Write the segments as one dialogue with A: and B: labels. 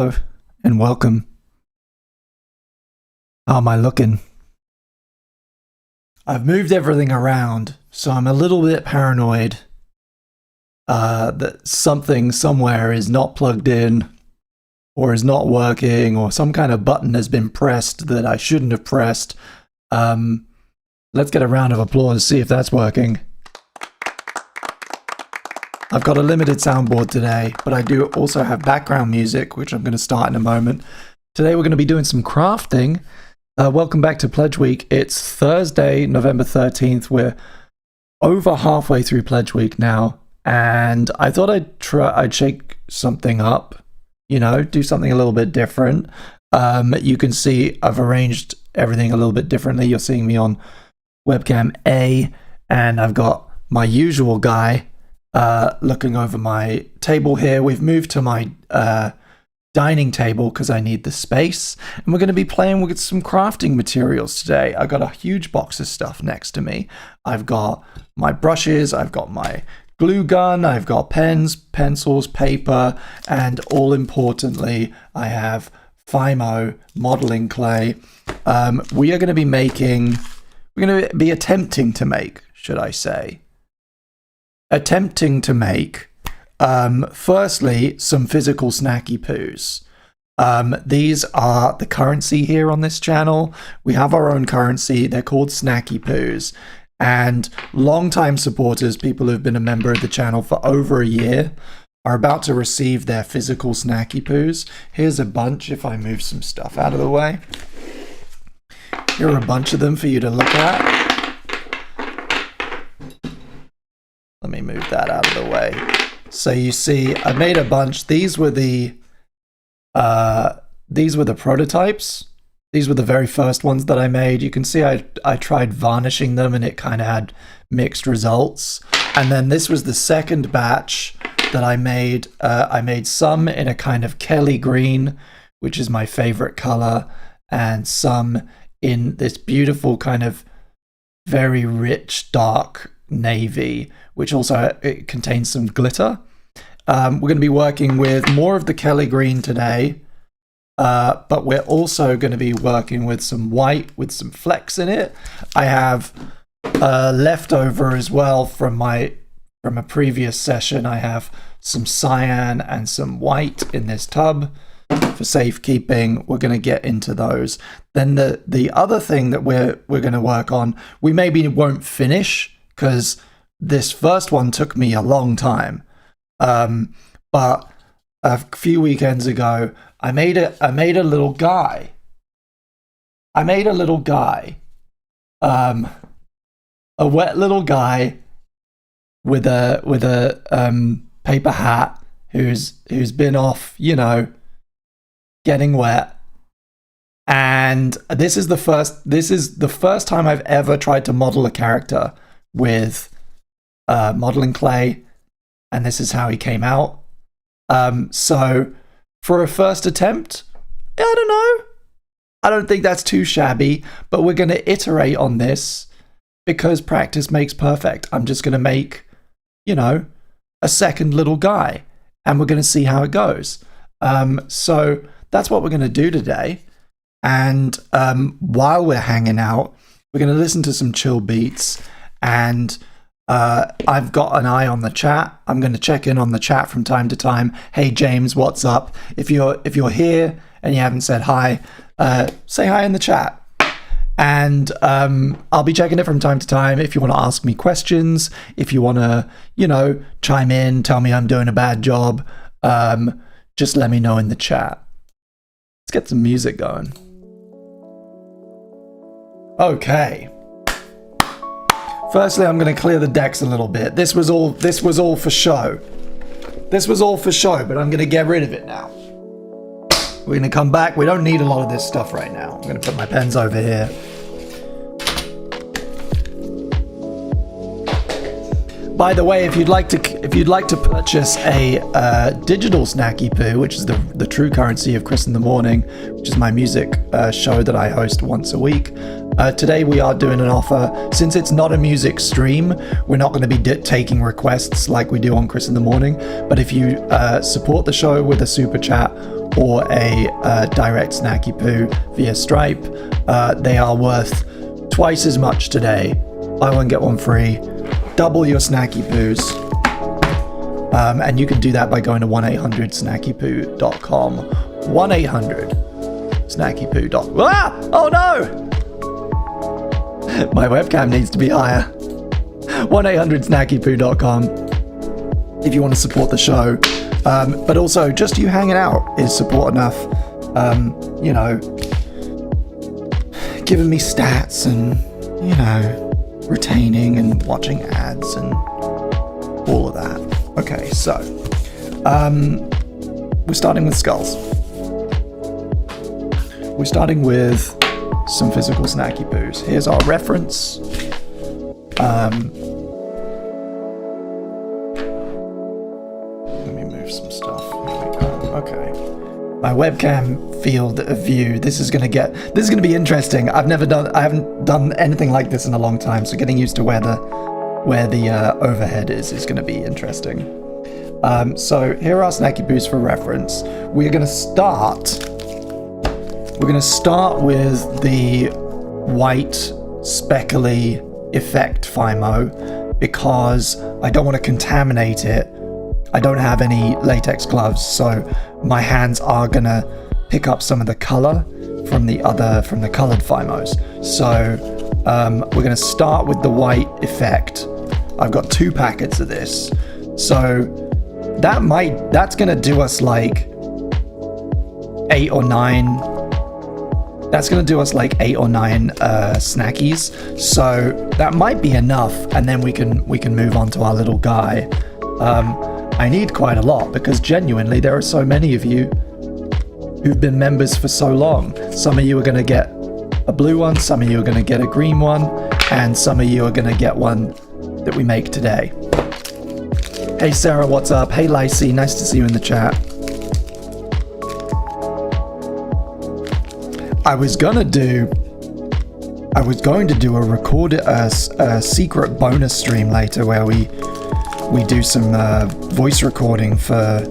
A: Hello and welcome. How am I looking? I've moved everything around, so I'm a little bit paranoid that something somewhere is not plugged in or is not working or some kind of button has been pressed that I shouldn't have pressed. Let's get a round of applause to see if that's working. I've got a limited soundboard today, but I do also have background music, which I'm going to start in a moment. Today we're going to be doing some crafting. Welcome back to Pledge Week. It's Thursday, November 13th. We're over halfway through Pledge Week now, and I thought I'd shake something up, do something a little bit different. You can see I've arranged everything a little bit differently. You're seeing me on webcam A, and I've got my usual guy looking over my table here. We've moved to my dining table because I need the space, and we're going to be playing with some crafting materials today. I've got a huge box of stuff next to me. I've got my brushes, I've got my glue gun, I've got pens, pencils, paper, and all importantly, I have Fimo modeling clay. We are going to be making, we're going to be attempting to make, firstly, some physical snacky poos. These are the currency here on this channel. We have our own currency. They're called snacky poos. And longtime supporters, people who've been a member of the channel for over a year, are about to receive their physical snacky poos. Here's a bunch, if I move some stuff out of the way. Here are a bunch of them for you to look at. Let me move that out of the way. So you see, I made a bunch. These were the prototypes. These were the very first ones that I made. You can see I tried varnishing them and it kind of had mixed results. And then this was the second batch that I made. I made some in a kind of Kelly green, which is my favorite color, and some in this beautiful kind of very rich dark navy, which also it contains some glitter. We're going to be working with more of the Kelly green today, but we're also going to be working with some white with some flecks in it. I have leftover as well from a previous session. I have some cyan and some white in this tub for safekeeping. We're going to get into those. Then the other thing that we're going to work on, we maybe won't finish because this first one took me a long time. But a few weekends ago, I made a little guy. A wet little guy with a paper hat who's been off, getting wet. And this is the first time I've ever tried to model a character with modeling clay, and this is how he came out. So for a first attempt, I don't know. I don't think that's too shabby, but we're going to iterate on this because practice makes perfect. I'm just going to make, a second little guy, and we're going to see how it goes. So that's what we're going to do today. And while we're hanging out, we're going to listen to some chill beats, and I've got an eye on the chat. I'm going to check in on the chat from time to time. Hey James, what's up? If you're here and you haven't said hi, say hi in the chat. And I'll be checking it from time to time. If you want to ask me questions, if you want to, chime in, tell me I'm doing a bad job, just let me know in the chat. Let's get some music going. Okay. Firstly, I'm going to clear the decks a little bit. This was all for show. But I'm going to get rid of it now. We're going to come back. We don't need a lot of this stuff right now. I'm going to put my pens over here. By the way, if you'd like to purchase a digital snacky poo, which is the true currency of Chris in the Morning, which is my music show that I host once a week, today we are doing an offer. Since it's not a music stream, we're not going to be taking requests like we do on Chris in the Morning. But if you support the show with a super chat or a direct snacky poo via Stripe. They are worth twice as much today. Buy one, get one free. Double your snacky poos. And you can do that by going to 1-800-snackypoo.com. 1-800-snackypoo.com. Ah! Oh no! My webcam needs to be higher. 1-800-snackypoo.com if you want to support the show. But also, just you hanging out is support enough. You know, giving me stats and, you know, retaining and watching ads and all of that. Okay, so we're starting with skulls. We're starting with some physical snacky poos. Here's our reference. Let me move some stuff. Here we go. Okay. My webcam field of view. This is gonna be interesting. I haven't done anything like this in a long time, so getting used to where the overhead is gonna be interesting. So here are our snacky poos for reference. We're gonna start with the white speckly effect FIMO because I don't want to contaminate it. I don't have any latex gloves, so my hands are gonna pick up some of the color from the colored FIMOs. So we're gonna start with the white effect. I've got 2 packets of this, so that's gonna do us like 8 or 9. That's gonna do us like 8 or 9 snackies. So that might be enough, and then we can move on to our little guy. I need quite a lot because genuinely there are so many of you who've been members for so long. Some of you are gonna get a blue one, some of you are gonna get a green one, and some of you are gonna get one that we make today. Hey Sarah, what's up? Hey Lacey, nice to see you in the chat. I was going to do a secret bonus stream later where we do some voice recording for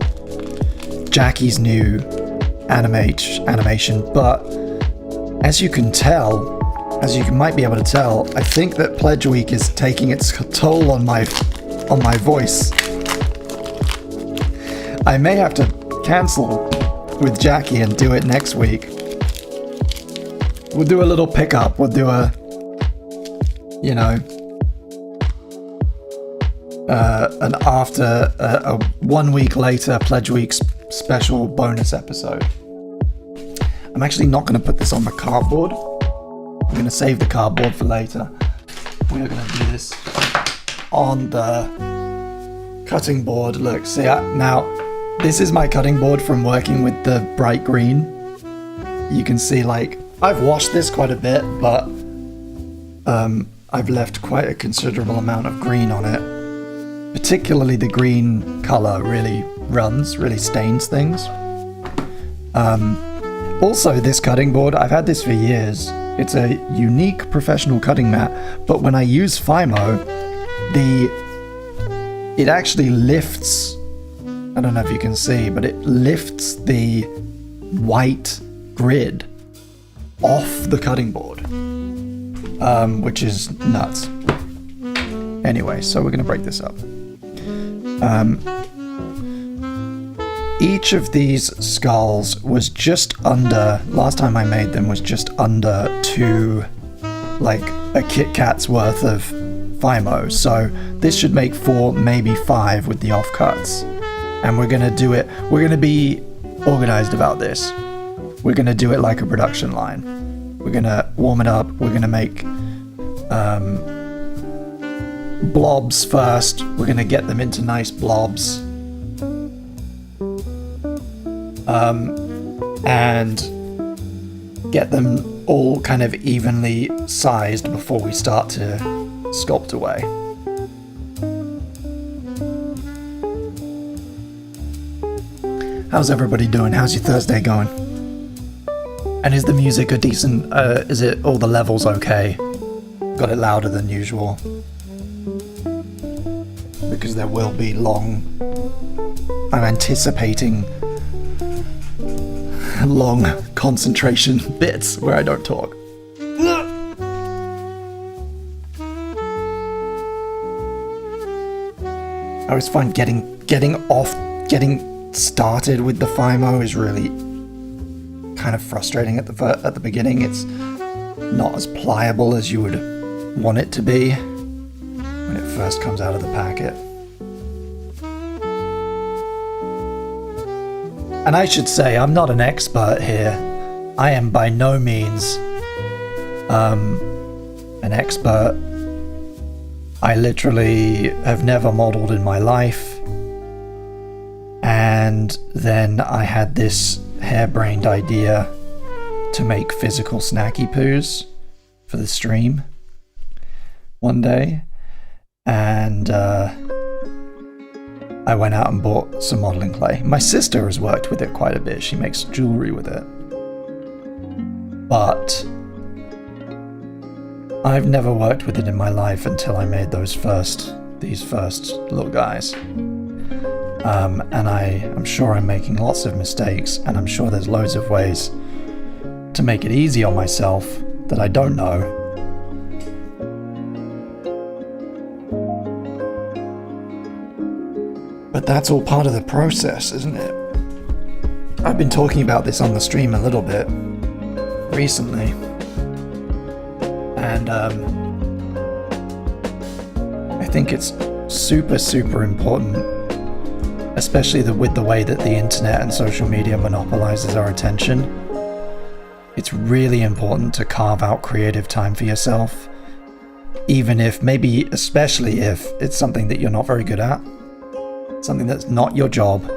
A: Jackie's new animation, but as you might be able to tell, I think that Pledge Week is taking its toll on my voice. I may have to cancel with Jackie and do it next week. We'll do a little pickup. We'll do a 1 week later Pledge Week special bonus episode. I'm actually not going to put this on the cardboard. I'm going to save the cardboard for later. We are going to do this on the cutting board. Look, see, now this is my cutting board from working with the bright green. You can see, like, I've washed this quite a bit, but I've left quite a considerable amount of green on it. Particularly the green color really stains things. Also, this cutting board, I've had this for years. It's a unique professional cutting mat, but when I use FIMO, it actually lifts, I don't know if you can see, but it lifts the white grid off the cutting board, which is nuts. Anyway, so we're going to break this up. Each of these skulls was just under, last time I made them was just under 2, like a Kit Kat's worth of FIMO. So this should make 4, maybe 5 with the offcuts. And we're going to do it, we're going to be organized about this. We're going to do it like a production line. We're going to warm it up. We're going to make blobs first. We're going to get them into nice blobs. And get them all kind of evenly sized before we start to sculpt away. How's everybody doing? How's your Thursday going? And is the music a decent, is it all the levels okay? Got it louder than usual. Because there will be I'm anticipating long concentration bits where I don't talk. I always find getting started with the FIMO is really kind of frustrating at the beginning. It's not as pliable as you would want it to be when it first comes out of the packet. And I should say, I'm not an expert here. I am by no means an expert. I literally have never modeled in my life. And then I had this harebrained idea to make physical snacky poos for the stream one day. And I went out and bought some modeling clay. My sister has worked with it quite a bit. She makes jewelry with it. But I've never worked with it in my life until I made these first little guys. And I'm sure I'm making lots of mistakes, and I'm sure there's loads of ways to make it easy on myself that I don't know. But that's all part of the process, isn't it? I've been talking about this on the stream a little bit recently. And I think it's super important, especially with the way that the internet and social media monopolizes our attention. It's really important to carve out creative time for yourself, even if, maybe especially if it's something that you're not very good at, something that's not your job,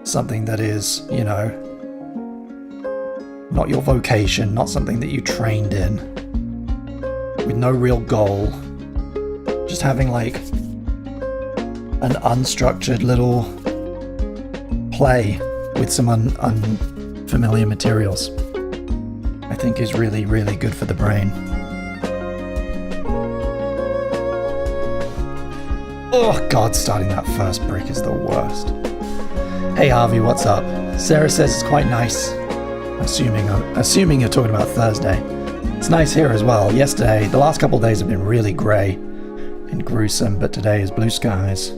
A: something that is, not your vocation, not something that you trained in, with no real goal, just having like an unstructured little play with some unfamiliar materials, I think is really good for the brain. Oh god, starting that first brick is the worst. Hey Harvey, what's up? Sarah says it's quite nice. Assuming you're talking about Thursday. It's nice here as well. Yesterday, the last couple of days have been really grey and gruesome, but today is blue skies.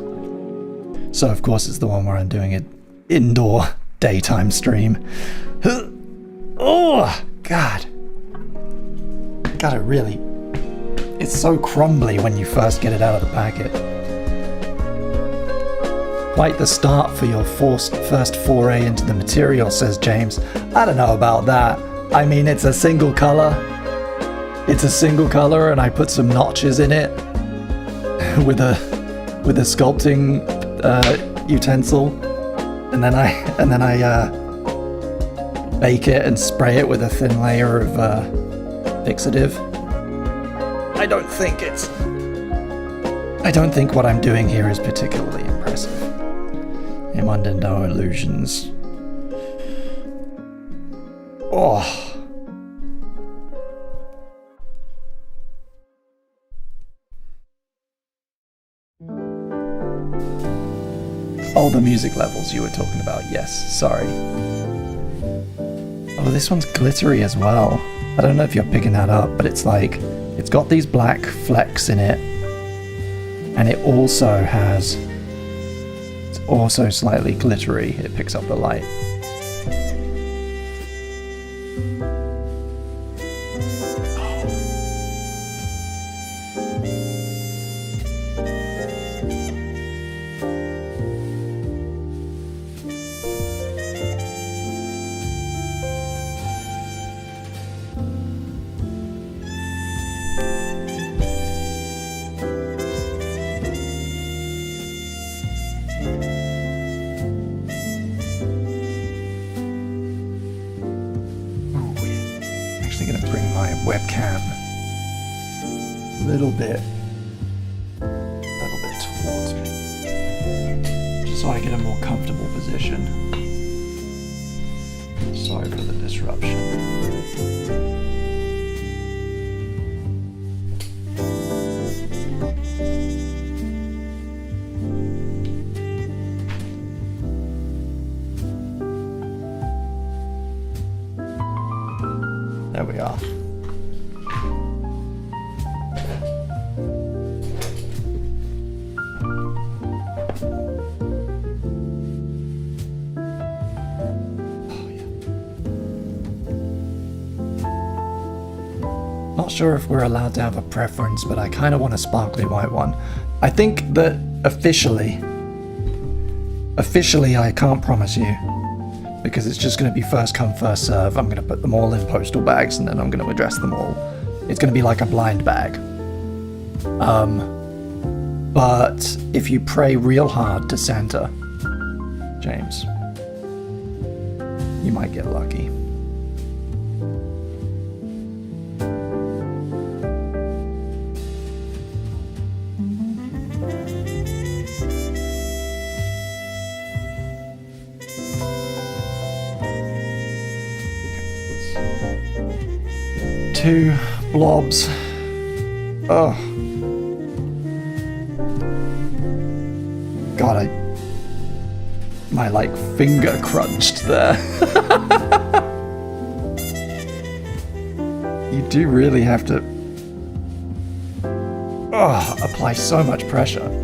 A: So of course it's the one where I'm doing an indoor daytime stream. Oh god. It's so crumbly when you first get it out of the packet. Quite the start for your first foray into the material, says James. I don't know about that. I mean, it's a single color. And I put some notches in it with a sculpting utensil, and then I bake it and spray it with a thin layer of fixative. I don't think what I'm doing here is particularly impressive. I'm under no illusions. Oh. Oh, the music levels you were talking about. Yes, sorry. Oh, this one's glittery as well. I don't know if you're picking that up, but it's got these black flecks in it. And it's also slightly glittery. It picks up the light. Webcam a little bit towards me, just so I get a more comfortable position. Sorry for the disruption. There we are. Not sure if we're allowed to have a preference, but I kind of want a sparkly white one. I think that officially I can't promise you, because it's just going to be first come first serve. I'm going to put them all in postal bags and then I'm going to address them all. It's going to be like a blind bag. But if you pray real hard to Santa, James, you might get lucky. Two blobs. Oh. God, my like finger crunched there. You do really have to apply so much pressure.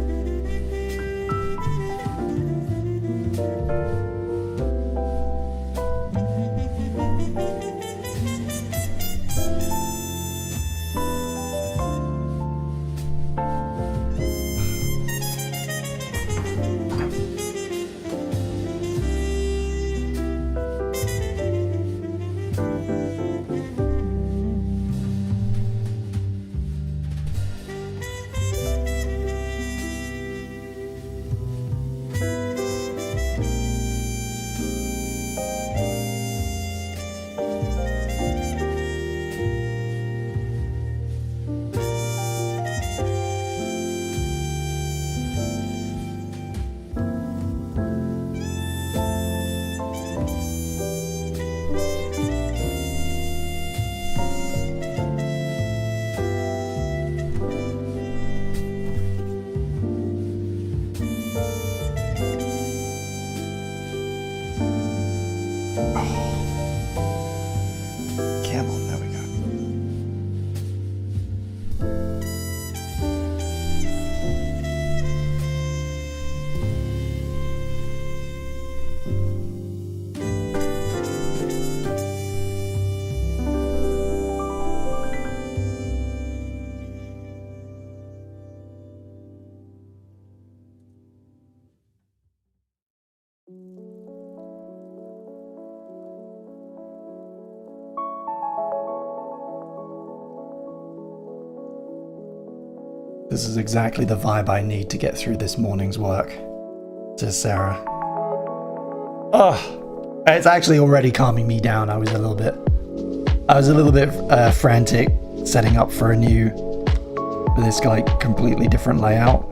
A: This is exactly the vibe I need to get through this morning's work, says Sarah. Oh, it's actually already calming me down. I was a little bit frantic setting up for this like completely different layout,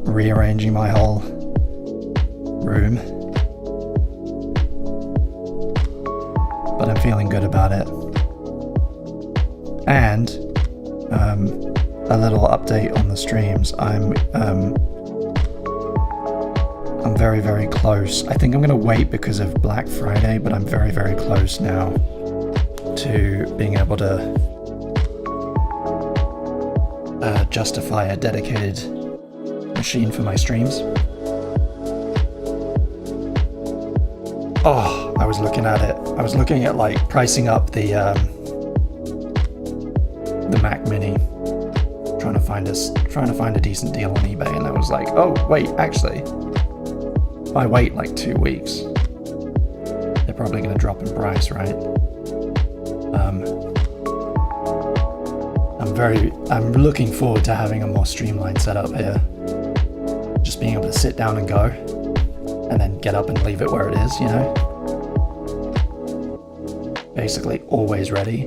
A: rearranging my whole room. But I'm feeling good about it. And a little update on the streams. I'm very, very close. I think I'm gonna wait because of Black Friday, but I'm very, very close now to being able to justify a dedicated machine for my streams. Oh, I was looking at it. I was looking at like pricing up the Mac Mini, trying to find a decent deal on eBay, and I was like, oh wait, actually, if I wait like 2 weeks, they're probably going to drop in price, right? I'm looking forward to having a more streamlined setup here. Just being able to sit down and go, and then get up and leave it where it is, you know? Basically always ready.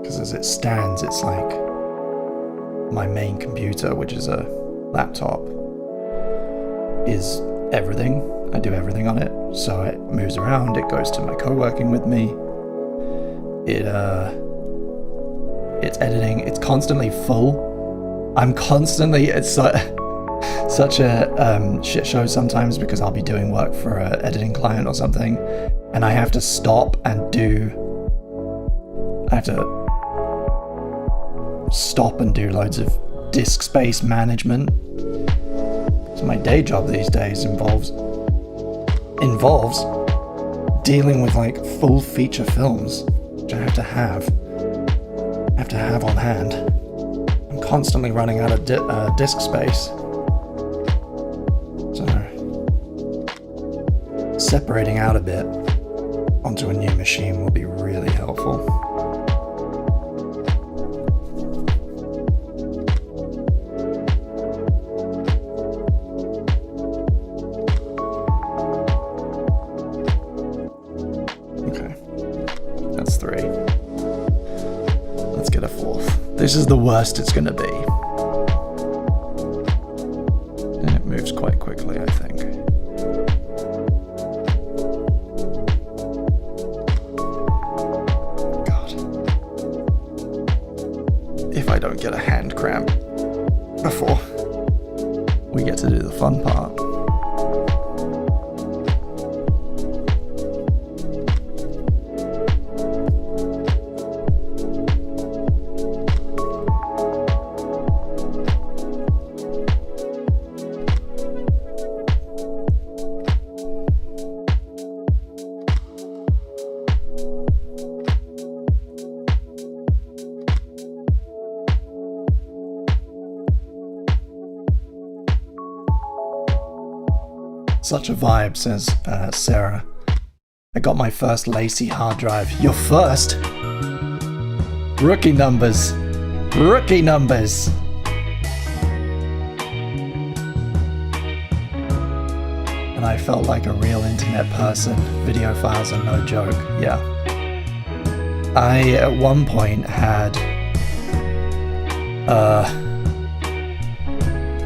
A: Because as it stands, it's like my main computer, which is a laptop, is everything. I do everything on it. So it moves around, it goes to my co-working with me. It's editing, it's constantly full. It's such a shit show sometimes because I'll be doing work for an editing client or something, and I have to stop and loads of disk space management. So my day job these days involves dealing with like full feature films, which I have to have on hand. I'm constantly running out of disk space. So separating out a bit onto a new machine will be really helpful. This is the worst it's going to be. And it moves quite quickly, I think. God. If I don't get a hand cramp before we get to do the fun part. Such a vibe, says Sarah. I got my first Lacey hard drive. Your first? Rookie numbers. Rookie numbers. And I felt like a real internet person. Video files are no joke. Yeah. I, at one point, had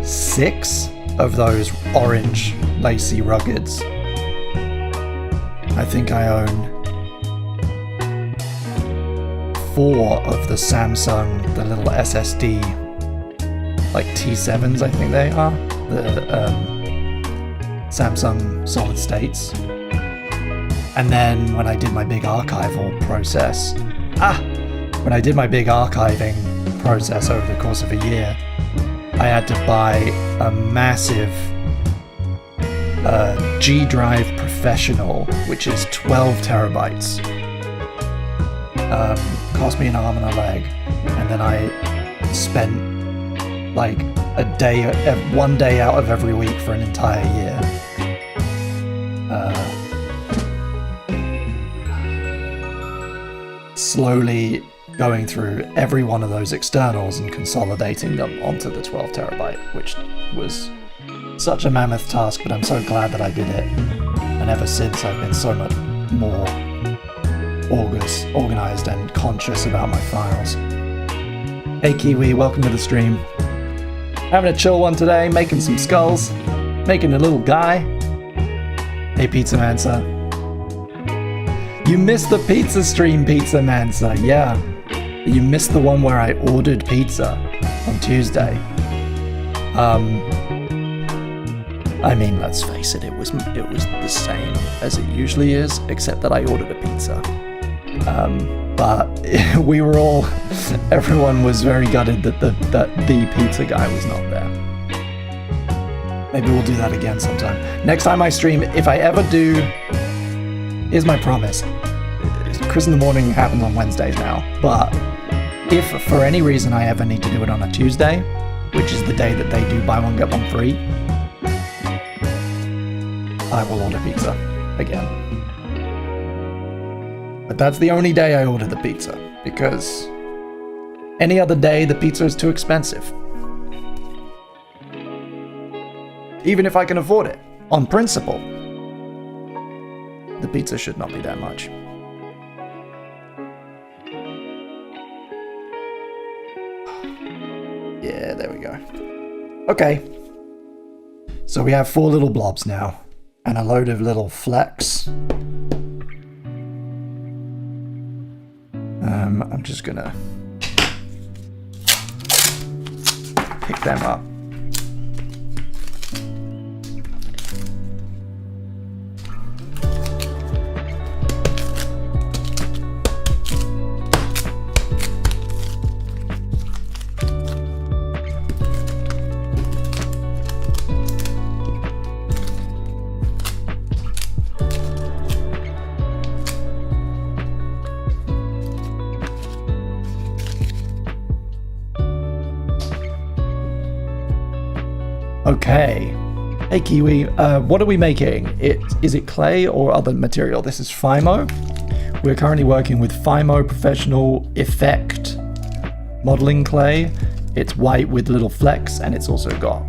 A: 6 of those orange Lacey Ruggeds. I think I own 4 of the Samsung, the little SSD, like T7s I think they are, the Samsung solid states. And then when I did my big archival process, when I did my big archiving process over the course of a year, I had to buy a massive G Drive Professional, which is 12 terabytes. Cost me an arm and a leg, and then I spent like one day out of every week for an entire year. Slowly going through every one of those externals and consolidating them onto the 12 terabyte, which was such a mammoth task, but I'm so glad that I did it. And ever since, I've been so much more organized and conscious about my files. Hey Kiwi, welcome to the stream. Having a chill one today, making some skulls, making a little guy. Hey Pizza Mansa. You missed the pizza stream, Pizza Mansa. Yeah, you missed the one where I ordered pizza on Tuesday. I mean, let's face it, it was the same as it usually is, except that I ordered a pizza. But we were all, everyone was very gutted that the pizza guy was not there. Maybe we'll do that again sometime. Next time I stream, if I ever do, here's my promise. Chris in the Morning happens on Wednesdays now, but if for any reason I ever need to do it on a Tuesday, which is the day that they do buy one get one free, I will order pizza again. But that's the only day I order the pizza, because any other day the pizza is too expensive. Even if I can afford it, on principle, the pizza should not be that much. Yeah, there we go. Okay. So we have 4 little blobs now, and a load of little flecks. I'm just gonna pick them up. Okay. Hey Kiwi, what are we making? Is it clay or other material? This is Fimo. We're currently working with Fimo Professional Effect modeling clay. It's white with little flecks, and it's also got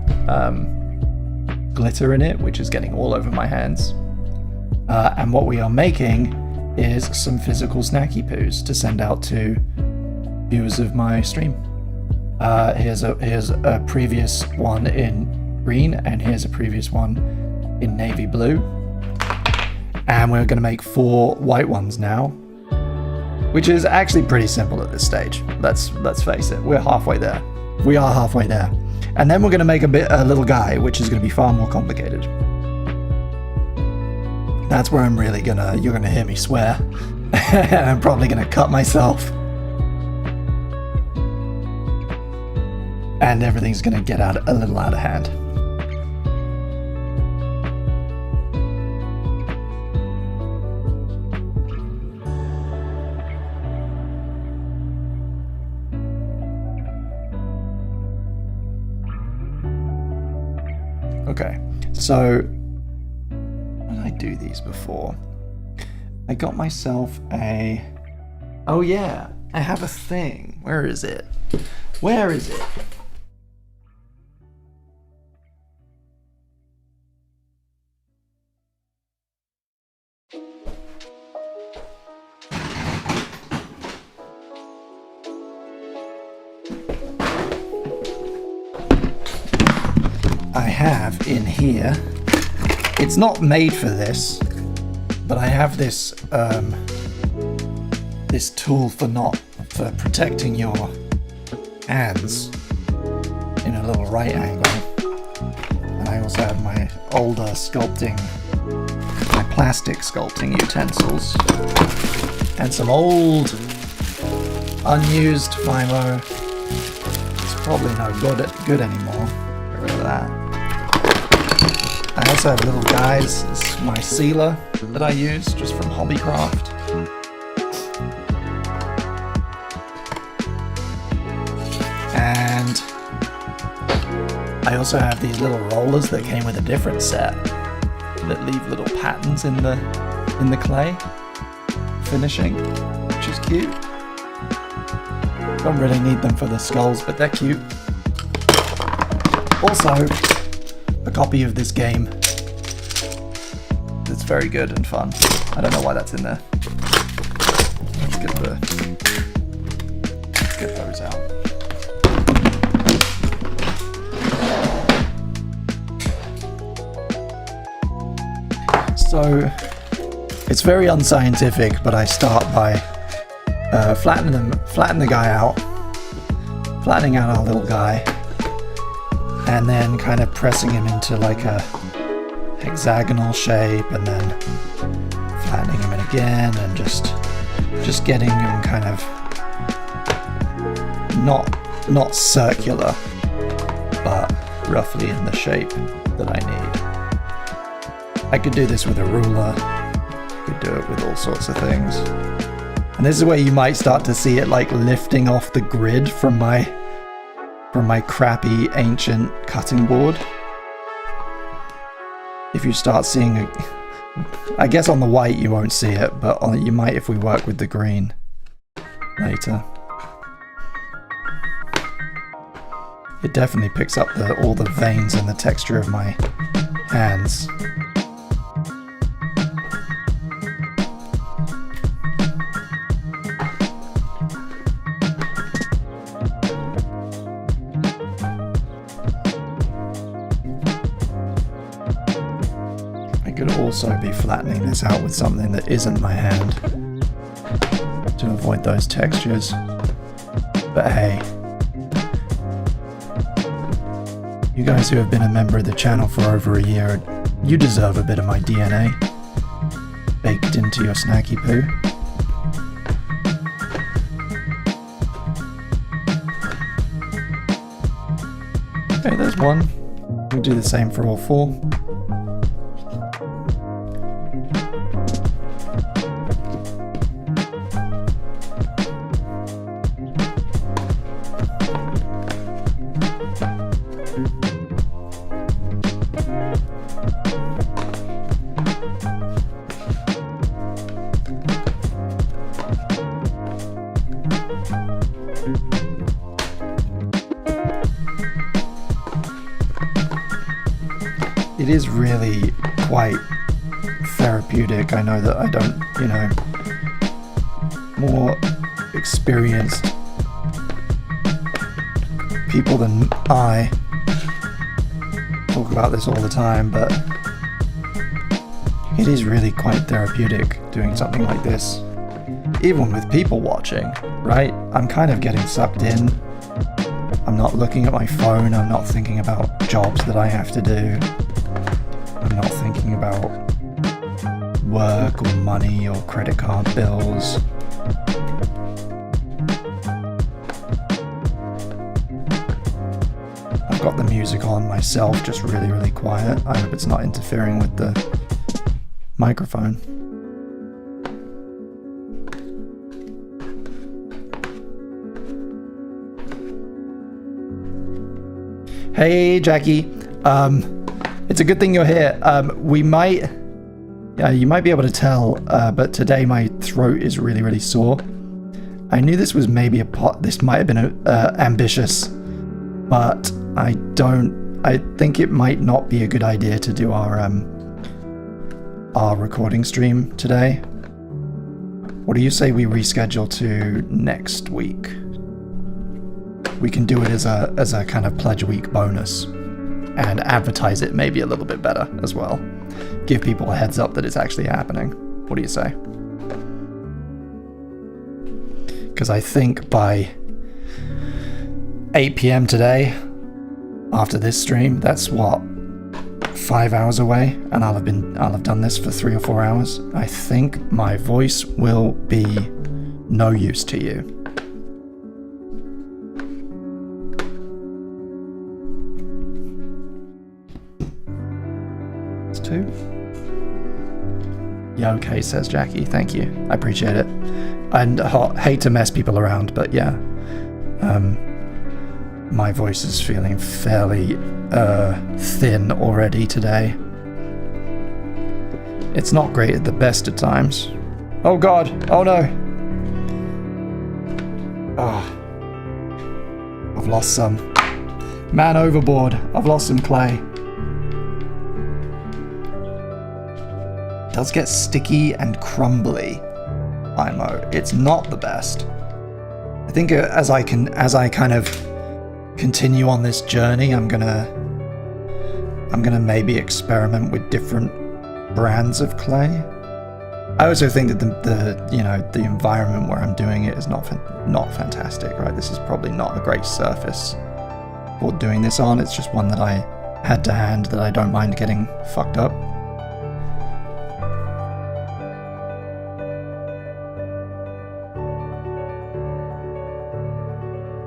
A: glitter in it, which is getting all over my hands. And what we are making is some physical snacky poos to send out to viewers of my stream. Here's a previous one in green, and here's a previous one in navy blue. And we're gonna make 4 white ones now, which is actually pretty simple at this stage. Let's face it, we're halfway there. We are halfway there. And then we're gonna make a little guy, which is gonna be far more complicated. That's where you're gonna hear me swear. I'm probably gonna cut myself. And everything's gonna get a little out of hand. Okay, so when did I do these before? I got myself oh yeah, I have a thing. Where is it? Where is it? I have in here, it's not made for this, but I have this this tool for protecting your hands in a little right angle. And I also have my older my plastic sculpting utensils, and some old unused Fimo. It's probably no good anymore. Get rid of that. I also have little guys. This is my sealer that I use just from Hobbycraft. And I also have these little rollers that came with a different set that leave little patterns in the clay finishing, which is cute. Don't really need them for the skulls, but they're cute. Also, a copy of this game that's very good and fun. I don't know why that's in there. Let's get those out. So it's very unscientific, but I start by flattening the guy out, flattening out our little guy, and then kind of pressing him into like a hexagonal shape, and then flattening him in again, and just getting him kind of not circular, but roughly in the shape that I need. I could do this with a ruler, could do it with all sorts of things. And this is where you might start to see it like lifting off the grid from my crappy ancient cutting board. If you start seeing I guess on the white you won't see it, but you might if we work with the green later. It definitely picks up all the veins and the texture of my hands. Could also be flattening this out with something that isn't my hand to avoid those textures, but hey, you guys who have been a member of the channel for over a year, you deserve a bit of my DNA baked into your snacky poo. Okay, there's one. We'll do the same for all 4. it is really quite therapeutic. I know that I don't, more experienced people than I talk about this all the time, but it is really quite therapeutic doing something like this. Even with people watching, right? I'm kind of getting sucked in. I'm not looking at my phone, I'm not thinking about jobs that I have to do. I'm not thinking about work or money or credit card bills. I've got the music on myself, just really, really quiet. I hope it's not interfering with the microphone. Hey, Jackie. It's a good thing you're here. You might be able to tell, but today my throat is really, really sore. I knew this was maybe this might have been ambitious, but I think it might not be a good idea to do our recording stream today. What do you say we reschedule to next week? We can do it as a kind of pledge week bonus and advertise it maybe a little bit better as well. Give people a heads up that it's actually happening. What do you say? Because I think by 8 p.m. today, after this stream, that's what, 5 hours away, and I'll have done this for 3 or 4 hours. I think my voice will be no use to you. Yeah, okay, says Jackie. Thank you. I appreciate it. And hate to mess people around, but yeah. My voice is feeling fairly thin already today. It's not great at the best of times. Oh god. Oh no. Oh. I've lost some. Man overboard. I've lost some clay. It does get sticky and crumbly, IMO. It's not the best. I think as I kind of continue on this journey, I'm gonna maybe experiment with different brands of clay. I also think that the environment where I'm doing it is not fantastic, right? This is probably not a great surface for doing this on. It's just one that I had to hand that I don't mind getting fucked up.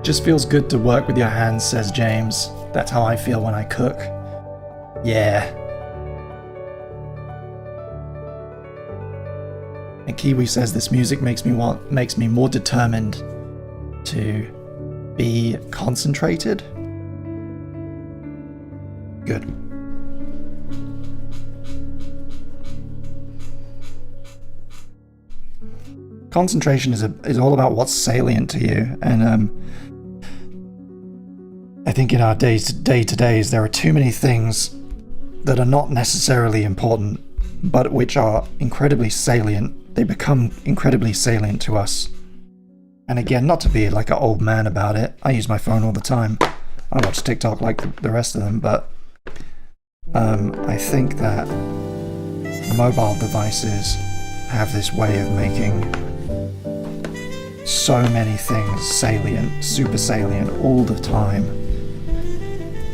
A: Just feels good to work with your hands, says James. That's how I feel when I cook. Yeah. And Kiwi says this music makes me more determined to be concentrated. Good. Concentration is all about what's salient to you, and I think in our day-to-days there are too many things that are not necessarily important, but which are incredibly salient. They become incredibly salient to us. And again, not to be like an old man about it, I use my phone all the time. I watch TikTok like the rest of them, but I think that mobile devices have this way of making so many things salient, super salient all the time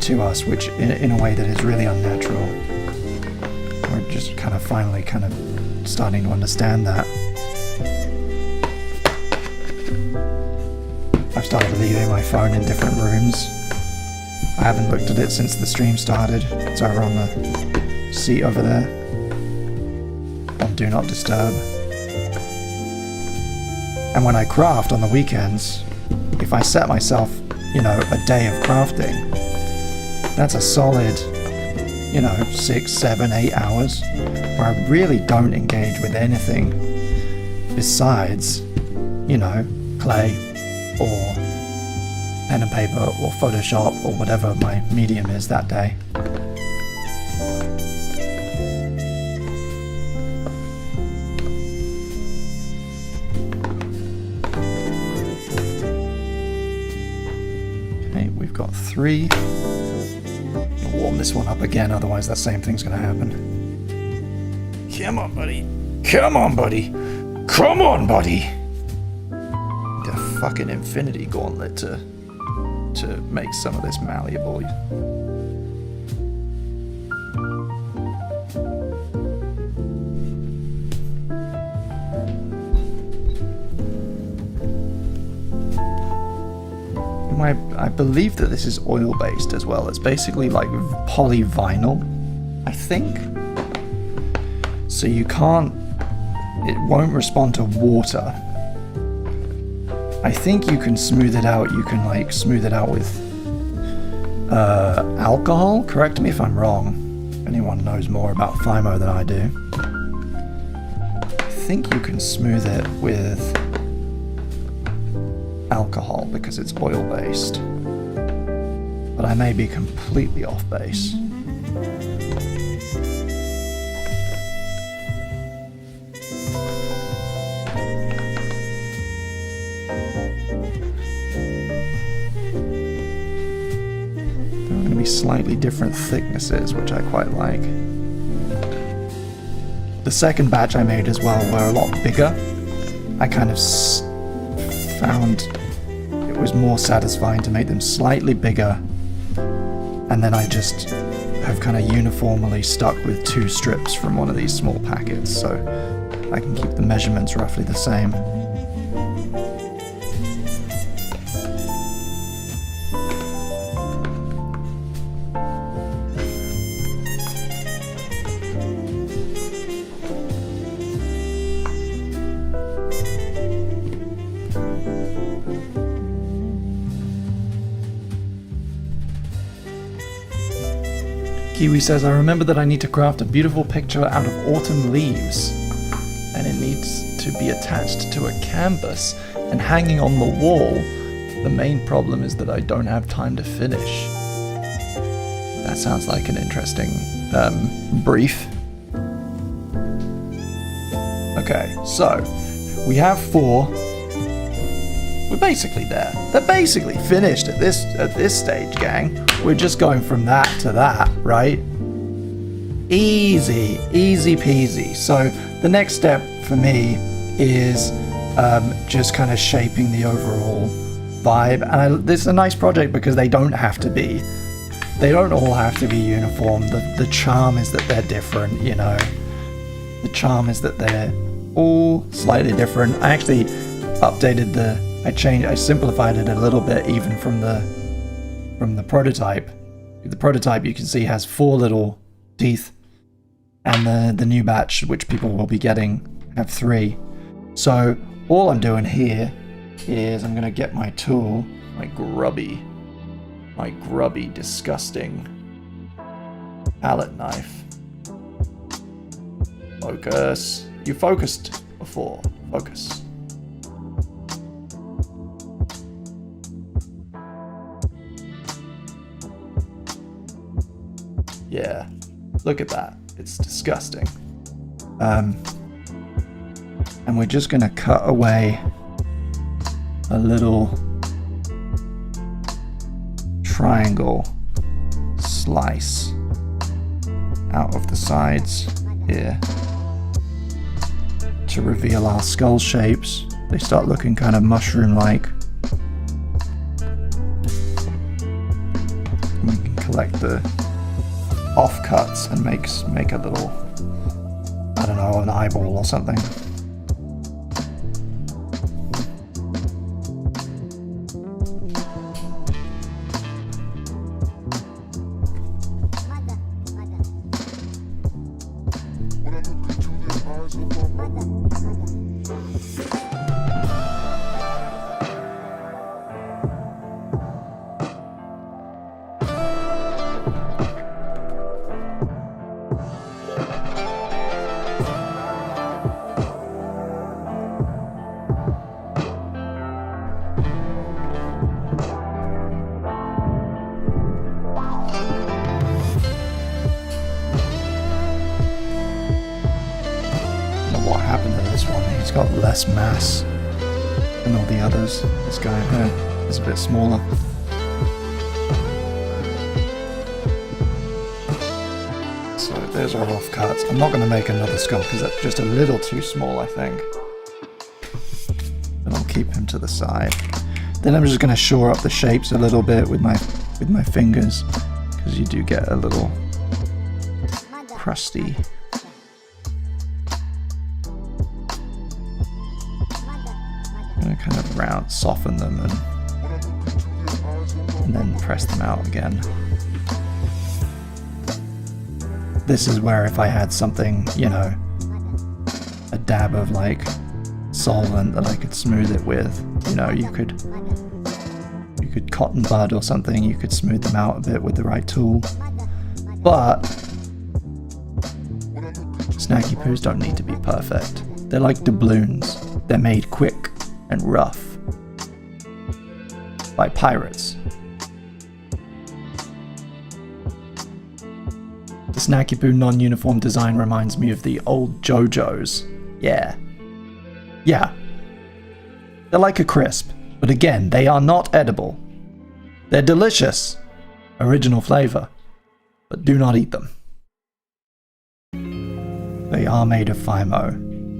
A: to us, which in a way that is really unnatural. We're just finally starting to understand that. I've started leaving my phone in different rooms. I haven't looked at it since the stream started. It's over on the seat over there on Do Not Disturb. And when I craft on the weekends, if I set myself, a day of crafting, that's a solid, 6, 7, 8 hours where I really don't engage with anything besides, clay or pen and paper or Photoshop or whatever my medium is that day. 3. I'll warm this one up again, otherwise that same thing's gonna happen. Come on, buddy. Come on, buddy. Come on, buddy. The fucking infinity gauntlet to make some of this malleable. I believe that this is oil-based as well. It's basically like polyvinyl, I think. So you can't... It won't respond to water. I think you can smooth it out. You can like smooth it out with alcohol. Correct me if I'm wrong. If anyone knows more about FIMO than I do. I think you can smooth it with alcohol because it's oil-based. But I may be completely off base. Slightly different thicknesses, which I quite like. The second batch I made as well were a lot bigger. I kind of found it was more satisfying to make them slightly bigger, and then I just have kind of uniformly stuck with 2 strips from one of these small packets, so I can keep the measurements roughly the same. Kiwi says, I remember that I need to craft a beautiful picture out of autumn leaves, and it needs to be attached to a canvas and hanging on the wall. The main problem is that I don't have time to finish. That sounds like an interesting brief. Okay, so we have 4. We're basically there. They're basically finished at this stage, gang. We're just going from that to that, right? Easy peasy. So the next step for me is just kind of shaping the overall vibe. And this is a nice project because they don't all have to be uniform. The charm is that they're different, you know. The charm is that they're all slightly different. I actually updated I simplified it a little bit even from the prototype. The prototype you can see has 4 little teeth, and the new batch, which people will be getting, have 3. So all I'm doing here is I'm gonna get my tool, my grubby, disgusting palette knife. Focus. You focused before. Focus. Yeah, look at that. It's disgusting. And we're just going to cut away a little triangle slice out of the sides here to reveal our skull shapes. They start looking kind of mushroom-like. We can collect the offcuts and make a little, I don't know, an eyeball or something. He's got less mass than all the others. This guy here is a bit smaller. Those are offcuts. I'm not going to make another skull because that's just a little too small, I think. And I'll keep him to the side. Then I'm just going to shore up the shapes a little bit with my fingers, because you do get a little crusty. I'm going to kind of soften them and then press them out again. This is where if I had something, you know, a dab of like solvent that I could smooth it with, you know, you could cotton bud or something, you could smooth them out a bit with the right tool. But snacky poos don't need to be perfect. They're like doubloons. They're made quick and rough by pirates. The snacky poo non-uniform design reminds me of the old JoJo's. Yeah. They're like a crisp, but again, they are not edible. They're delicious, original flavor, but do not eat them. They are made of Fimo.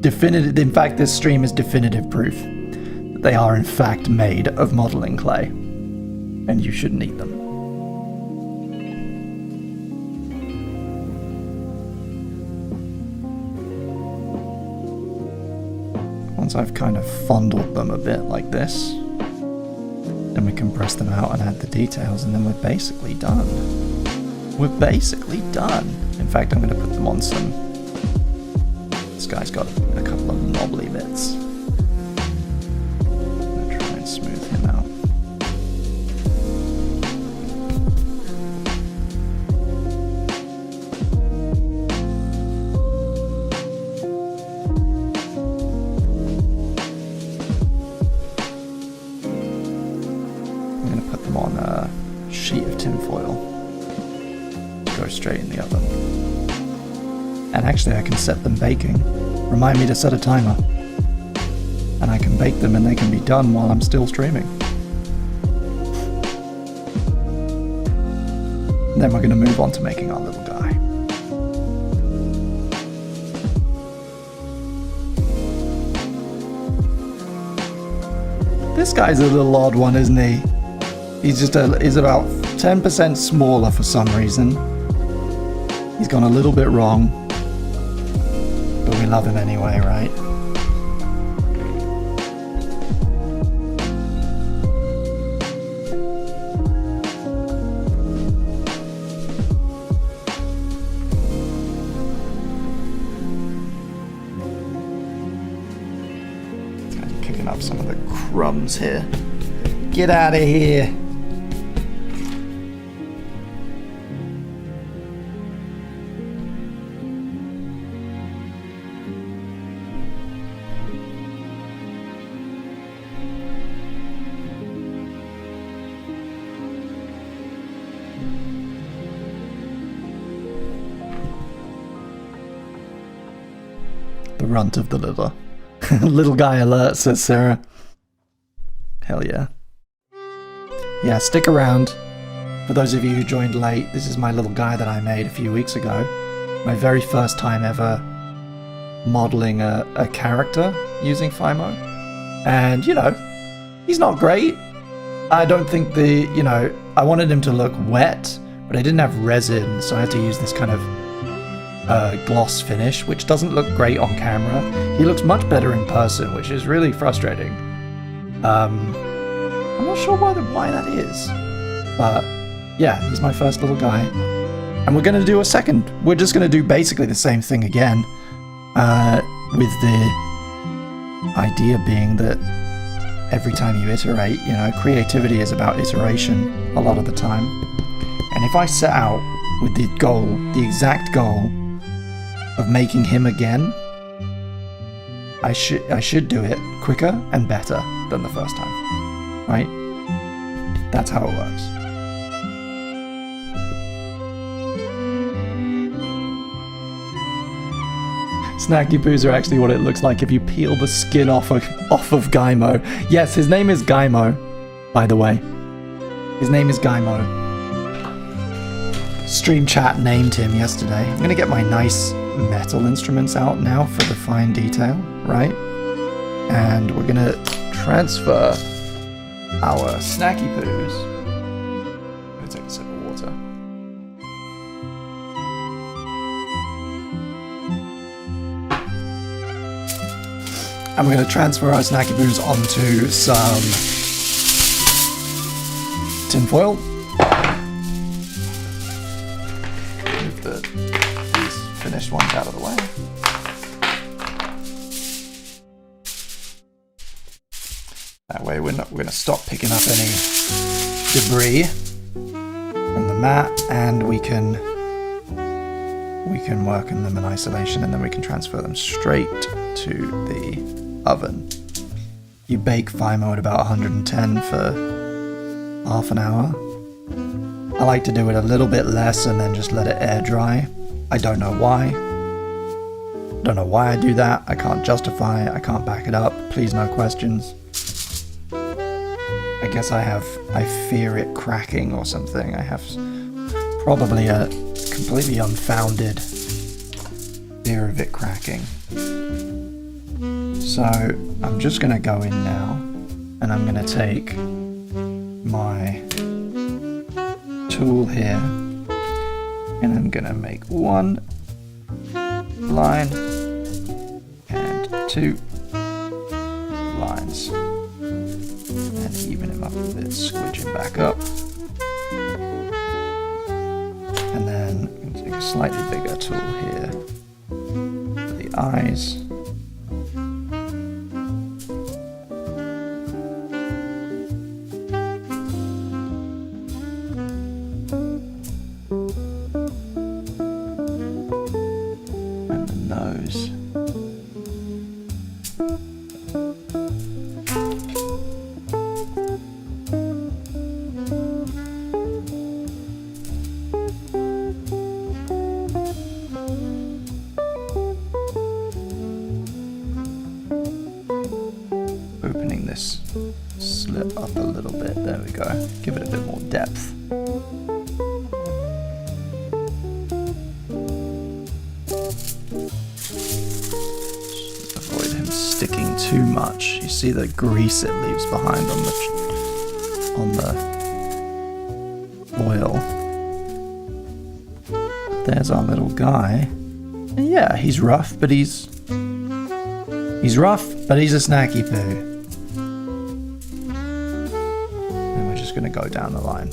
A: In fact, this stream is definitive proof that they are in fact made of modeling clay, and you shouldn't eat them. Once I've kind of fondled them a bit like this, then we can press them out and add the details, and then we're basically done. We're basically done. In fact, I'm going to put them on some... This guy's got a couple of knobbly bits. I'm going to try and smooth him out. On a sheet of tinfoil to go straight in the oven. And actually I can set them baking. Remind me to set a timer. And I can bake them and they can be done while I'm still streaming. And then we're going to move on to making our little guy. This guy's a little odd one, isn't he? He's about 10% smaller for some reason. He's gone a little bit wrong, but we love him anyway, right? Kind of picking up some of the crumbs here. Get out of here. The runt of the litter. Little guy alert, says Sarah. Hell yeah. Yeah, stick around. For those of you who joined late, this is my little guy that I made a few weeks ago. My very first time ever modeling a character using Fimo. And, you know, he's not great. I don't think I wanted him to look wet, but I didn't have resin, so I had to use this kind of gloss finish, which doesn't look great on camera. He looks much better in person, which is really frustrating. I'm not sure why that is, but yeah, he's my first little guy. And we're going to do a second. We're just going to do basically the same thing again, with the idea being that every time you iterate, you know, creativity is about iteration a lot of the time. And if I set out with the exact goal of making him again, I should do it quicker and better than the first time, right? That's how it works. Snacky poos are actually what it looks like if you peel the skin off of Gaimo. Yes, his name is Gaimo, by the way. His name is Gaimo. stream chat named him yesterday. I'm gonna get my nice metal instruments out now for the fine detail, right? And we're gonna transfer our snacky poos. I'm gonna take a sip of water. And we're gonna transfer our snacky poos onto some tin foil. Move these finished ones out of the way. That way we're gonna stop picking up any debris from the mat, and we can work on them in isolation, and then we can transfer them straight to the oven. You bake fire mode about 110 for half an hour. I like to do it a little bit less and then just let it air dry. I don't know why. Don't know why I do that. I can't justify it. I can't back it up. Please, no questions. I guess I fear it cracking or something. I have probably a completely unfounded fear of it cracking. So I'm just gonna go in now, and I'm gonna take my tool here, and I'm gonna make one line and two lines, and even him up a bit, squidge him back up, and then I'm gonna take a slightly bigger tool here for the eyes. Opening this slit up a little bit, there we go. Give it a bit more depth. Just avoid him sticking too much. You see the grease it leaves behind on the oil. There's our little guy. And yeah, he's rough, but he's rough, but he's a snacky poo. And we're just gonna go down the line.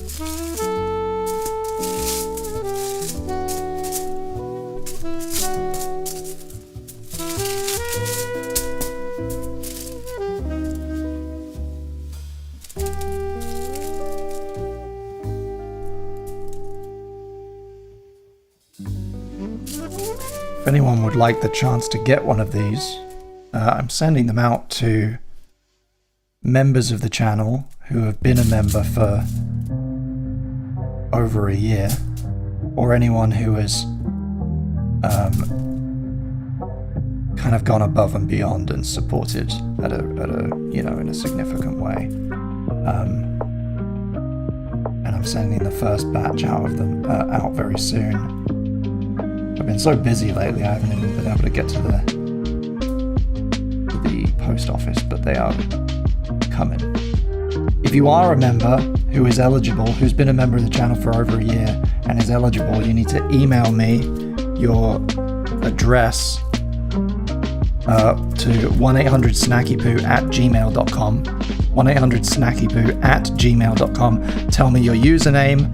A: If anyone would like the chance to get one of these, I'm sending them out to members of the channel who have been a member for over a year, or anyone who has kind of gone above and beyond and supported at a in a significant way. And I'm sending the first batch out of them out very soon. I've been so busy lately, I haven't even been able to get to the post office, but they are coming. If you are a member who is eligible, who's been a member of the channel for over a year and is eligible, you need to email me your address to 1-800-SnackyPoo@gmail.com. 1-800-SnackyPoo@gmail.com. Tell me your username,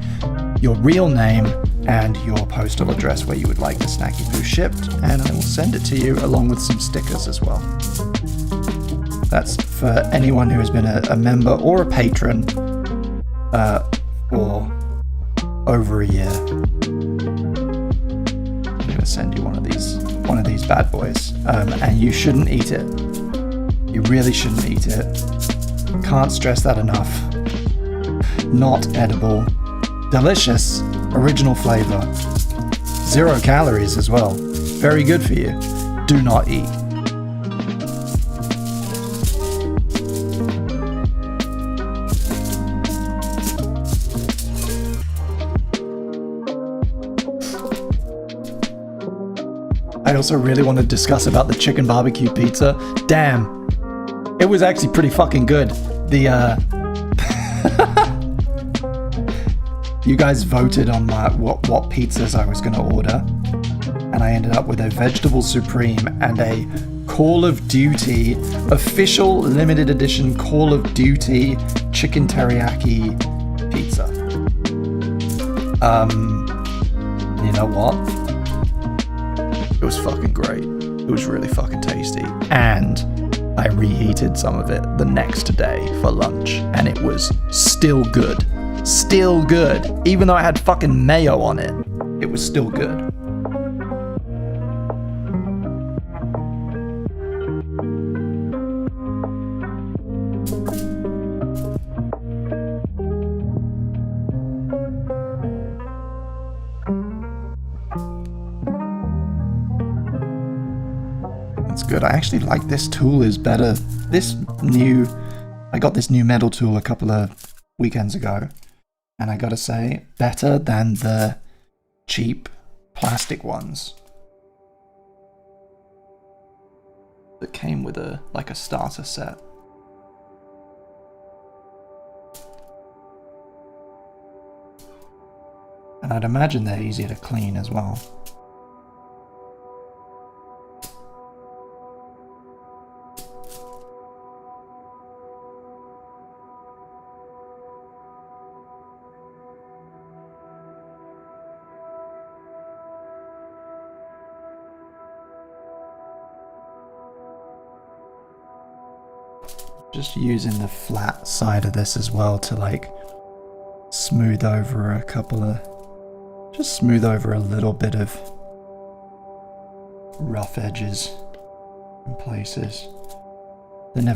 A: your real name, and your postal address where you would like the Snacky Poo shipped, and I will send it to you along with some stickers as well. That's for anyone who has been a member or a patron for over a year. I'm going to send you one of these bad boys, and you shouldn't eat it. You really shouldn't eat it. Can't stress that enough. Not edible. Delicious. Original flavor. 0 calories as well. Very good for you. Do not eat. also really want to discuss about the chicken barbecue pizza. Damn. It was actually pretty fucking good. You guys voted on what pizzas I was going to order. And I ended up with a vegetable supreme and a Call of Duty, official limited edition Call of Duty chicken teriyaki pizza. You know what? It was fucking great. It was really fucking tasty. And I reheated some of it the next day for lunch, and it was still good. Still good. Even though I had fucking mayo on it, it was still good. Good. I actually like this tool is better. I got this new metal tool a couple of weekends ago, and I gotta say, better than the cheap plastic ones that came with a starter set. And I'd imagine they're easier to clean as well. Just using the flat side of this as well to smooth over a little bit of rough edges in places. They're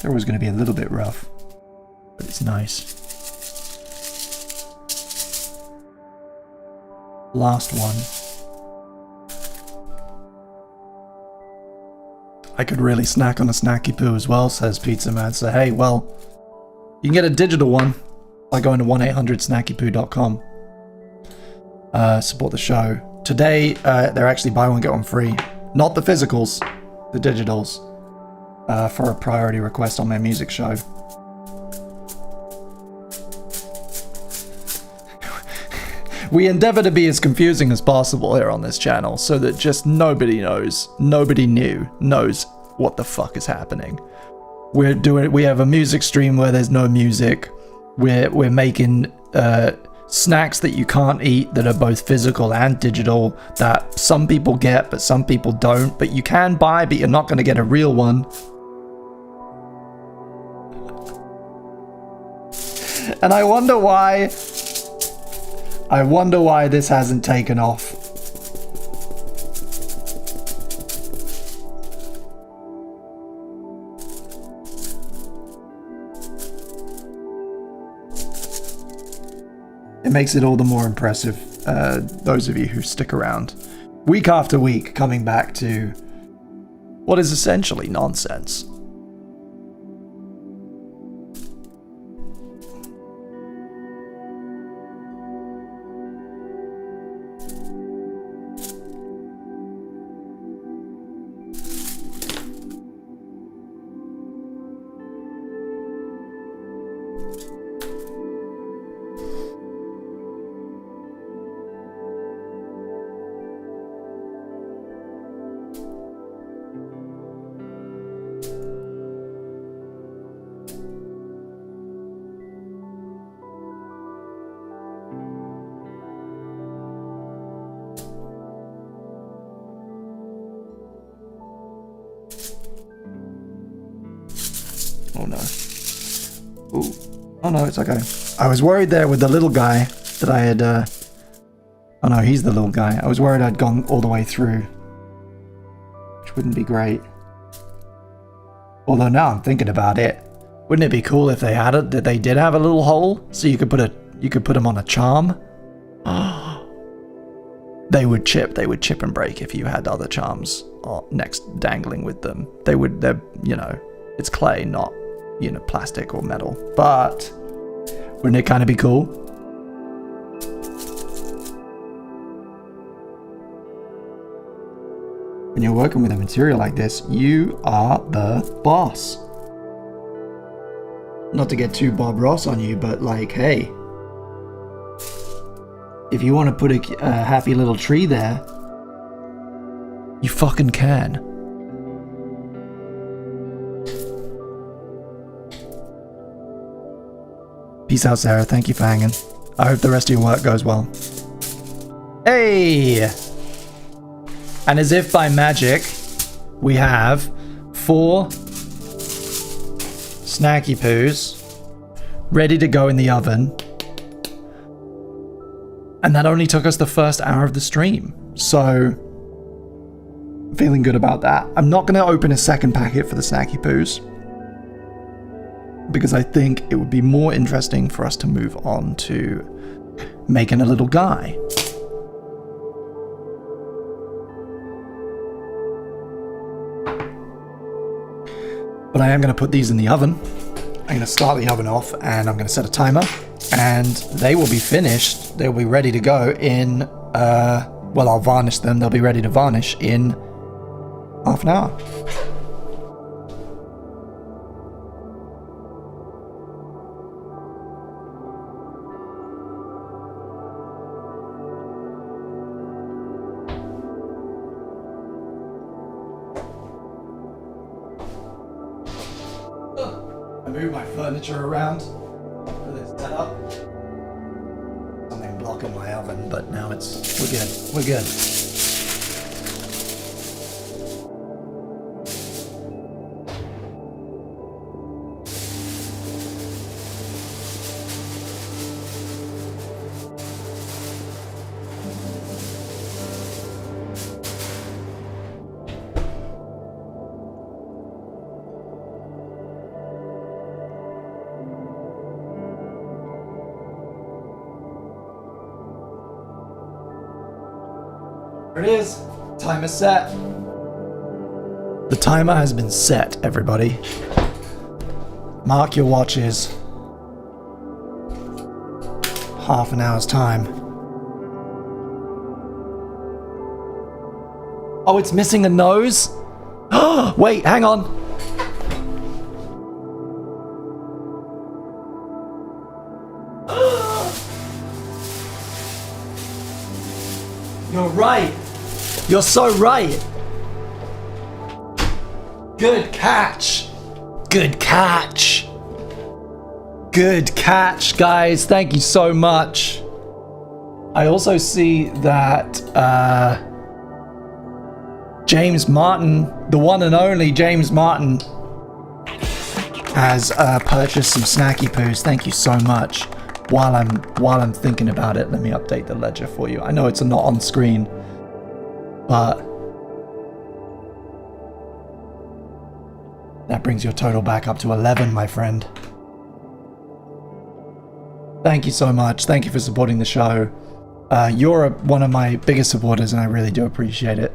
A: always gonna be a little bit rough, but it's nice. Last one. I could really snack on a snacky poo as well, says Pizza Man. So hey, well, you can get a digital one by going to 1-800-snackypoo.com. Support the show. Today, they're actually buy one, get one free. Not the physicals, the digitals. For a priority request on my music show. We endeavor to be as confusing as possible here on this channel so that just nobody knows what the fuck is happening. We have a music stream where there's no music. We're making snacks that you can't eat that are both physical and digital that some people get but some people don't, but you can buy, but you're not going to get a real one. And I wonder why this hasn't taken off. It makes it all the more impressive, those of you who stick around week after week, coming back to what is essentially nonsense. Oh no. Ooh. Oh no, it's okay. I was worried there with the little guy that I had, oh no, he's the little guy. I was worried I'd gone all the way through, which wouldn't be great. Although now I'm thinking about it, wouldn't it be cool if they did have a little hole so you could put them on a charm? They would chip and break if you had other charms next dangling with them. They're, it's clay, not, plastic or metal. But wouldn't it kind of be cool? when you're working with a material like this, you are the boss. Not to get too Bob Ross on you, but like, hey, if you want to put a happy little tree there, you fucking can. Peace out, Sarah. Thank you for hanging. I hope the rest of your work goes well. Hey! And as if by magic, we have 4 snacky poos ready to go in the oven. And that only took us the first hour of the stream. So, I'm feeling good about that. I'm not going to open a second packet for the snacky poos, because I think it would be more interesting for us to move on to making a little guy. But I am going to put these in the oven. I'm going to start the oven off and I'm going to set a timer. And they will be finished. They'll be ready to go in, well, I'll varnish them. They'll be ready to varnish in half an hour. I move my furniture around for this setup. Something blocking my oven, but now we're good. We're good. There it is. Timer set. The timer has been set, everybody. Mark your watches. Half an hour's time. Oh, it's missing a nose? Wait, hang on. You're right. You're so right. Good catch. Good catch. Good catch, guys. Thank you so much. I also see that James Martin, the one and only James Martin, has purchased some snacky poos. Thank you so much. While I'm thinking about it, let me update the ledger for you. I know it's not on screen, but that brings your total back up to 11, my friend. Thank you so much. Thank you for supporting the show. You're one of my biggest supporters, and I really do appreciate it.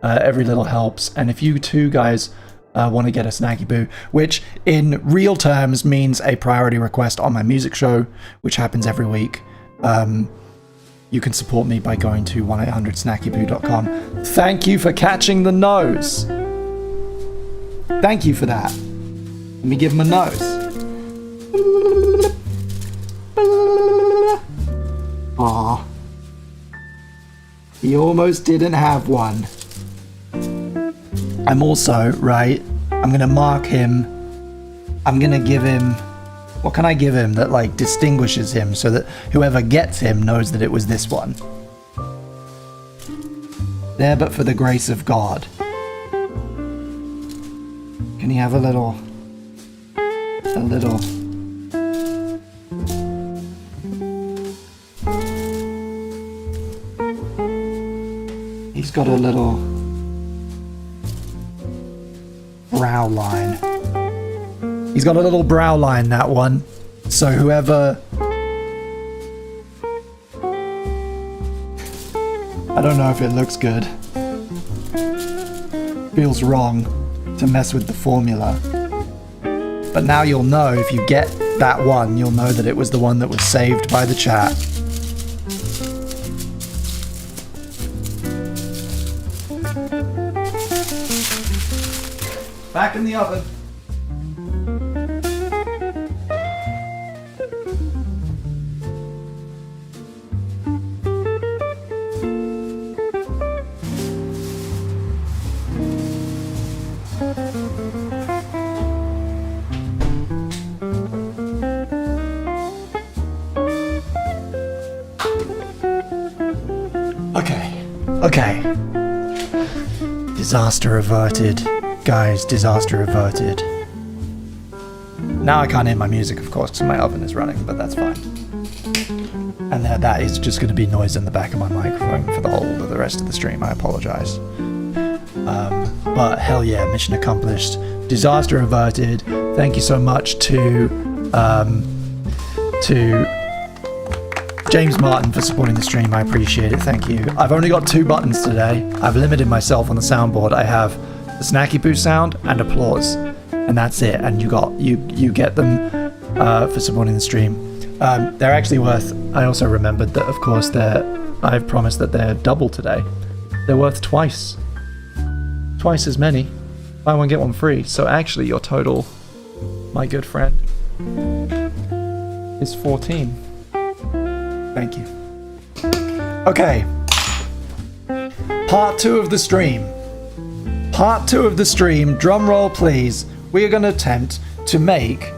A: Every little helps. And if you too, guys, want to get a snacky poo, which in real terms means a priority request on my music show, which happens every week, you can support me by going to 1-800-snackyboo.com. Thank you for catching the nose. Thank you for that. Let me give him a nose. Aw. He almost didn't have one. I'm also, right, I'm going to mark him. I'm going to give him, what can I give him that like distinguishes him so that whoever gets him knows that it was this one? There but for the grace of God. Can he have a little. He's got a little brow line. He's got a little brow line, that one. So whoever... I don't know if it looks good. Feels wrong to mess with the formula. But now you'll know, if you get that one, you'll know that it was the one that was saved by the chat. Back in the oven. Okay. Disaster averted. Guys, disaster averted. Now I can't hear my music, of course, because my oven is running, but that's fine. And that is just going to be noise in the back of my microphone for the whole of the rest of the stream. I apologize. But hell yeah, mission accomplished. Disaster averted. Thank you so much to James Martin for supporting the stream. I appreciate it. Thank you. I've only got 2 buttons today. I've limited myself on the soundboard. I have the snacky poo sound and applause, and that's it. And you get them for supporting the stream. They're actually worth. I also remembered that, of course, I've promised that they're double today. They're worth twice as many. Buy one get one free. So actually, your total, my good friend, is 14. Thank you. Okay. Part 2 of the stream. Part 2 of the stream. Drum roll, please. We are going to attempt to make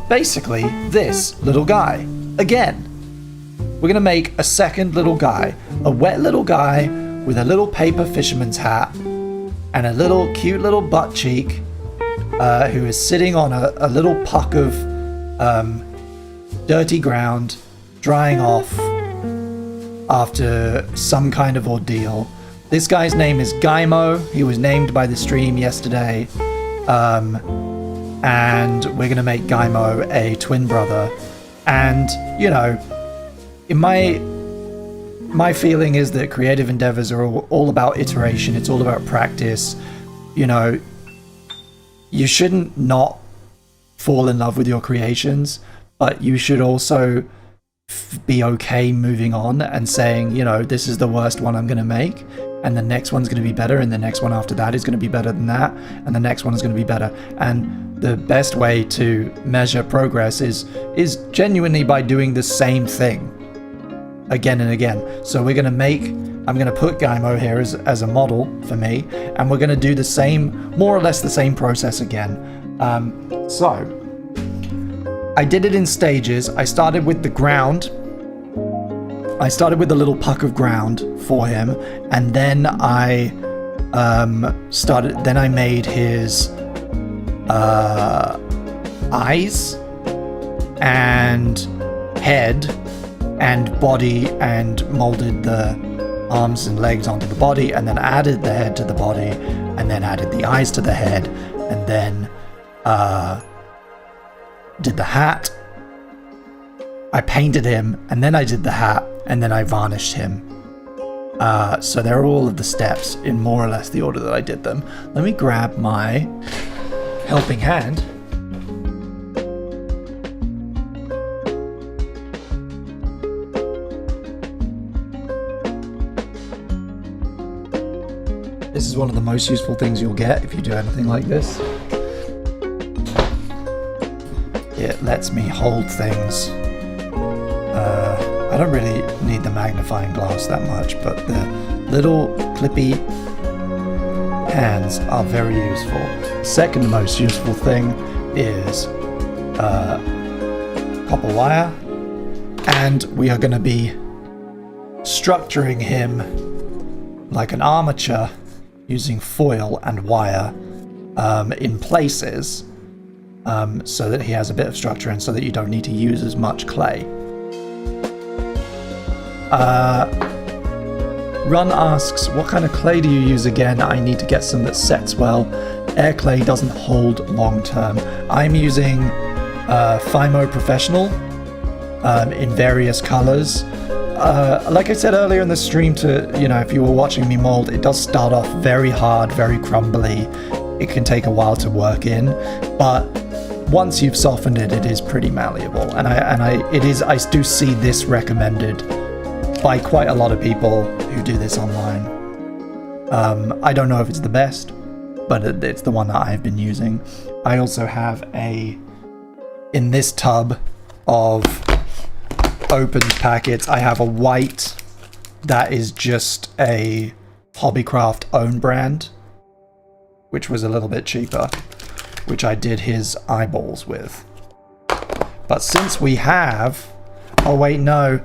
A: basically this little guy again. We're going to make a second little guy. A wet little guy with a little paper fisherman's hat and a little cute little butt cheek who is sitting on a little puck of dirty ground, drying off after some kind of ordeal. This guy's name is Gaimo. He was named by the stream yesterday. And we're going to make Gaimo a twin brother. And, you know, in my feeling is that creative endeavors are all about iteration. It's all about practice. You know, you shouldn't not fall in love with your creations, but you should also be okay moving on and saying, you know, this is the worst one I'm going to make, and the next one's going to be better, and the next one after that is going to be better than that, and the next one is going to be better. And the best way to measure progress is genuinely by doing the same thing again and again. So I'm going to put Gaimo here as a model for me, and we're going to do the same, more or less the same process again. So I did it in stages. I started with the ground. I started with a little puck of ground for him, and then I made his eyes and head and body, and molded the arms and legs onto the body, and then added the head to the body, and then added the eyes to the head, and then did the hat. I painted him, and then I did the hat, and then I varnished him. So they're all of the steps in more or less the order that I did them. Let me grab my helping hand. This is one of the most useful things you'll get if you do anything like this. It lets me hold things. I don't really need the magnifying glass that much, but the little clippy hands are very useful. Second most useful thing is copper wire, and we are going to be structuring him like an armature using foil and wire in places, so that he has a bit of structure and so that you don't need to use as much clay. Run asks, what kind of clay do you use again? I need to get some that sets well. Air clay doesn't hold long term. I'm using Fimo Professional in various colors. Like I said earlier in the stream, if you were watching me mold, it does start off very hard, very crumbly. It can take a while to work in, but once you've softened it, it is pretty malleable. And I do see this recommended by quite a lot of people who do this online. I don't know if it's the best, but it's the one that I've been using. I also have in this tub of opened packets, I have a white that is just a Hobbycraft own brand, which was a little bit cheaper, which I did his eyeballs with. But since we have... Oh wait, no.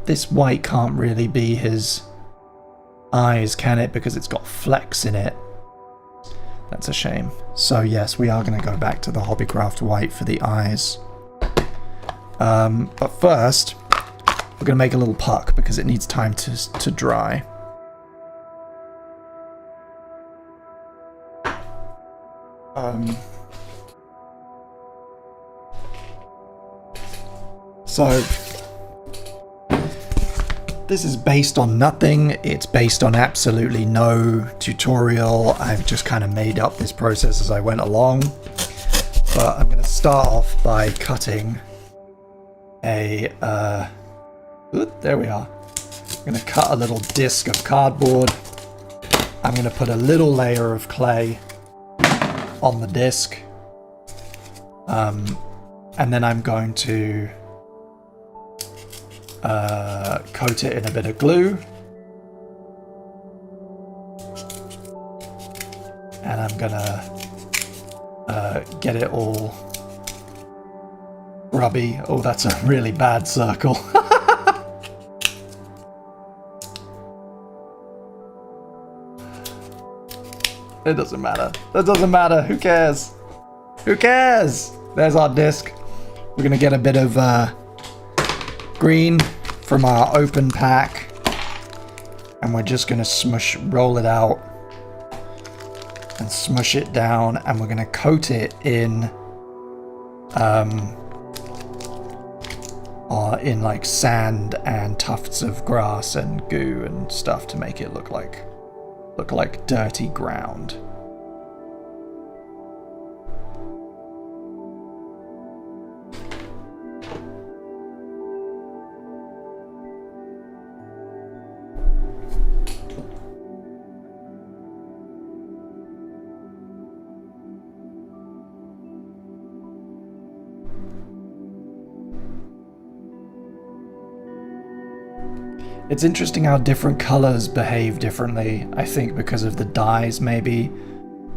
A: This white can't really be his eyes, can it? Because it's got flecks in it. That's a shame. So yes, we are going to go back to the Hobbycraft white for the eyes. But first, we're going to make a little puck because it needs time to dry. So this is based on nothing. It's based on absolutely no tutorial. I've just kind of made up this process as I went along. But I'm going to start off by cutting a... there we are. I'm going to cut a little disc of cardboard. I'm going to put a little layer of clay on the disc. And then I'm going to coat it in a bit of glue. And I'm gonna get it all grubby. Oh, that's a really bad circle. It doesn't matter. That doesn't matter. Who cares? Who cares? There's our disc. We're gonna get a bit of green from our open pack, and we're just gonna roll it out and smush it down, and we're gonna coat it in like sand and tufts of grass and goo and stuff to make it look like dirty ground. It's interesting how different colors behave differently, I think because of the dyes maybe,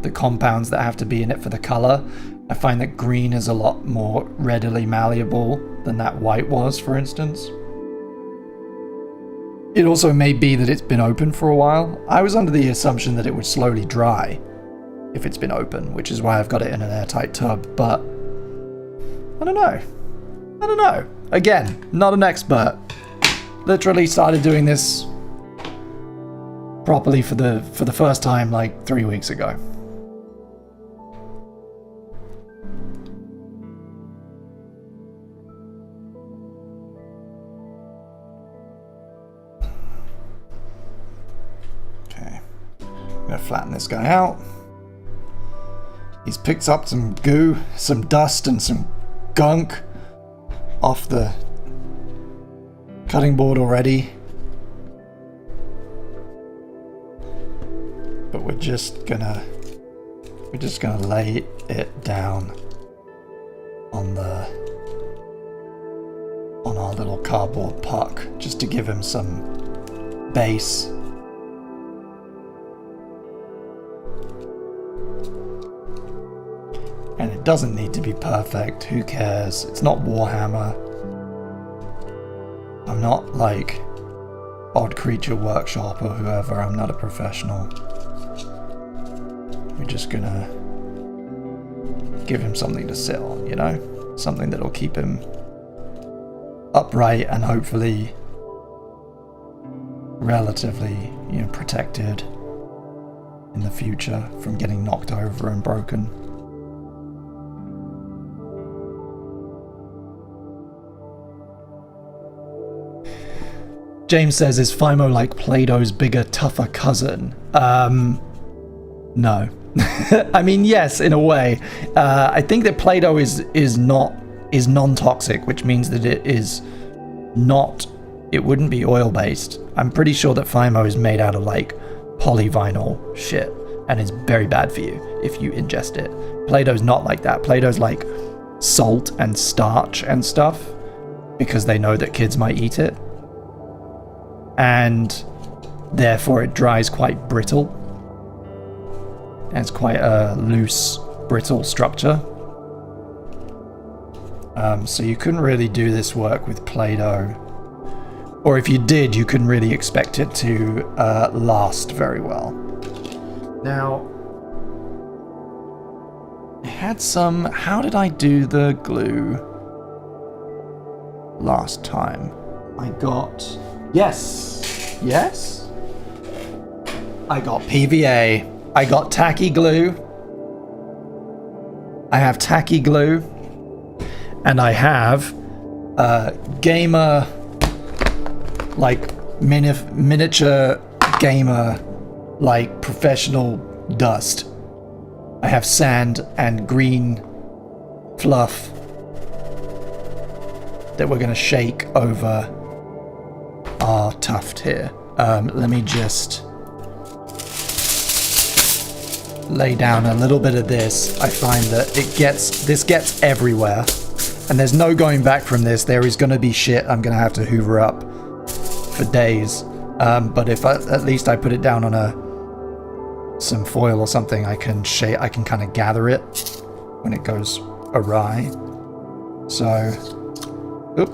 A: the compounds that have to be in it for the color. I find that green is a lot more readily malleable than that white was, for instance. It also may be that it's been open for a while. I was under the assumption that it would slowly dry if it's been open, which is why I've got it in an airtight tub, but I don't know. Again, not an expert. Literally started doing this properly for the first time like 3 weeks ago. Okay, I'm gonna flatten this guy out. He's picked up some goo, some dust, and some gunk off the cutting board already, but we're just gonna lay it down on our little cardboard puck just to give him some base. And it doesn't need to be perfect. Who cares? It's not Warhammer. I'm not like Odd Creature Workshop or whoever. I'm not a professional. We're just gonna give him something to sit on, you know? Something that'll keep him upright and hopefully relatively, protected in the future from getting knocked over and broken. James says, is Fimo like Play-Doh's bigger, tougher cousin? No. I mean, yes, in a way. I think that Play-Doh is non-toxic, which means that it wouldn't be oil-based. I'm pretty sure that Fimo is made out of like polyvinyl shit. and is very bad for you if you ingest it. Play-Doh's not like that. Play-Doh's like salt and starch and stuff because they know that kids might eat it. And therefore it dries quite brittle. And it's quite a loose, brittle structure. So you couldn't really do this work with Play-Doh. Or if you did, you couldn't really expect it to last very well. Now, I had some... How did I do the glue last time? I got... Yes! Yes? I got PVA. I got tacky glue. I have tacky glue. And I have gamer... like miniature gamer, like professional dust. I have sand and green fluff that we're gonna shake over our tuft here. Let me just lay down a little bit of this. I find that this gets everywhere, and there's no going back from this. There is gonna be shit I'm gonna have to hoover up for days, but if at least I put it down on some foil or something, I can kind of gather it when it goes awry. So, nope,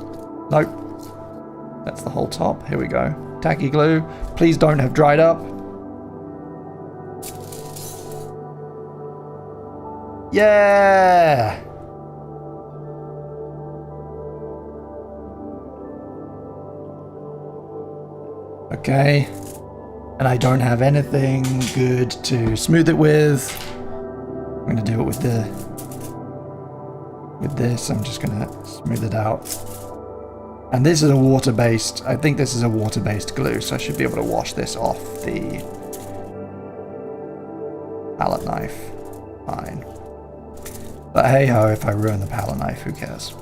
A: that's the whole top. Here we go. Tacky glue. Please don't have dried up. Yeah. Okay, and I don't have anything good to smooth it with. I'm gonna do it with this. I'm just gonna smooth it out. And this is a water-based, I think this is a water-based glue, so I should be able to wash this off the palette knife. Fine. But hey ho, if I ruin the palette knife, who cares?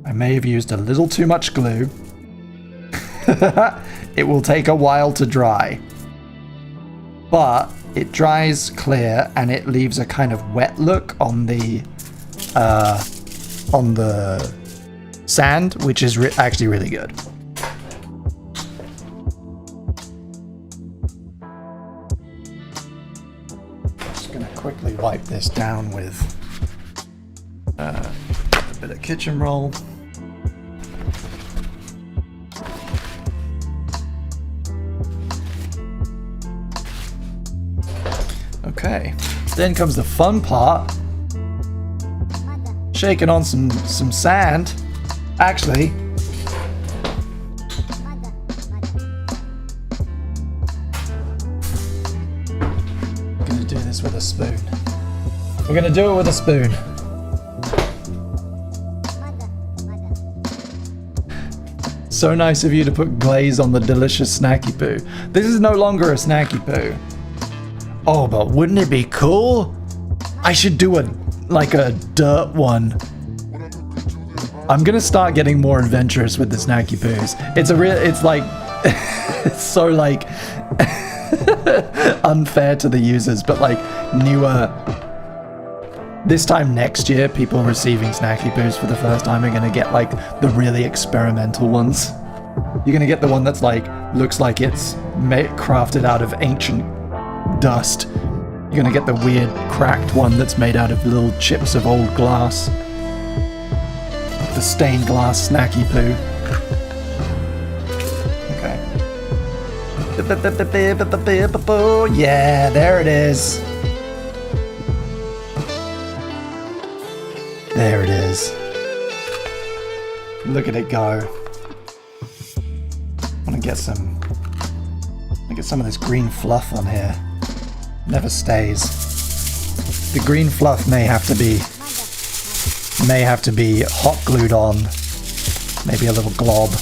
A: I may have used a little too much glue. It will take a while to dry. But it dries clear and it leaves a kind of wet look on the sand, which is actually really good. Just gonna quickly wipe this down with a bit of kitchen roll. Okay, then comes the fun part. Shaking on some sand. Actually, I'm gonna do this with a spoon. We're gonna do it with a spoon. So nice of you to put glaze on the delicious snacky poo. This is no longer a snacky poo. Oh, but wouldn't it be cool? I should do a dirt one. I'm gonna start getting more adventurous with the snacky poos. It's like, it's so like unfair to the users, but like newer. This time next year, people receiving snacky poos for the first time are gonna get like the really experimental ones. You're gonna get the one that's like, looks like it's crafted out of ancient dust. You're gonna get the weird cracked one that's made out of little chips of old glass. The stained glass snacky poo. Okay. Yeah, there it is. There it is. Look at it go. I want to get some of this green fluff on here. Never stays. The green fluff may have to be hot glued on. Maybe a little glob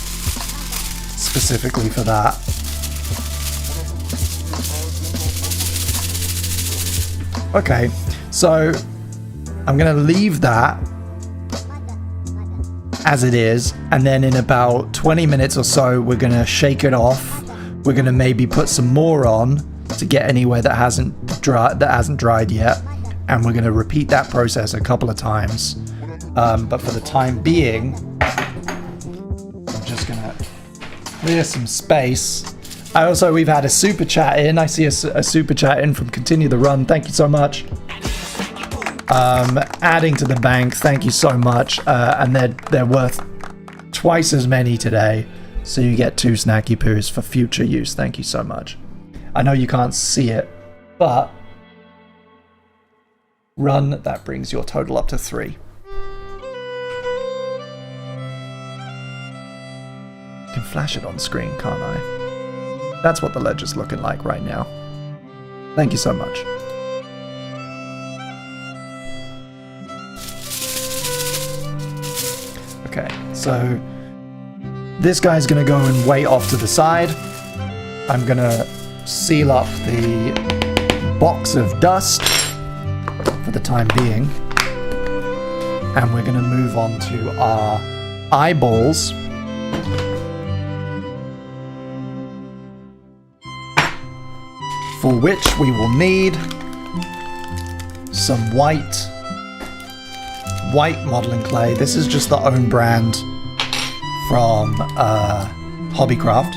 A: specifically for that. Okay, so I'm gonna leave that as it is, and then in about 20 minutes or so, we're gonna shake it off. We're gonna maybe put some more on to get anywhere that hasn't dried yet, and we're gonna repeat that process a couple of times. But for the time being, I'm just gonna clear some space. We've had a super chat in. I see a super chat in from Continue the Run. Thank you so much. Adding to the bank. Thank you so much. And they're worth twice as many today. So you get 2 snacky poos for future use. Thank you so much. I know you can't see it, but run, that brings your total up to 3. I can flash it on screen, can't I? That's what the ledger's looking like right now. Thank you so much. Okay, so this guy's gonna go and wait off to the side. I'm gonna seal up the box of dust for the time being. And we're gonna move on to our eyeballs. For which we will need some white modeling clay. This is just the own brand from Hobbycraft.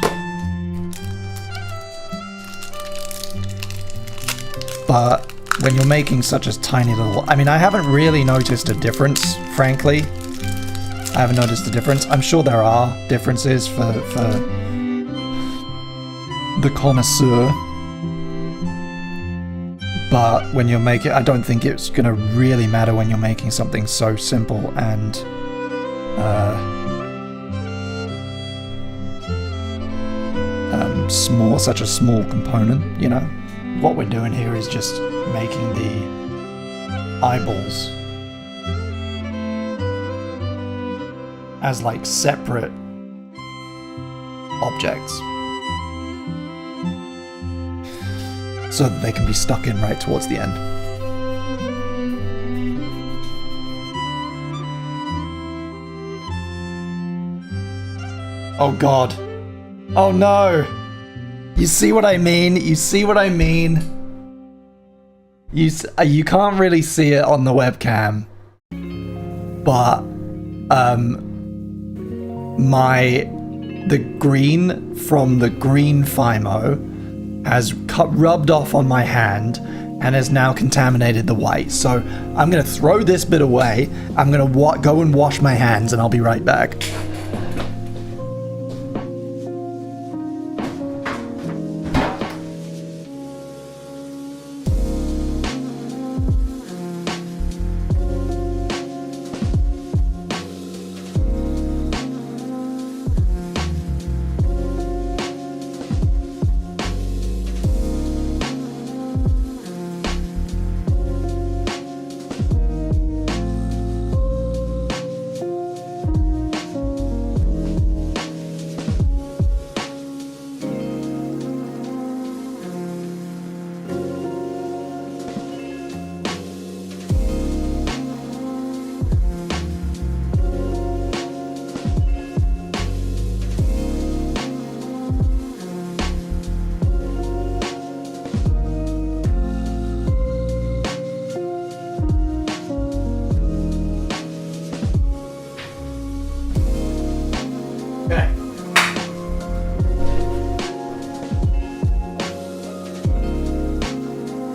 A: But when you're making such a tiny little... I mean, I haven't really noticed a difference, frankly. I haven't noticed a difference. I'm sure there are differences for the connoisseur. But when you're making... I don't think it's going to really matter when you're making something so simple and... such a small component, you know? What we're doing here is just making the eyeballs as like separate objects so that they can be stuck in right towards the end. Oh god. Oh no! You see what I mean? You see what I mean? You can't really see it on the webcam, but the green from the green Fimo has rubbed off on my hand and has now contaminated the white. So I'm gonna throw this bit away. I'm gonna go and wash my hands, and I'll be right back.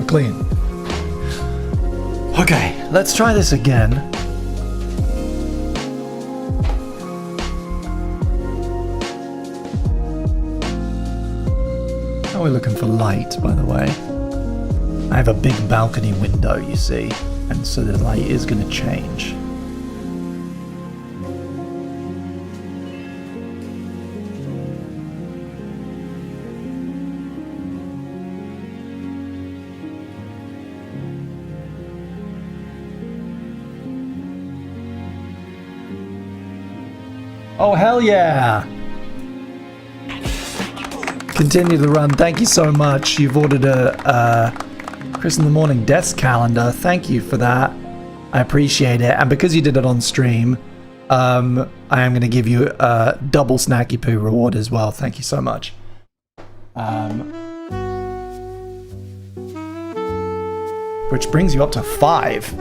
A: Clean. Okay, let's try this again. How are we looking for light, by the way? I have a big balcony window, you see, and so the light is going to change. Oh, hell yeah! Continue the run. Thank you so much. You've ordered a Chris in the Morning Desk Calendar, thank you for that. I appreciate it. And because you did it on stream, I am going to give you a double Snacky Poo reward as well. Thank you so much. Which brings you up to 5.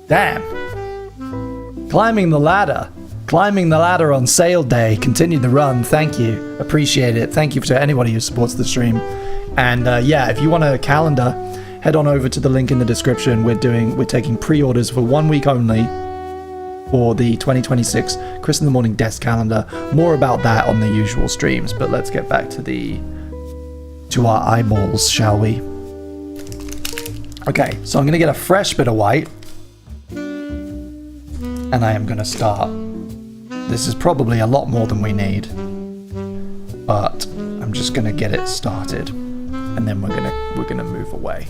A: Damn. Climbing the ladder. Climbing the ladder on sale day. Continue the run. Thank you. Appreciate it. Thank you to anybody who supports the stream. And yeah, if you want a calendar, head on over to the link in the description. We're taking pre-orders for 1 week only for the 2026 Chris in the Morning Desk Calendar. More about that on the usual streams, but let's get back to our eyeballs, shall we? Okay, so I'm gonna get a fresh bit of white, and I am gonna start. This is probably a lot more than we need, but I'm just gonna get it started, and then we're gonna move away.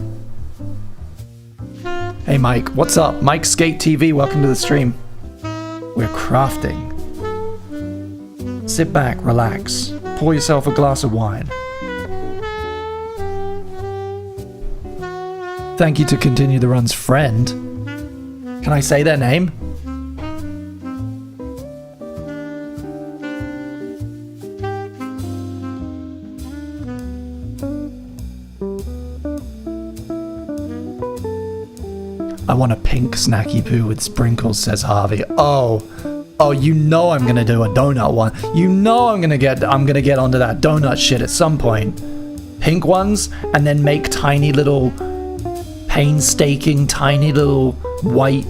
A: Hey Mike, what's up? Mike Skate TV, welcome to the stream. We're crafting. Sit back, relax, pour yourself a glass of wine. Thank you to Continue the Run's friend. Can I say their name? I want a pink snacky poo with sprinkles, says Harvey. Oh, you know I'm gonna do a donut one. You know I'm gonna get onto that donut shit at some point. Pink ones, and then make tiny little, painstaking, tiny little white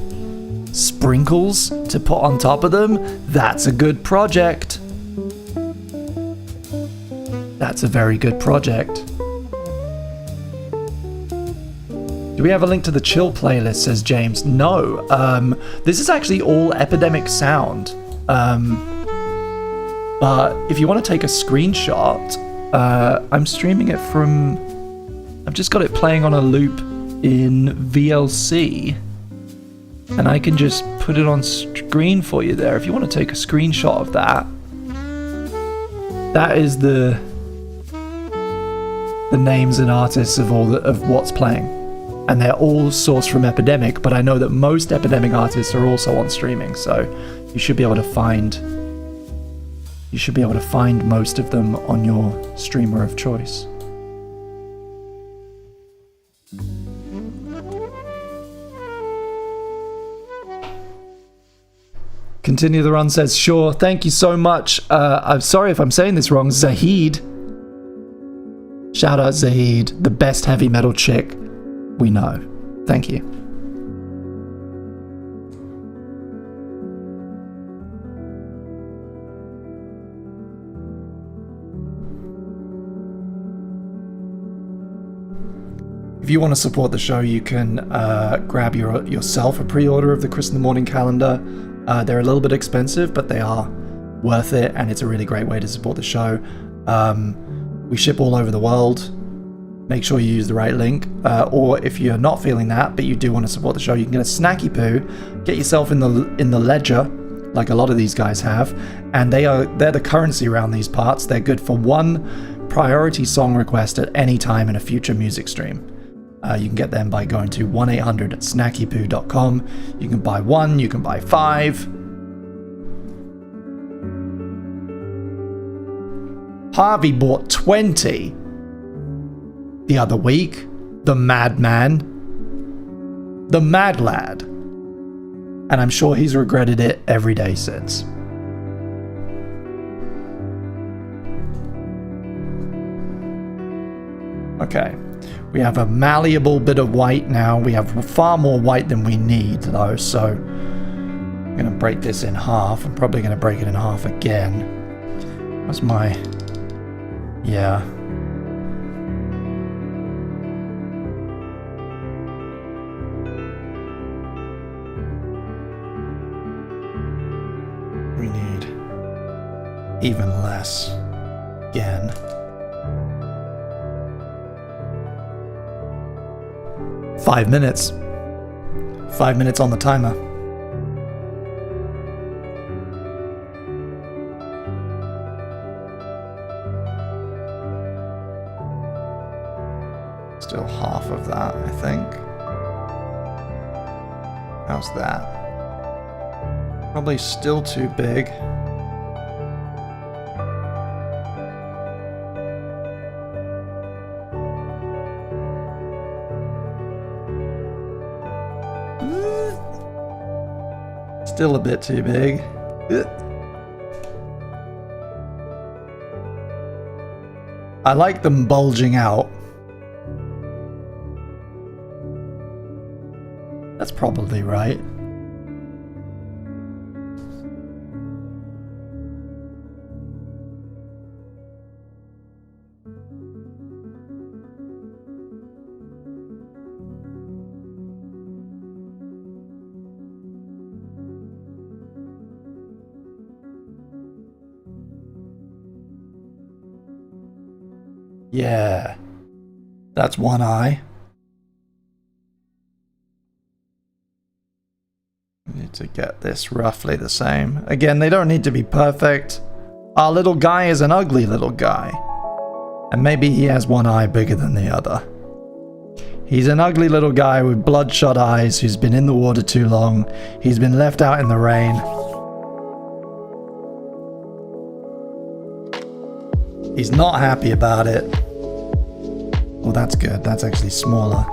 A: sprinkles to put on top of them. That's a good project. That's a very good project. Do we have a link to the chill playlist, says James? No. This is actually all Epidemic sound. But if you want to take a screenshot, I'm streaming it from... I've just got it playing on a loop in VLC. And I can just put it on screen for you there. If you want to take a screenshot of that. That is the names and artists of of what's playing. And they're all sourced from Epidemic, but I know that most Epidemic artists are also on streaming, so you should be able to find most of them on your streamer of choice. Continue the Run says, sure, thank you so much. I'm sorry if I'm saying this wrong, Zahid. Shout out Zahid, the best heavy metal chick we know. Thank you. If you want to support the show, you can grab yourself a pre-order of the Chris in the Morning calendar. They're a little bit expensive, but they are worth it, and it's a really great way to support the show. We ship all over the world. Make sure you use the right link, or if you're not feeling that, but you do want to support the show, you can get a snacky poo, get yourself in the ledger, like a lot of these guys have, and they're the currency around these parts. They're good for one priority song request at any time in a future music stream. You can get them by going to 1-800-snackypoo.com. You can buy 1, you can buy 5. Harvey bought 20 the other week. The madman. The mad lad. And I'm sure he's regretted it every day since. Okay. We have a malleable bit of white now. We have far more white than we need, though, so I'm going to break this in half. I'm probably going to break it in half again. That's my... Yeah. We need even less again. Five minutes. 5 minutes on the timer. Still half of that, I think. How's that? Probably still too big. Still a bit too big. I like them bulging out. That's probably right. Yeah, that's one eye. We need to get this roughly the same. Again, they don't need to be perfect. Our little guy is an ugly little guy. And maybe he has one eye bigger than the other. He's an ugly little guy with bloodshot eyes who's been in the water too long. He's been left out in the rain. He's not happy about it. Well, that's good. That's actually smaller.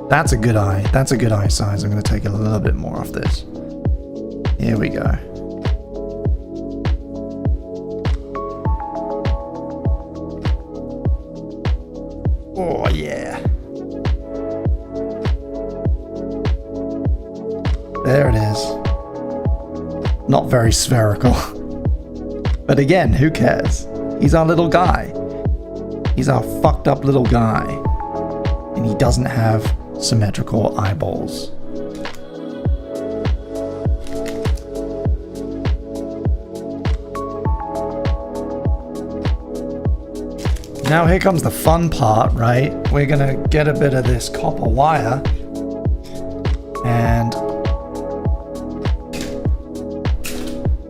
A: That's a good eye. That's a good eye size. I'm going to take a little bit more off this. Here we go. Oh, yeah. There it is. Not very spherical. But again, who cares? He's our little guy. He's our fucked up little guy. And he doesn't have symmetrical eyeballs. Now here comes the fun part, right? We're gonna get a bit of this copper wire and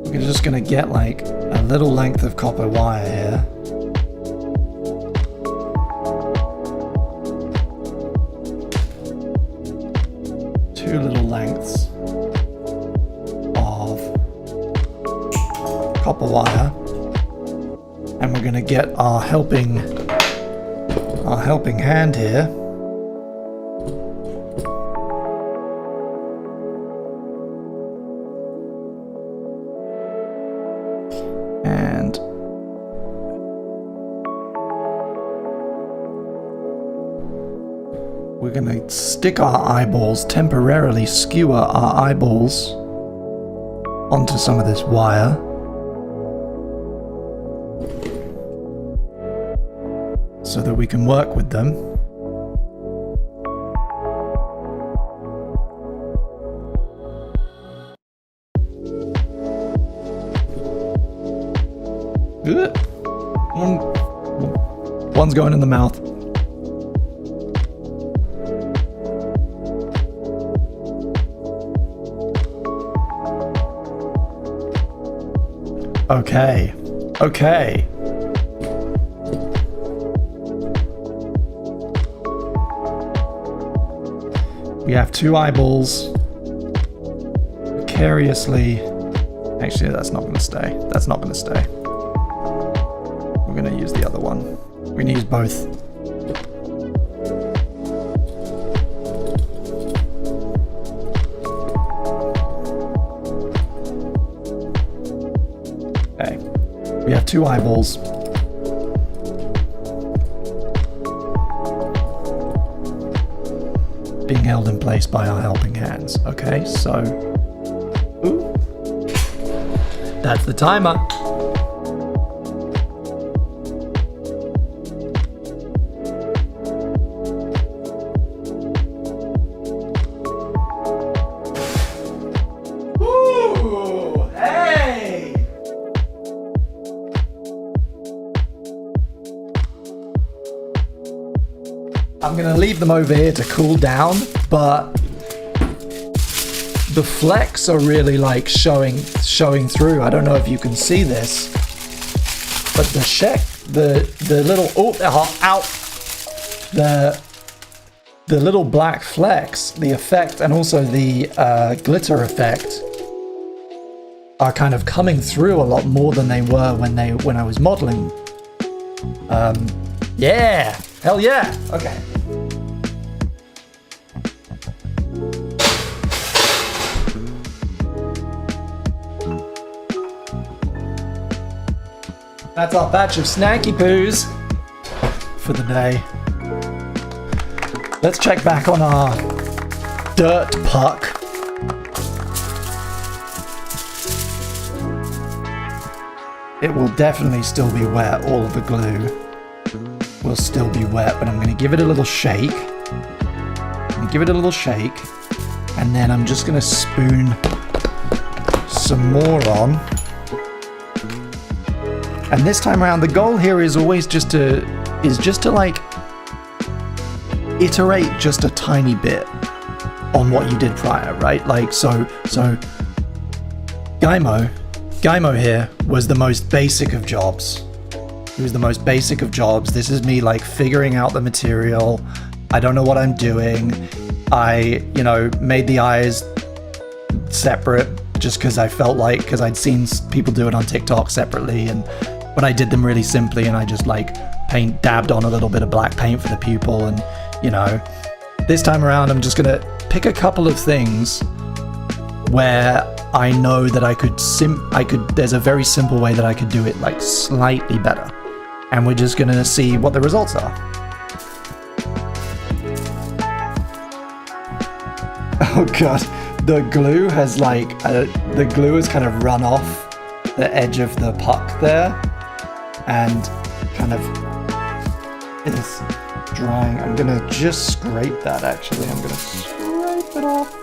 A: we're just gonna get like a little length of copper wire here. Two little lengths of copper wire, and we're gonna get our helping hand here. And we're gonna stick our eyeballs, temporarily skewer our eyeballs onto some of this wire. So that we can work with them. One's going in the mouth. Okay. Okay. We have two eyeballs. Precariously. Actually, that's not going to stay. That's not going to stay. We're going to use the other one. We can use both. Okay. We have two eyeballs. Being held in place by our helping hands. Okay, so... Ooh. That's the timer. Ooh, hey! I'm gonna leave them over here to cool down, but the flecks are really like showing through. I don't know if you can see this, but the little out the little black flecks, the effect, and also the glitter effect are kind of coming through a lot more than they were when I was modeling. Yeah, hell yeah. Okay. That's our batch of snacky poos for the day. Let's check back on our dirt puck. It will definitely still be wet. All of the glue will still be wet, but I'm going to give it a little shake. And then I'm just going to spoon some more on. And this time around, the goal here is always just to like iterate just a tiny bit on what you did prior, right? Like so Gaimo here was the most basic of jobs. It was the most basic of jobs. This is me like figuring out the material. I don't know what I'm doing. I, made the eyes separate just because I felt like, because I'd seen people do it on TikTok separately, but I did them really simply, and I just like dabbed on a little bit of black paint for the pupil. And this time around I'm just gonna pick a couple of things where I know that there's a very simple way that I could do it like slightly better, and we're just gonna see what the results are. Oh god, the glue has kind of run off the edge of the puck there and kind of is drying. I'm gonna just scrape that actually. I'm gonna scrape it off.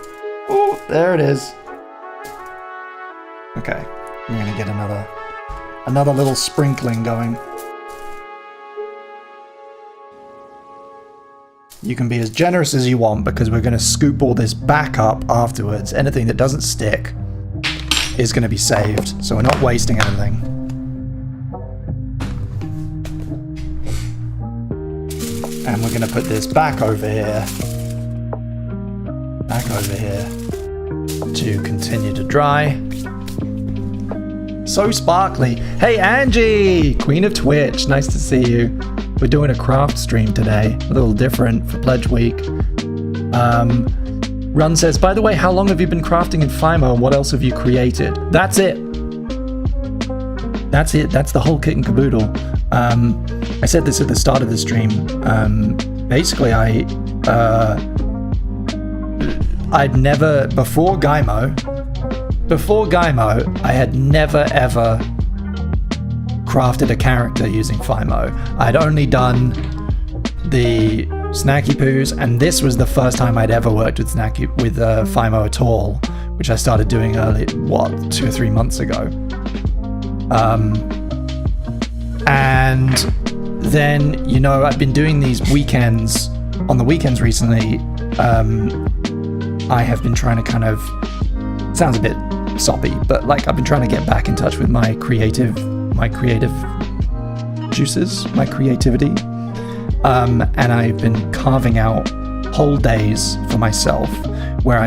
A: Oh, there it is. Okay, we're gonna get another little sprinkling going. You can be as generous as you want because we're gonna scoop all this back up afterwards. Anything that doesn't stick is gonna be saved, so we're not wasting anything. And we're gonna put this back over here to continue to dry. So sparkly. Hey Angie, Queen of Twitch, nice to see you. We're doing a craft stream today, a little different for Pledge Week. Run says, by the way, how long have you been crafting in Fimo and what else have you created? That's it. That's the whole kit and caboodle. I said this at the start of the stream. Basically, I'd never, before Gaimo, I had never ever crafted a character using Fimo. I'd only done the Snacky Poos, and this was the first time I'd ever worked with Fimo at all, which I started doing early, 2 or 3 months ago. And then, I've been doing these weekends, on the weekends recently, I have been trying to kind of, sounds a bit soppy, but like I've been trying to get back in touch with my creative juices, my creativity. And I've been carving out whole days for myself where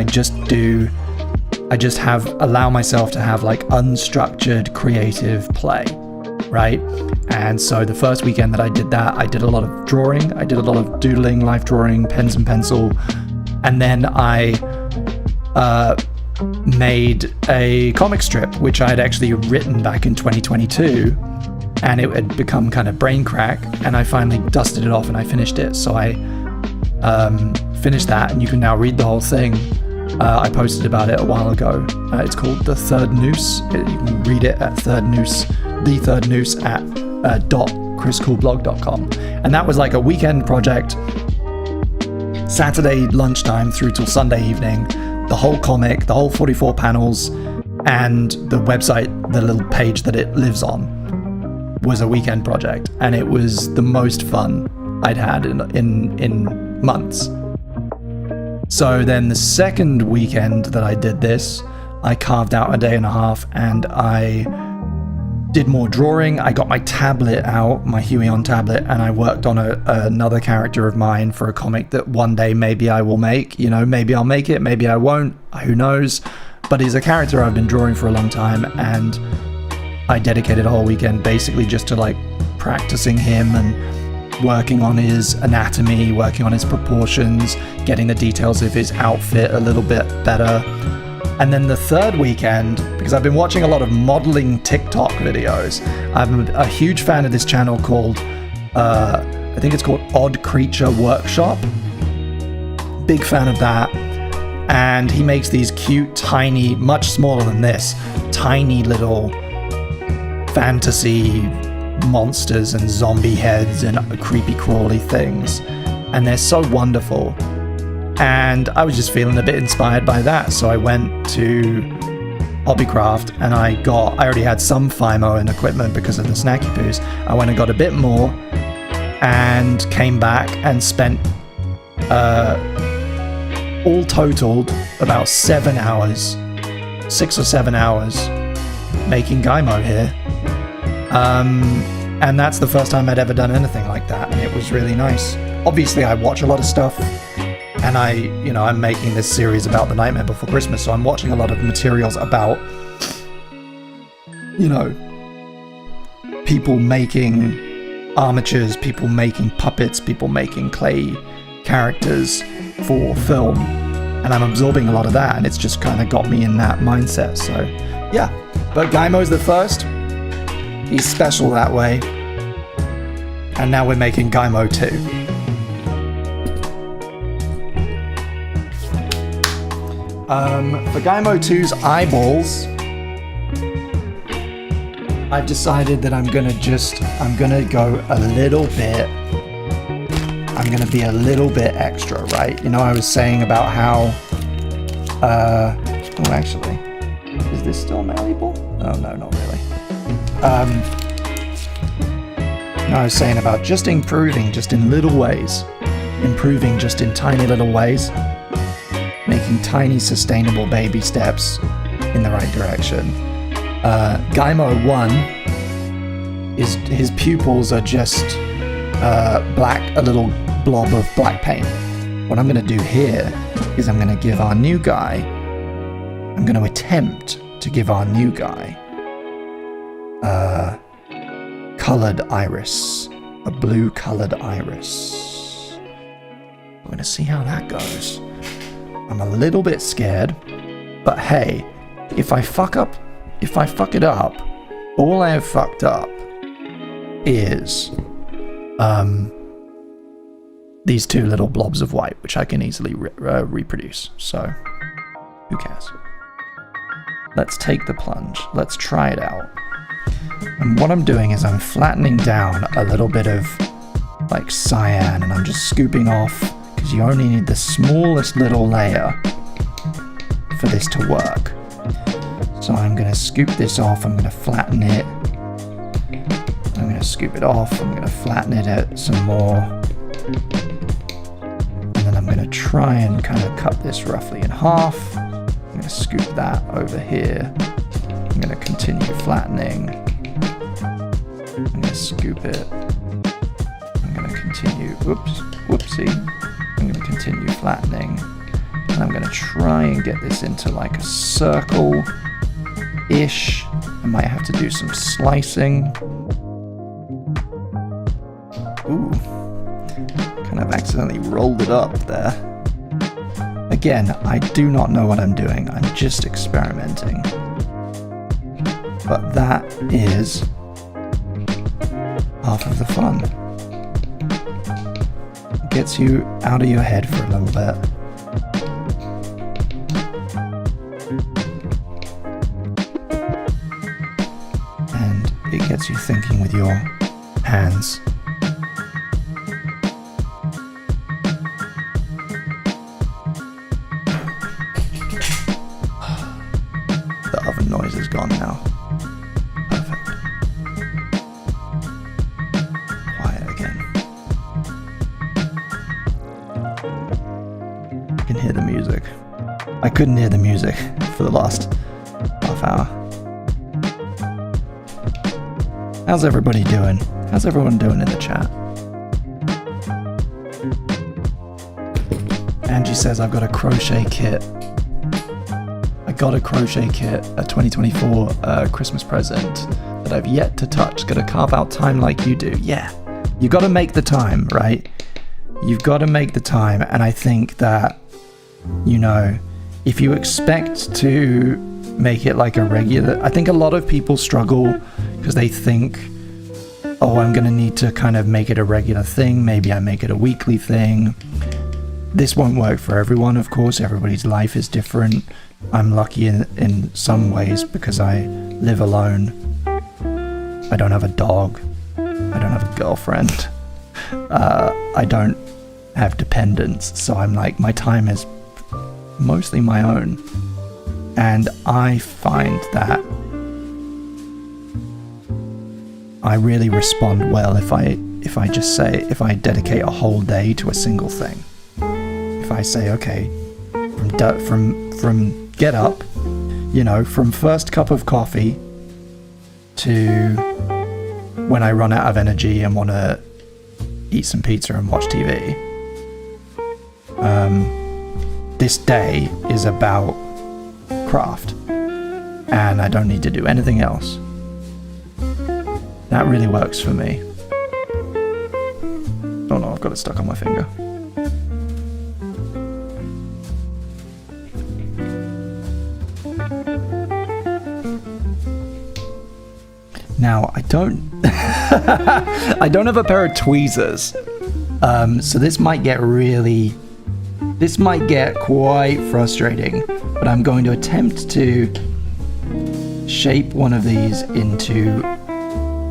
A: allow myself to have like unstructured creative play, right? And so the first weekend that I did that, I did a lot of drawing, I did a lot of doodling, life drawing, pens and pencil, and then I made a comic strip which I had actually written back in 2022, and it had become kind of brain crack, and I finally dusted it off and I finished it. So I finished that, and you can now read the whole thing. I posted about it a while ago. It's called The Third Noose. You can read it at The Third Noose at .chriscoolblog.com. And that was like a weekend project, Saturday lunchtime through till Sunday evening. The whole comic, the whole 44 panels, and the website, the little page that it lives on, was a weekend project, and it was the most fun I'd had in months. So then the second weekend that I did this, I carved out a day and a half, and I did more drawing. I got my tablet out, my Huey on tablet, and I worked on another character of mine for a comic that one day maybe I will make. You know, maybe I'll make it, maybe I won't, who knows. But he's a character I've been drawing for a long time, and I dedicated a whole weekend basically just to like practicing him and working on his anatomy, working on his proportions, getting the details of his outfit a little bit better. And then the third weekend, because I've been watching a lot of modeling TikTok videos, I'm a huge fan of this channel called, I think it's called Odd Creature Workshop. Big fan of that. And he makes these cute, tiny, much smaller than this, tiny little fantasy monsters and zombie heads and creepy crawly things. And they're so wonderful. And I was just feeling a bit inspired by that, so I went to Hobbycraft and I already had some Fimo and equipment because of the Snacky Poos. I went and got a bit more and came back and spent all totaled about 7 hours, 6 or 7 hours making Gaimo here. And that's the first time I'd ever done anything like that, and it was really nice. Obviously I watch a lot of stuff, and I'm making this series about The Nightmare Before Christmas, so I'm watching a lot of materials about, people making armatures, people making puppets, people making clay characters for film, and I'm absorbing a lot of that, and it's just kind of got me in that mindset, so yeah. But Gaimo's the first. He's special that way. And now we're making Gaimo 2. For Gaimo 2's eyeballs, I've decided that I'm gonna go a little bit, I'm gonna be a little bit extra, right? I was saying about how, oh actually, is this still malleable? Oh no, not really. I was saying about just improving just in little ways, improving just in tiny little ways, making tiny sustainable baby steps in the right direction. Gaimo 1 is his pupils are just black, a little blob of black paint. What I'm going to do here is I'm going to give our new guy, I'm going to attempt to give our new guy colored iris, a blue colored iris. We're going to see how that goes. I'm a little bit scared, but hey, if I fuck it up, all I have fucked up is these two little blobs of white, which I can easily reproduce, so who cares? Let's take the plunge, let's try it out. And what I'm doing is I'm flattening down a little bit of like cyan, and I'm just scooping off, because you only need the smallest little layer for this to work. So I'm going to scoop this off, I'm going to flatten it, I'm going to scoop it off, I'm going to flatten it some more, and then I'm going to try and kind of cut this roughly in half. I'm going to scoop that over here, I'm going to continue flattening, I'm going to scoop it, I'm going to continue, whoopsie, I'm going to continue flattening, and I'm going to try and get this into like a circle-ish. I might have to do some slicing. Ooh, kind of accidentally rolled it up there. Again, I do not know what I'm doing, I'm just experimenting. But that is half of the fun. It gets you out of your head for a little bit. And it gets you thinking with your hands. The oven noise is gone now. Perfect. Quiet again. I can hear the music. I couldn't hear the music for the last half hour. How's everybody doing? How's everyone doing in the chat? Angie says I've got a crochet kit. I got a crochet kit, a 2024 Christmas present that I've yet to touch. Gotta carve out time like you do. Yeah, you gotta make the time, right? You've gotta make the time, and I think that, you know, if you expect to make it like a regular... I think a lot of people struggle because they think, oh, I'm gonna need to kind of make it a regular thing. Maybe I make it a weekly thing. This won't work for everyone, of course. Everybody's life is different. I'm lucky in some ways because I live alone. I don't have a dog. I don't have a girlfriend. I don't have dependents. So I'm like, my time is mostly my own. And I find that I really respond well if I dedicate a whole day to a single thing. If I say, okay, from get up, you know, from first cup of coffee to when I run out of energy and want to eat some pizza and watch TV. This day is about craft, and I don't need to do anything else. That really works for me. Oh no, I've got it stuck on my finger. Now, I don't I don't have a pair of tweezers, so this might get quite frustrating, but I'm going to attempt to shape one of these into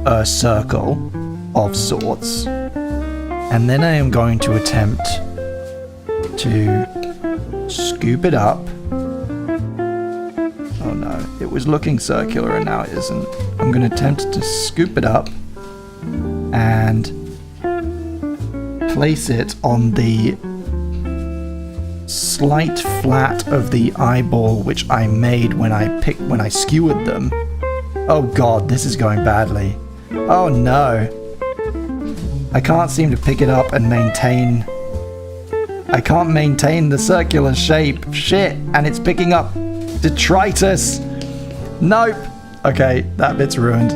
A: a circle of sorts, and then I am going to attempt to scoop it up. Oh no, it was looking circular and now it isn't. I'm going to attempt to scoop it up and place it on the slight flat of the eyeball which I made when I skewered them. Oh god, this is going badly. Oh no. I can't seem to pick it up and maintain... I can't maintain the circular shape. Shit, and it's picking up detritus. Nope. Okay, that bit's ruined.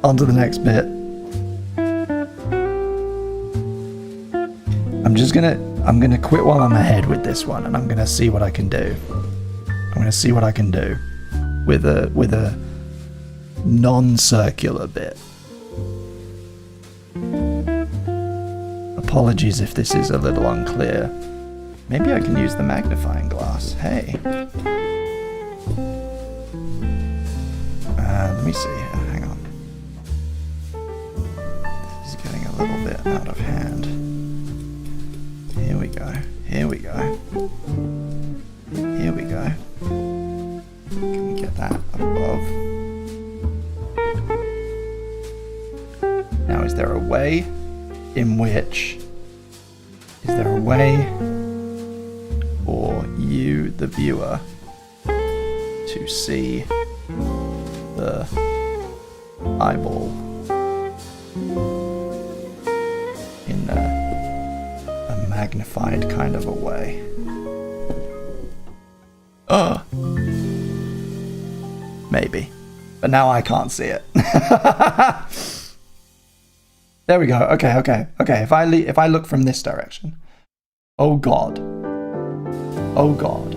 A: On to the next bit. I'm gonna quit while I'm ahead with this one, and I'm gonna see what I can do. I'm gonna see what I can do with a non-circular bit. Apologies if this is a little unclear. Maybe I can use the magnifying glass. Hey. Let me see here. Hang on. This is getting a little bit out of hand. Here we go. Here we go. Here we go. Can we get that above? Now, is there a way in which... Is there a way for you, the viewer, to see the eyeball in a magnified kind of a way? Maybe. But now I can't see it. There we go. Okay. If I look from this direction. Oh god. Oh god.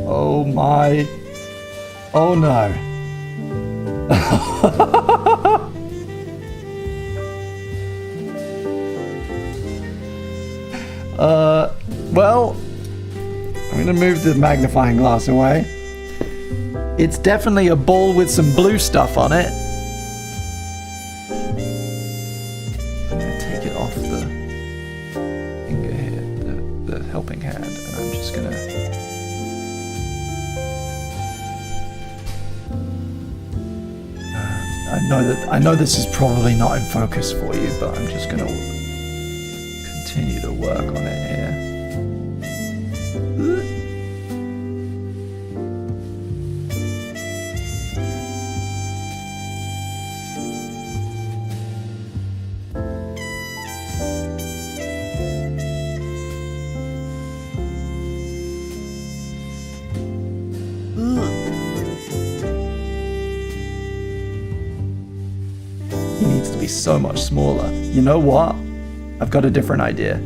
A: Oh my. Oh no. Well, I'm gonna move the magnifying glass away. It's definitely a ball with some blue stuff on it. I'm gonna take it off the finger here, the helping hand, and I'm just gonna... I know this is probably not in focus for you, but I'm just gonna continue to work on it here. He needs to be so much smaller. You know what? I've got a different idea.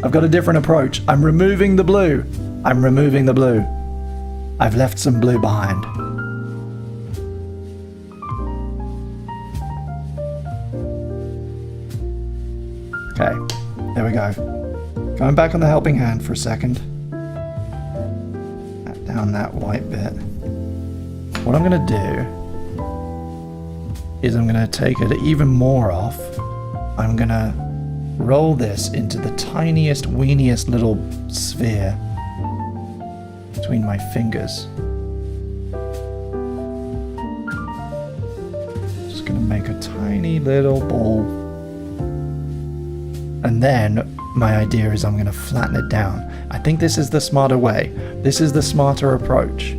A: I've got a different approach. I'm removing the blue. I'm removing the blue. I've left some blue behind. Okay, there we go. Going back on the helping hand for a second. Pat down that white bit. What I'm gonna do is I'm gonna take it even more off. I'm gonna roll this into the tiniest, weeniest little sphere between my fingers. Just gonna make a tiny little ball. And then my idea is I'm gonna flatten it down. I think this is the smarter way. This is the smarter approach.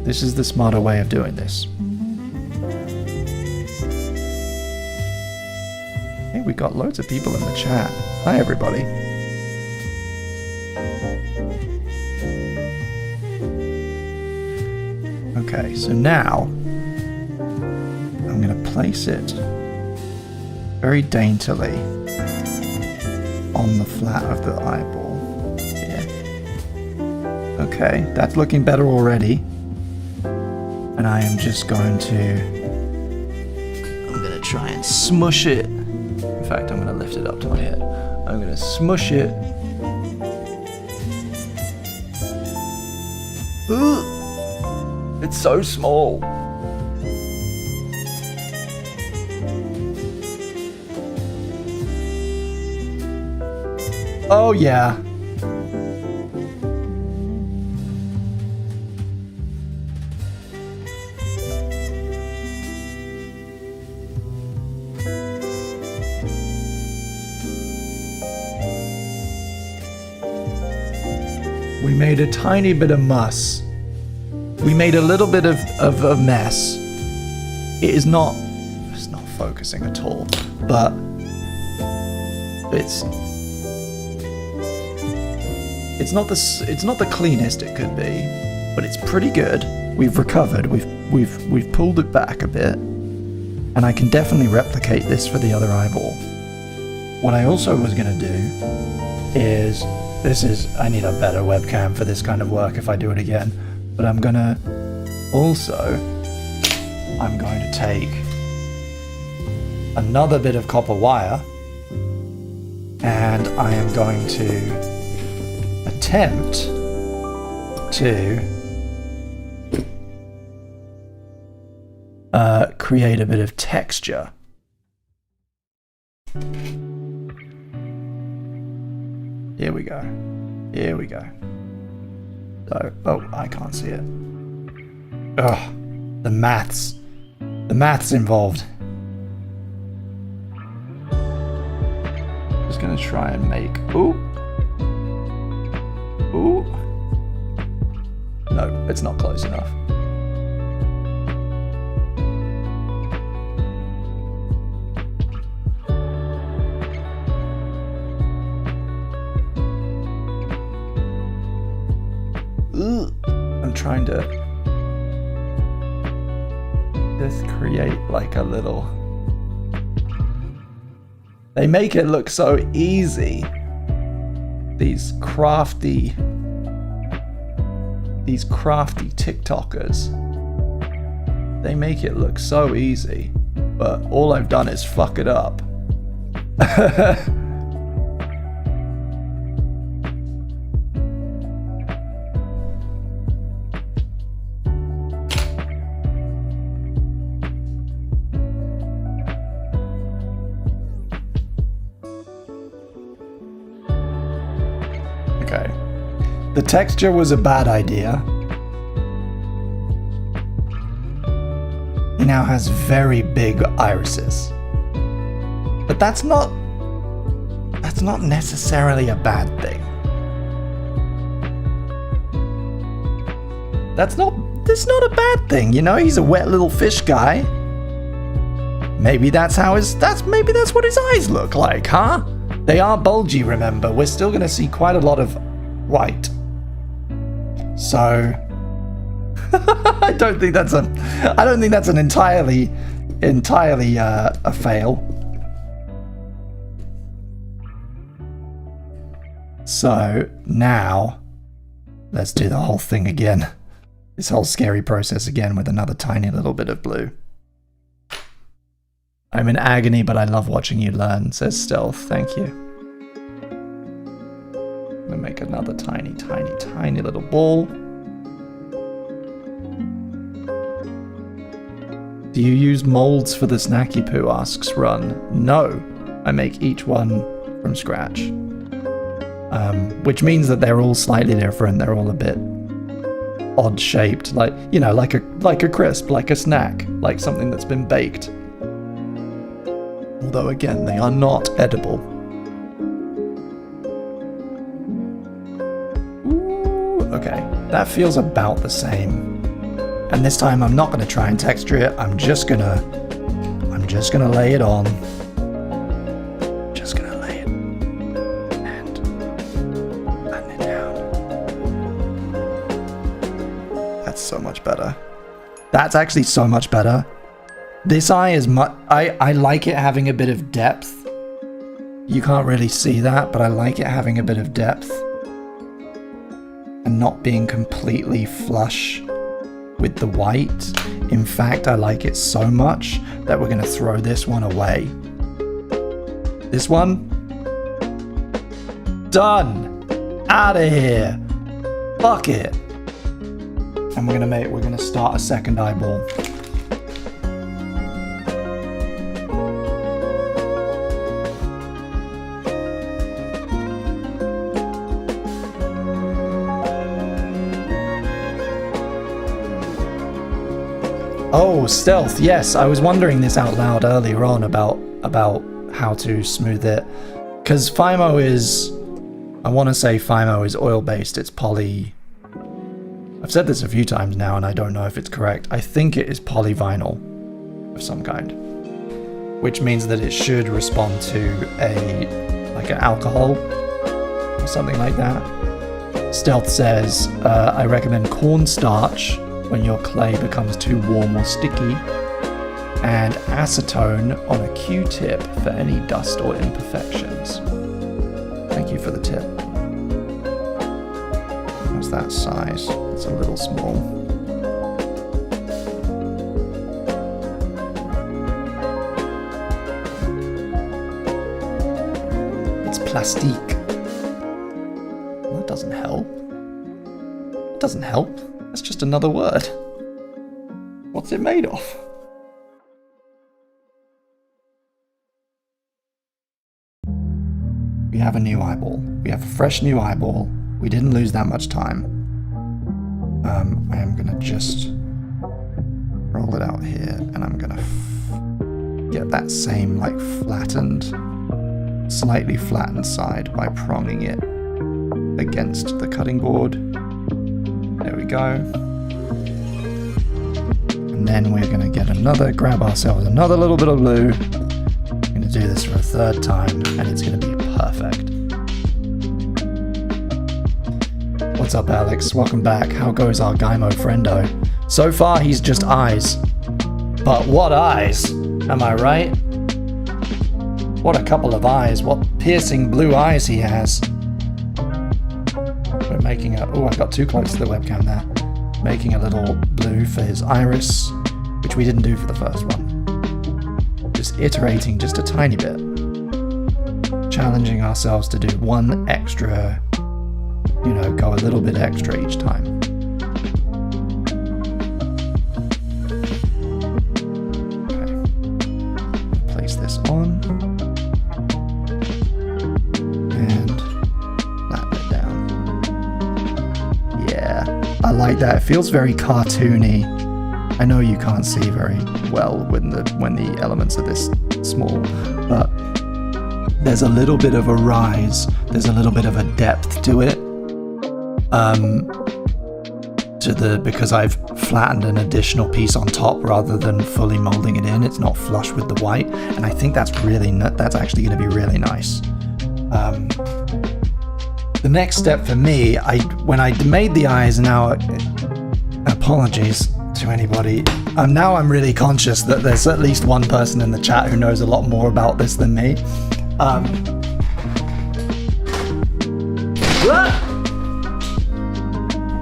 A: This is the smarter way of doing this. Hey, we got loads of people in the chat. Hi, everybody. Okay, so now I'm going to place it very daintily on the flat of the eyeball here. Okay, that's looking better already. And I am just going to try and smush it. In fact, I'm going to lift it up to my head. I'm going to smush it. Ugh. It's so small. Oh yeah. We made a tiny bit of muss. We made a little bit of a mess. It's not focusing at all, but it's not the cleanest it could be, but it's pretty good. We've recovered. We've pulled it back a bit, and I can definitely replicate this for the other eyeball. What I also was gonna do is I need a better webcam for this kind of work if I do it again. But I'm going to take another bit of copper wire, and I am going to attempt to create a bit of texture. Here we go. Here we go. So, oh, I can't see it. Ugh, the maths. The maths involved. Just gonna try and make, ooh. Ooh. No, it's not close enough. I'm trying to just create like a little... They make it look so easy. These crafty TikTokers. They make it look so easy, but all I've done is fuck it up. Okay. The texture was a bad idea. He now has very big irises. But that's not necessarily a bad thing. That's not a bad thing, you know? He's a wet little fish guy. Maybe that's what his eyes look like, huh? They are bulgy, remember. We're still going to see quite a lot of white. So, I don't think that's an entirely a fail. So now let's do the whole thing again. This whole scary process again with another tiny little bit of blue. I'm in agony, but I love watching you learn, says Stealth. Thank you. I'm gonna make another tiny little ball. Do you use molds for the snacky poo, asks Run. No, I make each one from scratch. Which means that they're all slightly different. They're all a bit odd shaped, like, you know, like a crisp, like a snack, like something that's been baked. Although again, they are not edible. Ooh, okay, that feels about the same. And this time I'm not going to try and texture it. I'm just gonna lay it on. Just gonna lay it and flatten it down. That's so much better. That's actually so much better. This eye is I like it having a bit of depth. You can't really see that, but I like it having a bit of depth and not being completely flush with the white. In fact, I like it so much that we're going to throw this one away. This one, done. Out of here. Fuck it. And we're going to start a second eyeball. Oh, Stealth, yes, I was wondering this out loud earlier on about how to smooth it. Because Fimo is, I want to say Fimo is oil-based, it's poly. I've said this a few times now and I don't know if it's correct. I think it is polyvinyl of some kind. Which means that it should respond to like an alcohol or something like that. Stealth says, I recommend cornstarch when your clay becomes too warm or sticky, and acetone on a Q-tip for any dust or imperfections. Thank you for the tip. How's that size? It's a little small. It's plastique. Well, that doesn't help. It doesn't help. That's just another word. What's it made of? We have a new eyeball. We have a fresh new eyeball. We didn't lose that much time. I am gonna just roll it out here, and I'm gonna get that same like flattened, slightly flattened side by pronging it against the cutting board. There we go. And then we're going to grab ourselves another little bit of blue. We're going to do this for a third time, and it's going to be perfect. What's up, Alex? Welcome back. How goes our Gaimo friendo? So far, he's just eyes. But what eyes? Am I right? What a couple of eyes. What piercing blue eyes he has. We're making oh, I got too close to the webcam there. Making a little blue for his iris, which we didn't do for the first one. Just iterating just a tiny bit. Challenging ourselves to do one extra, you know, go a little bit extra each time. Okay. Place this on. I like that. It feels very cartoony. I know you can't see very well when the elements are this small, but there's a little bit of a rise. There's a little bit of a depth to it. Because I've flattened an additional piece on top rather than fully molding it in. It's not flush with the white, and I think that's actually going to be really nice. The next step for me, when I made the eyes, now Apologies to anybody. Now I'm really conscious that there's at least one person in the chat who knows a lot more about this than me.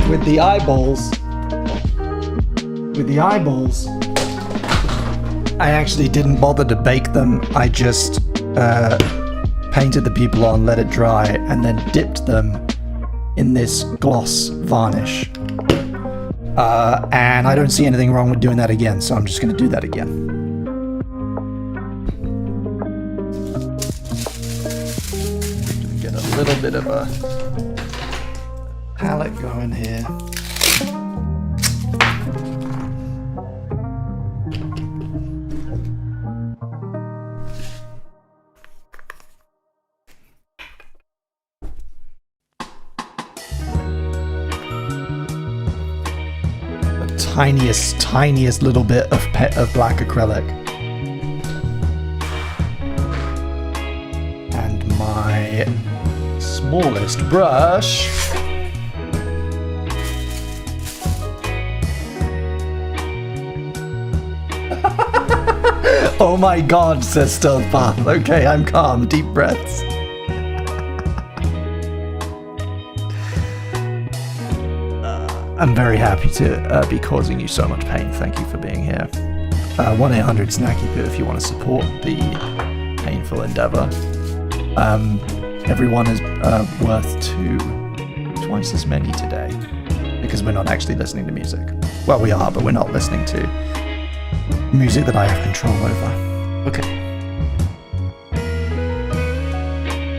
A: With the eyeballs, I actually didn't bother to bake them. I just painted the pupil on, let it dry, and then dipped them in this gloss varnish. And I don't see anything wrong with doing that again, so I'm just going to do that again. Get a little bit of a palette going here. Tiniest little bit of black acrylic. And my smallest brush. Oh my god, says Stealth Path. Okay, I'm calm. Deep breaths. I'm very happy to be causing you so much pain. Thank you for being here. 1-800-SNACKY-POO if you want to support the painful endeavor. Everyone is worth twice as many today because we're not actually listening to music. Well, we are, but we're not listening to music that I have control over. Okay.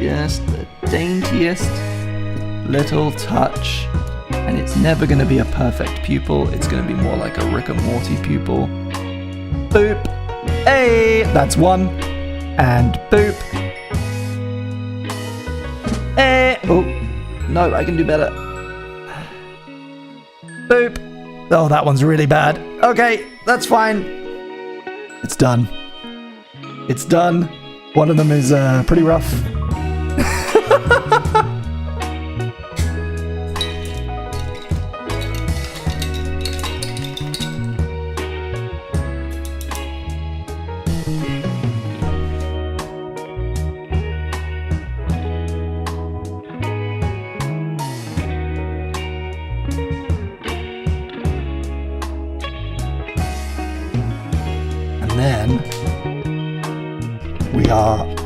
A: Just the daintiest little touch. And it's never going to be a perfect pupil. It's going to be more like a Rick and Morty pupil. Boop. Hey, that's one. And boop. Hey. Oh, no, I can do better. Boop. Oh, that one's really bad. Okay, that's fine. It's done. It's done. One of them is pretty rough.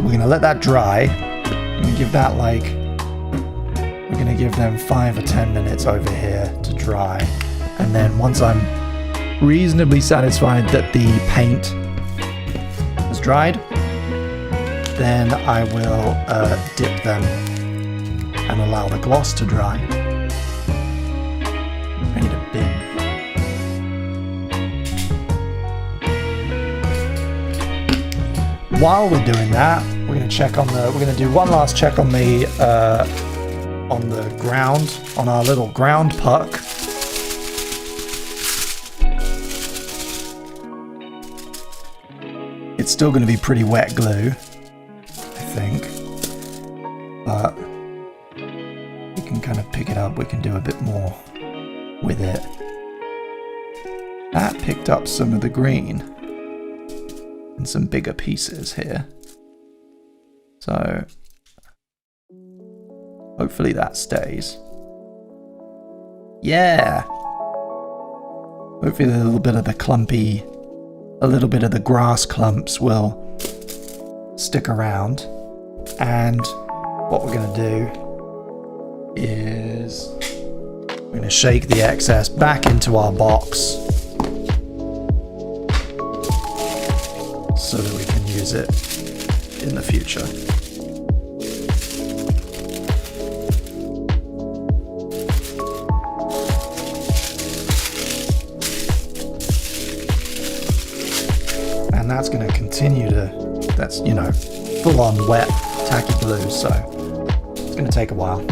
A: We're gonna let that dry. We're gonna give that we're gonna give them 5 or 10 minutes over here to dry. And then once I'm reasonably satisfied that the paint has dried, then I will dip them and allow the gloss to dry. I need a bin. While we're doing that, we're going to check on we're going to do one last check on the ground, on our little ground puck. It's still going to be pretty wet glue, I think, but we can kind of pick it up. We can do a bit more with it. That picked up some of the green. And some bigger pieces here. So hopefully that stays. Yeah. Hopefully a little bit of the grass clumps will stick around. And what we're going to do is we're going to shake the excess back into our box so that we can use it in the future. And that's going to continue that's, full on wet, tacky glue, so it's going to take a while.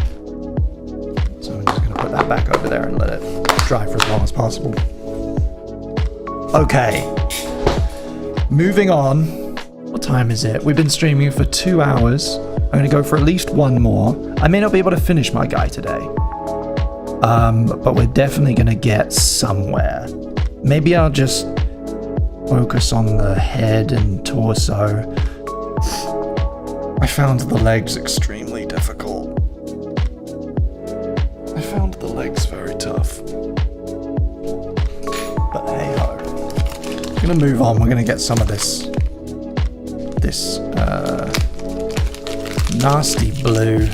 A: So I'm just going to put that back over there and let it dry for as long as possible. Okay. Moving on. What time is it? We've been streaming for 2 hours. I'm going to go for at least one more. I may not be able to finish my guy today. but we're definitely gonna get somewhere. Maybe I'll just focus on the head and torso. I found the legs extremely difficult. I found the legs very tough. But hey ho. I'm gonna move on. We're gonna get some of this nasty blue,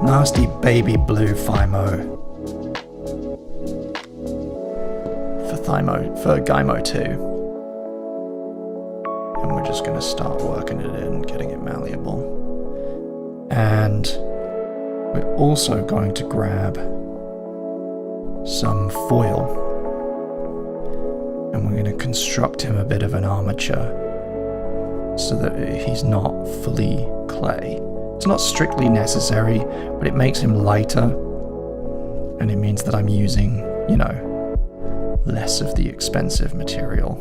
A: nasty baby blue Thymo for Gymo 2. And we're just gonna start working it in, getting it malleable. And we're also going to grab some foil. And we're going to construct him a bit of an armature so that he's not fully clay. It's not strictly necessary, but it makes him lighter. And it means that I'm using, you know, less of the expensive material.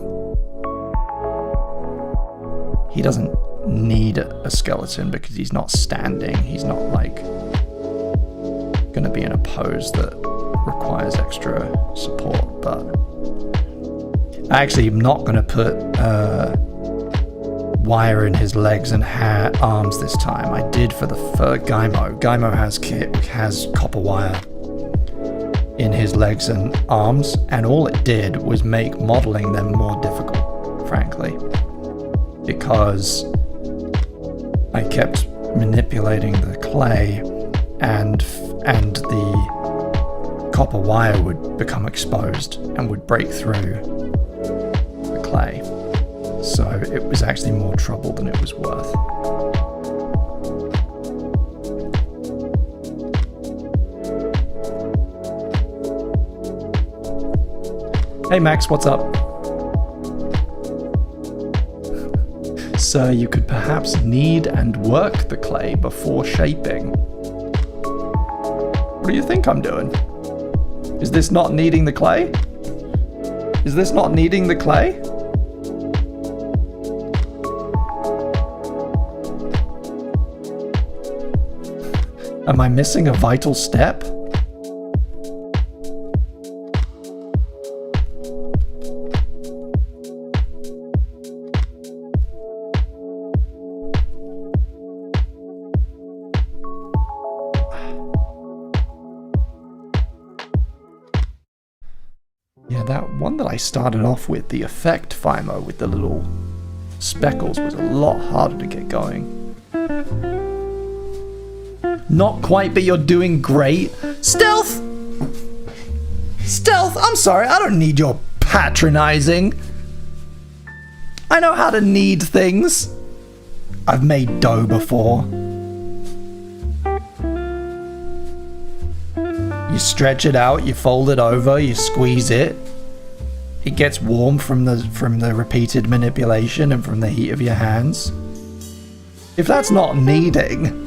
A: He doesn't need a skeleton because he's not standing. He's not like going to be in a pose that requires extra support, but I actually am not going to put wire in his legs and arms this time. I did for Gymo. Gymo has copper wire in his legs and arms, and all it did was make modeling them more difficult, frankly, because I kept manipulating the clay and the copper wire would become exposed and would break through the clay. So it was actually more trouble than it was worth. Hey Max, what's up? So you could perhaps knead and work the clay before shaping. What do you think I'm doing? Is this not kneading the clay? Is this not kneading the clay? Am I missing a vital step? Yeah, that one that I started off with, the effect Thymo with the little speckles, was a lot harder to get going. Not quite, but you're doing great. Stealth! Stealth, I'm sorry, I don't need your patronizing. I know how to knead things. I've made dough before. You stretch it out, you fold it over, you squeeze it. It gets warm from the repeated manipulation and from the heat of your hands. If that's not kneading...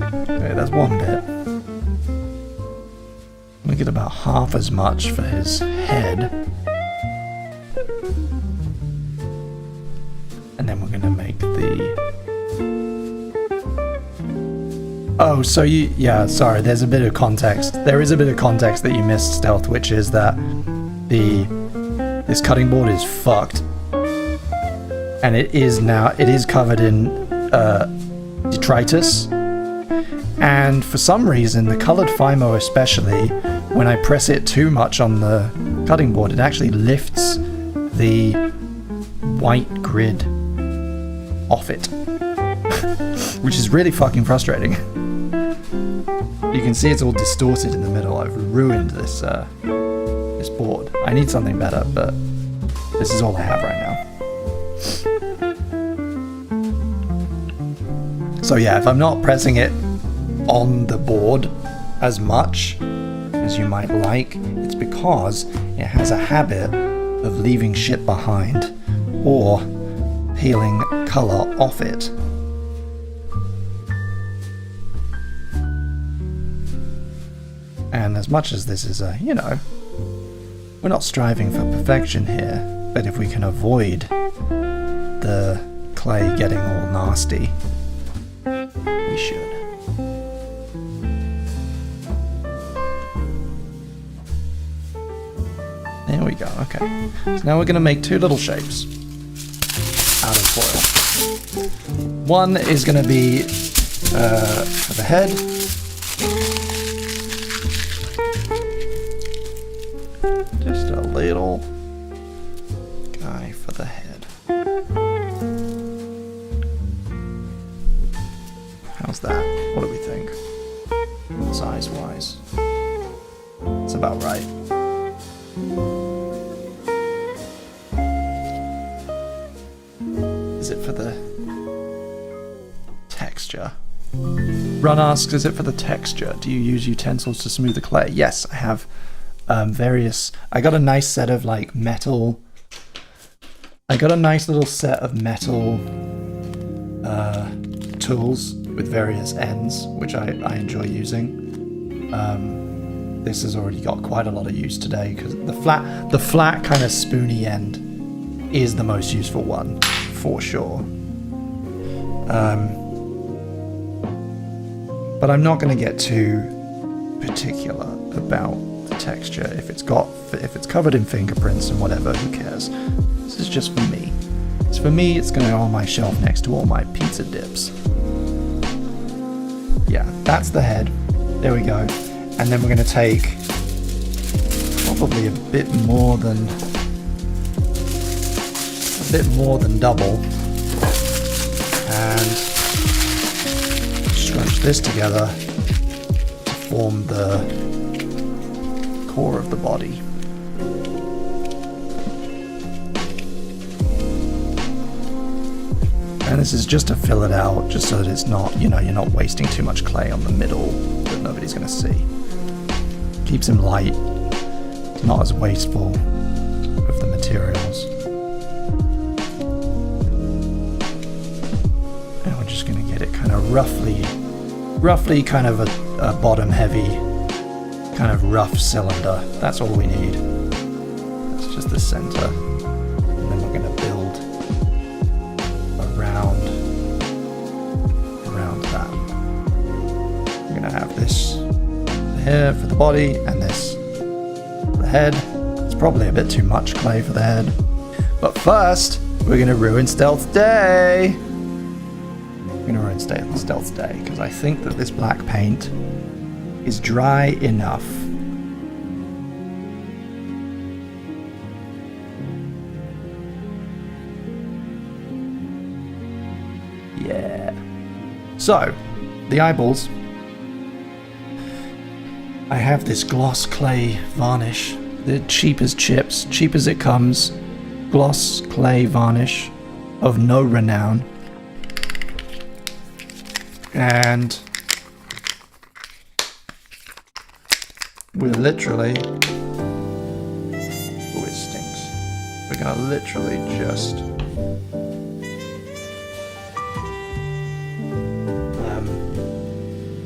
A: Okay, that's one bit. We get about half as much for his head. And then we're gonna make the... Oh, so you... Yeah, sorry, there's a bit of context. There is a bit of context that you missed, Stealth, which is that this cutting board is fucked. And it is covered in detritus. And for some reason, the colored Thymo especially, when I press it too much on the cutting board, it actually lifts the white grid off it. Which is really fucking frustrating. You can see it's all distorted in the middle. I've ruined this this board. I need something better, but this is all I have right now. So yeah, if I'm not pressing it on the board as much as you might like, it's because it has a habit of leaving shit behind or peeling color off it. And as much as this is we're not striving for perfection here, but if we can avoid the clay getting all nasty, we should. There we go, okay. So now we're going to make two little shapes out of foil. One is going to be for the head. Just a little guy for the head. How's that? What do we think? Size-wise. It's about right. Is it for the texture? Run asks, is it for the texture? Do you use utensils to smooth the clay? Yes, I have various. I got a nice set of like metal. I got a nice little set of metal tools with various ends, which I enjoy using. This has already got quite a lot of use today because the flat kind of spoony end is the most useful one for sure. But I'm not going to get too particular about the texture. If it's covered in fingerprints and whatever, who cares? This is just for me. It's for me. It's going to go on my shelf next to all my pizza dips. Yeah, that's the head. There we go. And then we're going to take probably a bit more than double and scrunch this together to form the core of the body. And this is just to fill it out, just so that it's not, you're not wasting too much clay on the middle that nobody's going to see. Keeps him light, not as wasteful of the materials. And we're just going to get it kind of roughly kind of a bottom heavy, kind of rough cylinder. That's all we need. That's just the center. And then we're going to build around that. We're going to have this here for the body and this for the head. It's probably a bit too much clay for the head. But first, we're going to ruin Stealth Day. We're going to ruin Stealth Day because I think that this black paint is dry enough. Yeah. So, the eyeballs. I have this gloss clay varnish. The cheap as chips, cheap as it comes. Gloss clay varnish of no renown. And we're literally, oh, it stinks. We're gonna literally just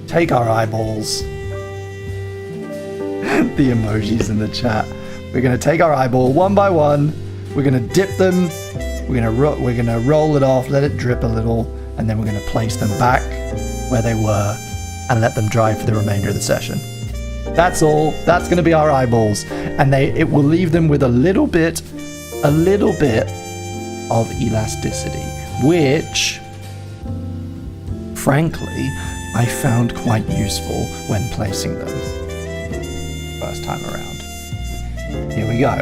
A: take our eyeballs. The emojis in the chat. We're gonna take our eyeball one by one. We're gonna dip them. We're gonna roll it off, let it drip a little, and then we're gonna place them back where they were and let them dry for the remainder of the session. That's all. That's going to be our eyeballs, and it will leave them with a little bit of elasticity, which, frankly, I found quite useful when placing them first time around. Here we go.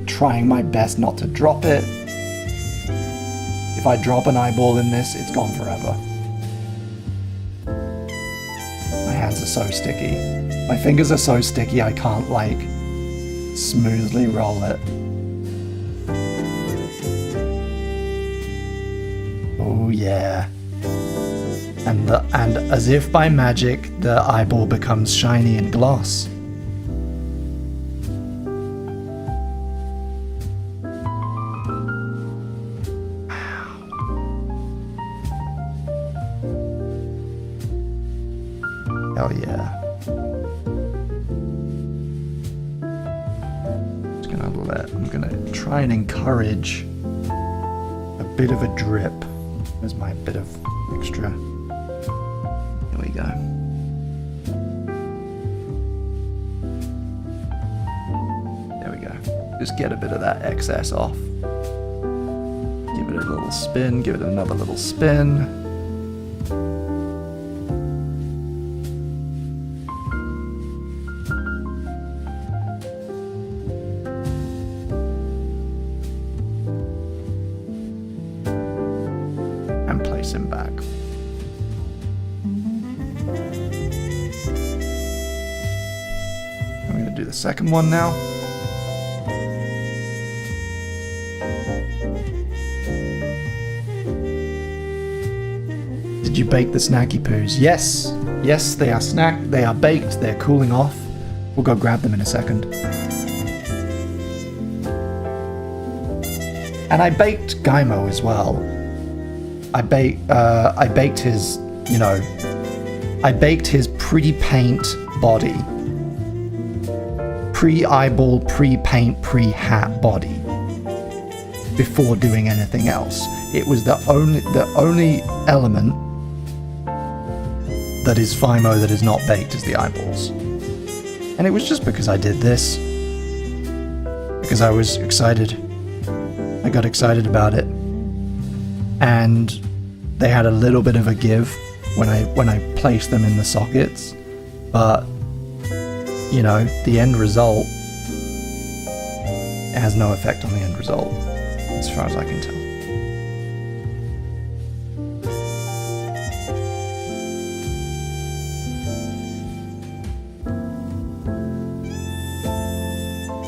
A: Trying my best not to drop it. If I drop an eyeball in this, it's gone forever. I hands are so sticky. My fingers are so sticky I can't like smoothly roll it. Oh yeah. And as if by magic, the eyeball becomes shiny and gloss. Hell yeah. I'm gonna try and encourage a bit of a drip as my bit of extra. Here we go. There we go. Just get a bit of that excess off. Give it a little spin, give it another little spin. Him back. I'm going to do the second one now. Did you bake the snacky poos? Yes. Yes, they are they are baked, they're cooling off. We'll go grab them in a second. And I baked Gaimo as well. I baked his, you know, I baked his pre-paint body. Pre-eyeball, pre-paint, pre-hat body. Before doing anything else. It was the only element that is FIMO that is not baked is the eyeballs. And it was just because I did this. Because I was excited. I got excited about it. And they had a little bit of a give when I placed them in the sockets, but you know, the end result has no effect on the end result, as far as I can tell.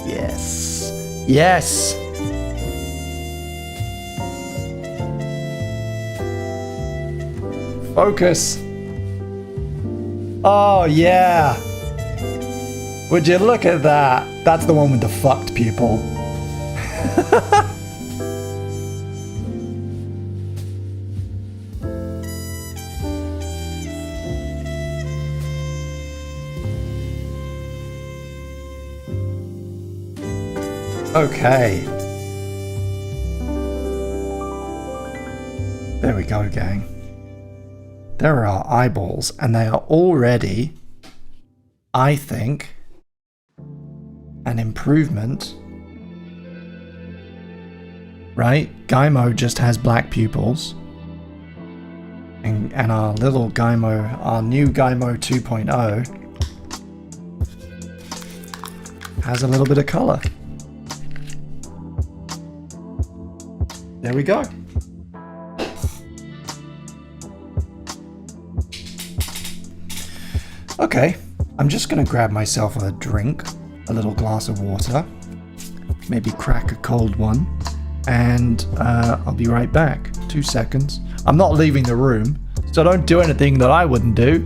A: Yes. Yes! Focus. Oh yeah. Would you look at that? That's the one with the fucked pupil. Okay. There we go, gang. There are eyeballs, and they are already, I think, an improvement. Right? Gaimo just has black pupils. And our little Gaimo, our new Gaimo 2.0, has a little bit of color. There we go. Okay, I'm just gonna grab myself a drink, a little glass of water, maybe crack a cold one, and I'll be right back. 2 seconds. I'm not leaving the room, so don't do anything that I wouldn't do.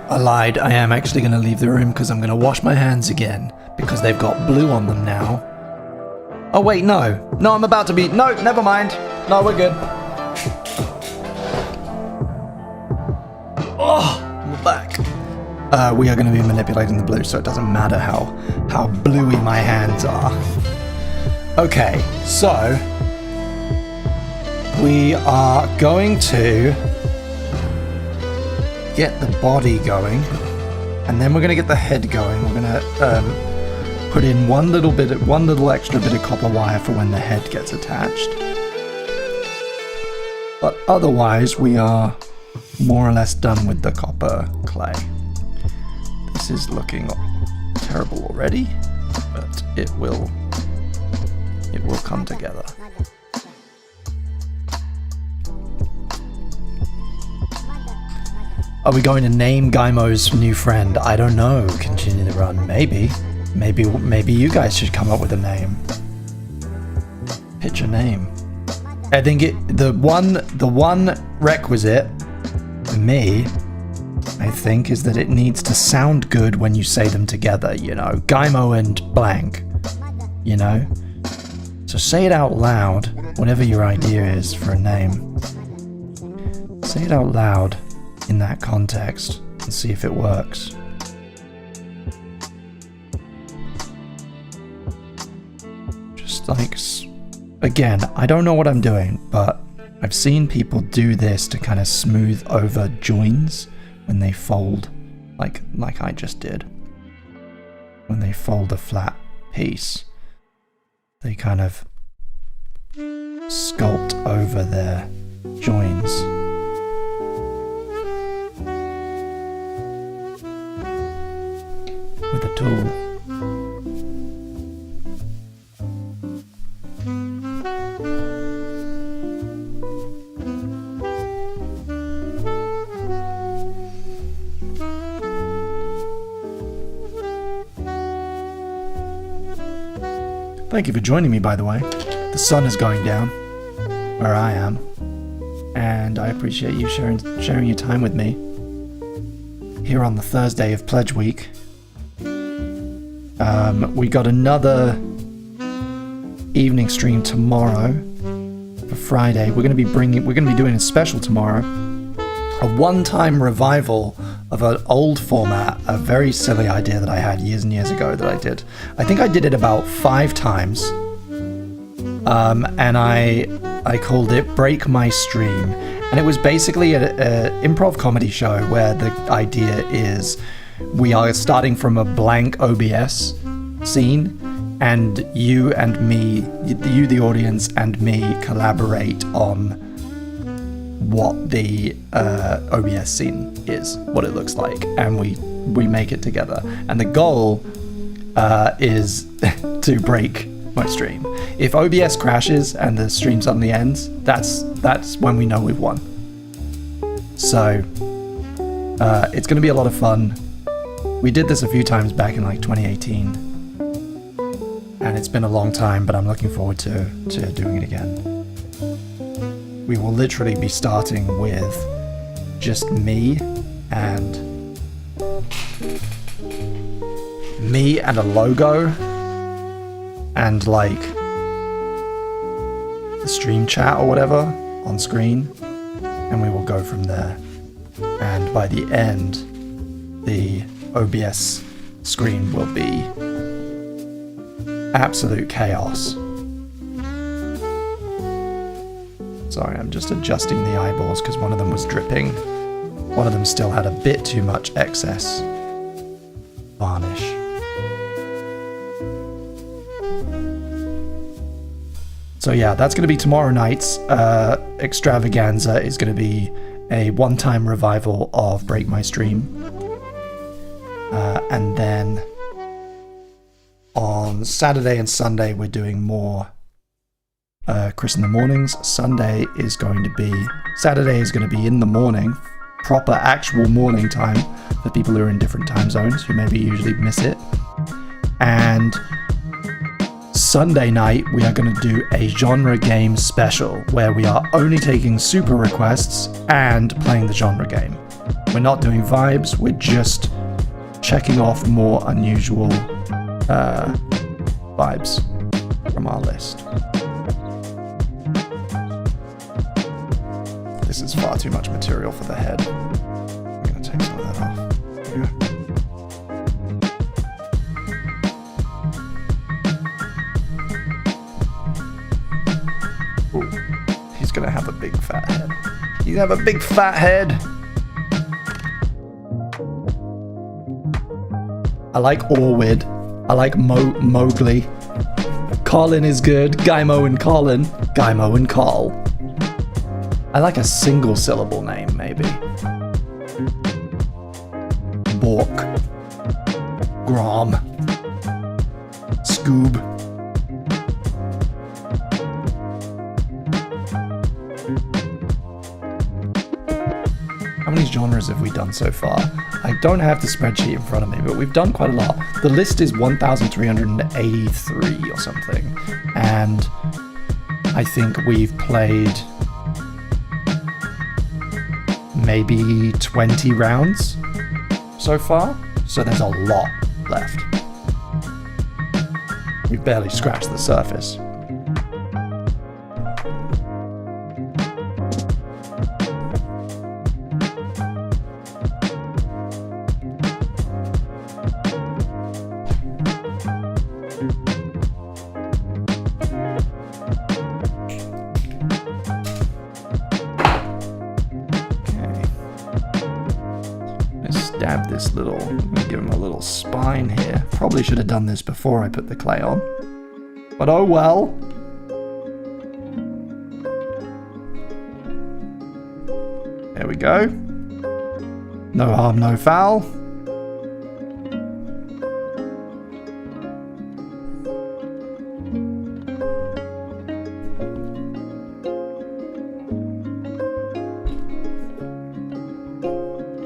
A: I lied, I am actually going to leave the room because I'm going to wash my hands again because they've got blue on them now. Oh wait, no. No, I'm about to be... No, never mind. No, we're good. Oh, we're back. We are going to be manipulating the blue, so it doesn't matter how bluey my hands are. Okay, so we are going to get the body going, and then we're going to get the head going. We're going to put in one little extra bit of copper wire for when the head gets attached. But otherwise, we are more or less done with the copper clay. This is looking terrible already, but it will come together. Are we going to name Gaimo's new friend? I don't know. Continue to run. Maybe you guys should come up with a name. Pitch a name. I think the one requisite for me, I think, is that it needs to sound good when you say them together, you know. Gaimo and blank, you know. So say it out loud, whatever your idea is for a name. Say it out loud in that context and see if it works. Just like, again, I don't know what I'm doing, but I've seen people do this to kind of smooth over joins when they fold, like I just did. When they fold a flat piece, they kind of sculpt over their joins. With a tool. Thank you for joining me, by the way. The sun is going down where I am, and I appreciate you sharing your time with me here on the Thursday of Pledge Week. We got another evening stream tomorrow for Friday. We're going to be doing a special tomorrow, a one-time revival of an old format, a very silly idea that I had years and years ago that I did. I think I did it about 5 times, and I called it Break My Stream, and it was basically an improv comedy show where the idea is we are starting from a blank OBS scene, and you and me, you the audience and me, collaborate on what the OBS scene is, what it looks like, and we make it together. And the goal is to break my stream. If OBS crashes and the stream suddenly ends, that's when we know we've won. So it's going to be a lot of fun. We did this a few times back in like 2018, and it's been a long time, but I'm looking forward to doing it again. We will literally be starting with just me and a logo and like the stream chat or whatever on screen, and we will go from there. And by the end, the OBS screen will be absolute chaos. Sorry, I'm just adjusting the eyeballs because one of them was dripping. One of them still had a bit too much excess varnish. So yeah, that's going to be tomorrow night's extravaganza. Is going to be a one-time revival of Break My Stream. And then on Saturday and Sunday, we're doing more Chris in the Mornings. Saturday is going to be in the morning, proper actual morning time for people who are in different time zones who maybe usually miss it. And Sunday night, we are going to do a genre game special where we are only taking super requests and playing the genre game. We're not doing vibes, we're just checking off more unusual vibes from our list. This is far too much material for the head. I'm going to take some of that off. There you go. You have a big fat head. I like Orwid. I like Mowgli. Colin is good. Gaimo and Colin. Gaimo and Col. I like a single syllable name, maybe. Bork. Grom. Scoob. How many genres have we done so far? I don't have the spreadsheet in front of me, but we've done quite a lot. The list is 1,383 or something. And I think we've played maybe 20 rounds so far. So there's a lot left. We've barely scratched the surface. Stab this little, I'm gonna give him a little spine here. Probably should have done this before I put the clay on. But oh well. There we go. No harm, no foul.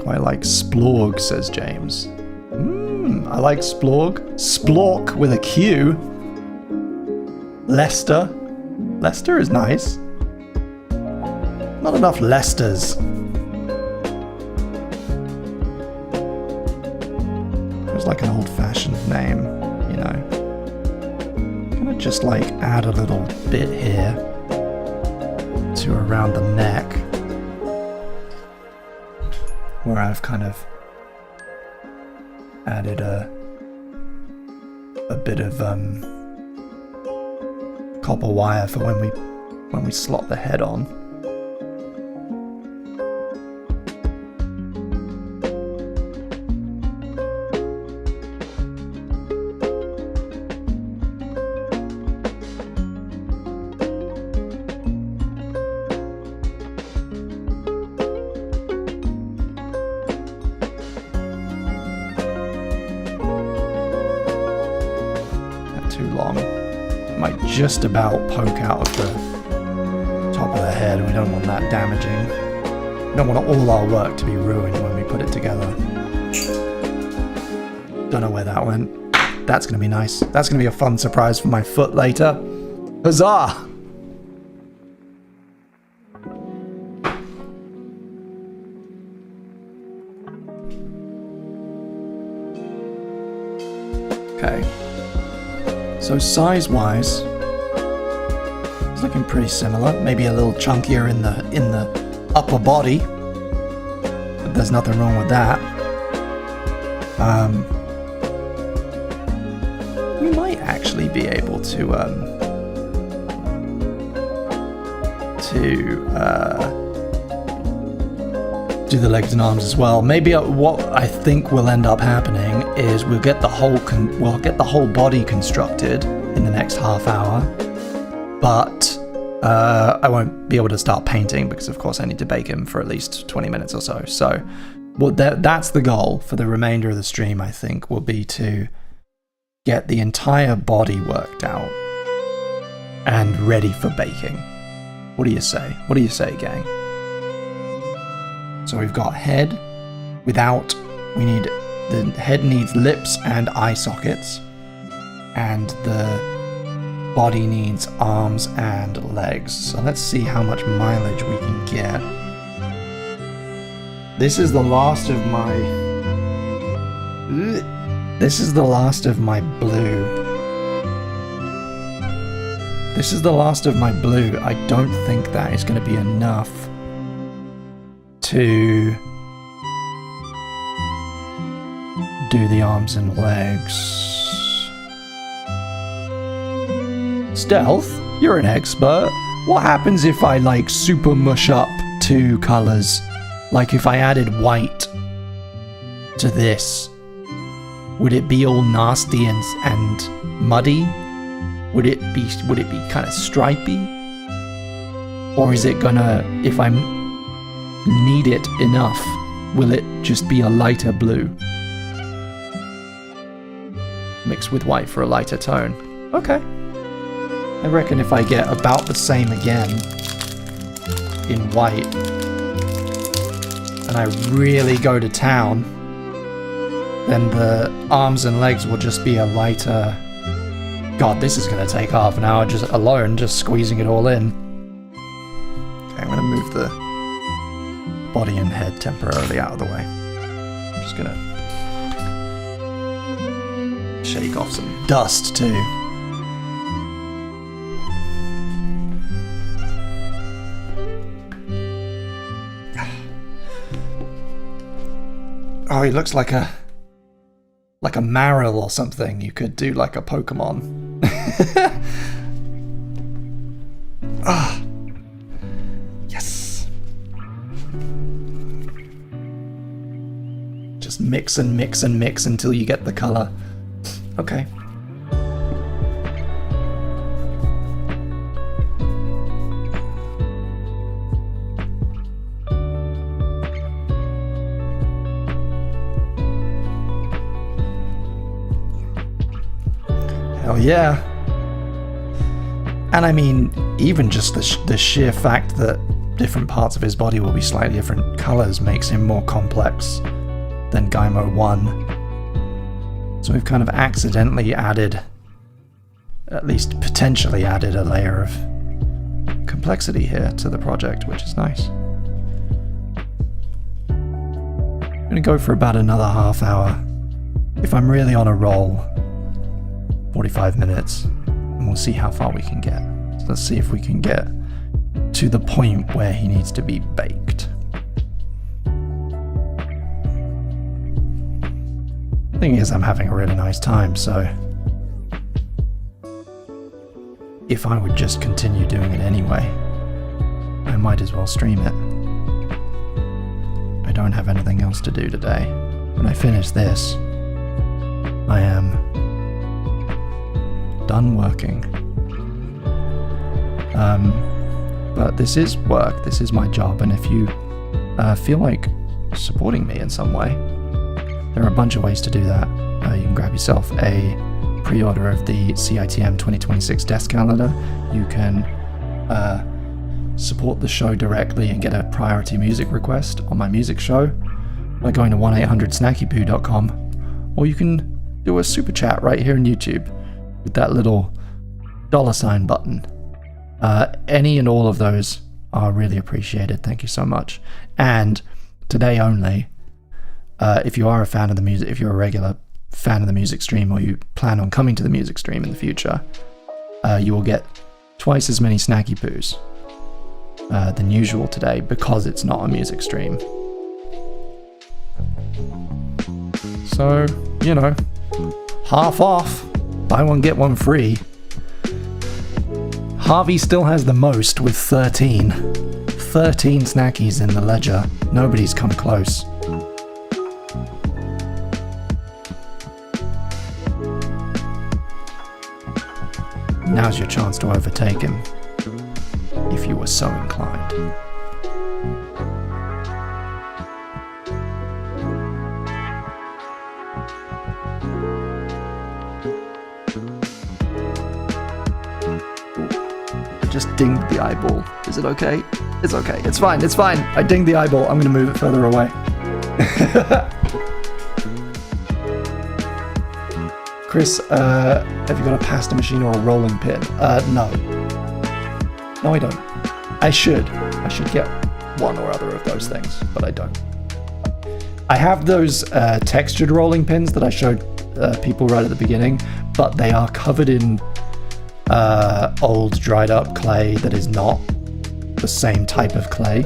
A: I like splorg, says James. I like splorg. Splork with a Q. Lester. Lester is nice. Not enough Lesters. It's like an old-fashioned name, you know. I'm gonna just like add a little bit here to around the neck, where I've kind of added a bit of copper wire for when we slot the head on. Too long. Might just about poke out of the top of the head. We don't want that damaging. We don't want all our work to be ruined when we put it together. Don't know where that went. That's gonna be nice. That's gonna be a fun surprise for my foot later. Huzzah! Okay. So size-wise, it's looking pretty similar. Maybe a little chunkier in the upper body, but there's nothing wrong with that. We might actually be able to do the legs and arms as well. Maybe what I think will end up happening is we'll get the whole body constructed in the next half hour, but I won't be able to start painting because of course I need to bake him for at least 20 minutes or so. So that's the goal for the remainder of the stream, I think, will be to get the entire body worked out and ready for baking. What do you say? What do you say, gang? So we've got head without, the head needs lips and eye sockets, and the body needs arms and legs. So let's see how much mileage we can get. This is the last of my blue. This is the last of my blue. I don't think that is going to be enough to do the arms and legs. Stealth, you're an expert. What happens if I like super mush up two colors, like if I added white to this, would it be all nasty and muddy? Would it be kind of stripy? Or is it gonna, if I knead it enough, will it just be a lighter blue? Mixed with white for a lighter tone. Okay. I reckon if I get about the same again in white, and I really go to town, then the arms and legs will just be a lighter... God, this is going to take half an hour just squeezing it all in. Okay, I'm going to move the body and head temporarily out of the way. I'm just going to shake off some dust too. Oh, he looks like a Marill or something. You could do like a Pokemon. Ah, yes. Just mix and mix and mix until you get the color. Okay. Hell yeah. And I mean, even just the sheer fact that different parts of his body will be slightly different colors makes him more complex than Gaimo 1. So we've kind of accidentally added, at least potentially added, a layer of complexity here to the project, which is nice. I'm gonna go for about another half hour. If I'm really on a roll, 45 minutes, and we'll see how far we can get. So let's see if we can get to the point where he needs to be baked. The thing is, I'm having a really nice time, so if I would just continue doing it anyway, I might as well stream it. I don't have anything else to do today. When I finish this, I am done working. But this is work, this is my job, and if you feel like supporting me in some way, there are a bunch of ways to do that. You can grab yourself a pre-order of the CITM 2026 Desk Calendar. You can support the show directly and get a priority music request on my music show by going to 1-800-SnackyPoo.com, or you can do a super chat right here on YouTube with that little $sign button. Any and all of those are really appreciated. Thank you so much. And today only, if you are a fan of the music, if you're a regular fan of the music stream, or you plan on coming to the music stream in the future, you will get twice as many Snacky Poos than usual today, because it's not a music stream. So, you know, half off. Buy one, get one free. Harvey still has the most with 13. 13 snackies in the ledger. Nobody's come close. Now's your chance to overtake him, if you were so inclined. Just dinged the eyeball. Is it okay? It's okay. It's fine. It's fine. I dinged the eyeball. I'm going to move it further away. Chris, have you got a pasta machine or a rolling pin? No. No, I don't. I should get one or other of those things, but I don't. I have those textured rolling pins that I showed people right at the beginning, but they are covered in old dried up clay that is not the same type of clay,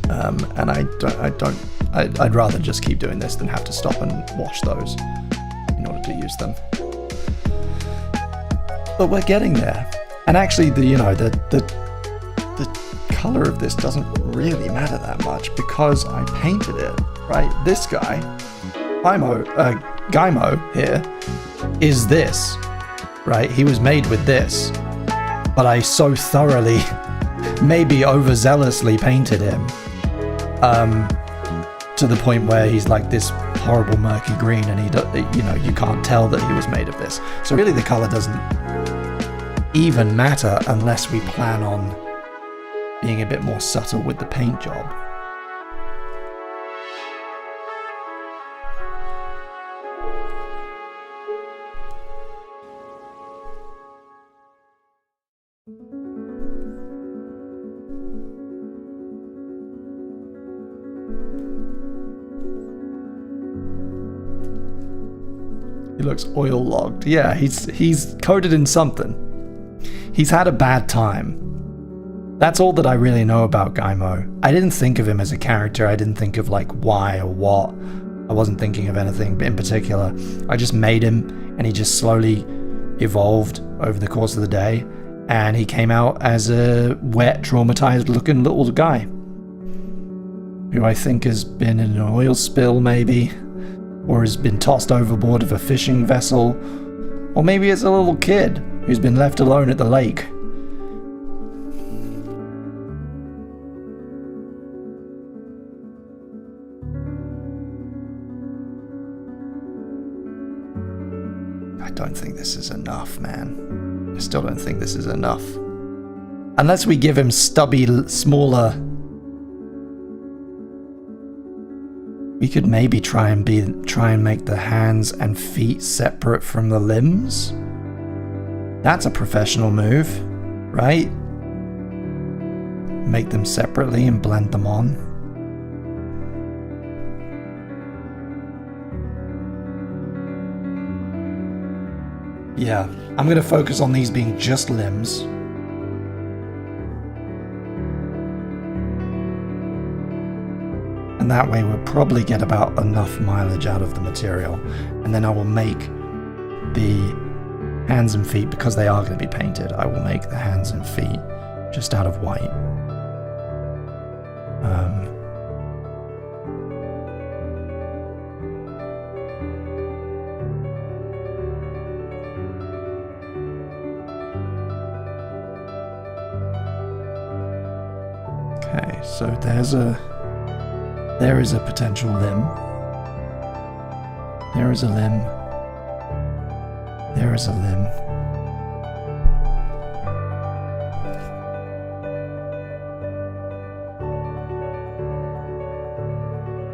A: and I'd rather just keep doing this than have to stop and wash those in order to use them. But we're getting there, and actually the color of this doesn't really matter that much because I painted it, right? This guy, Gaimo here, is this, right? He was made with this, but I so thoroughly, maybe overzealously painted him, to the point where he's like this horrible murky green, and you can't tell that he was made of this. So really the color doesn't even matter unless we plan on being a bit more subtle with the paint job. He looks oil logged. Yeah, he's coated in something. He's had a bad time. That's all that I really know about Gaimo. I didn't think of him as a character. I didn't think of like why or what. I wasn't thinking of anything in particular. I just made him, and he just slowly evolved over the course of the day, and he came out as a wet, traumatized looking little guy who I think has been in an oil spill maybe, or has been tossed overboard of a fishing vessel, or maybe it's a little kid who's been left alone at the lake. I don't think this is enough, man. I still don't think this is enough. Unless we give him stubby, smaller... We could maybe try and make the hands and feet separate from the limbs. That's a professional move, right? Make them separately and blend them on. Yeah, I'm going to focus on these being just limbs. And that way we'll probably get about enough mileage out of the material. And then I will make the hands and feet, because they are going to be painted, I will make the hands and feet just out of white. Okay, so there is a potential limb. There is a limb. There is a limb.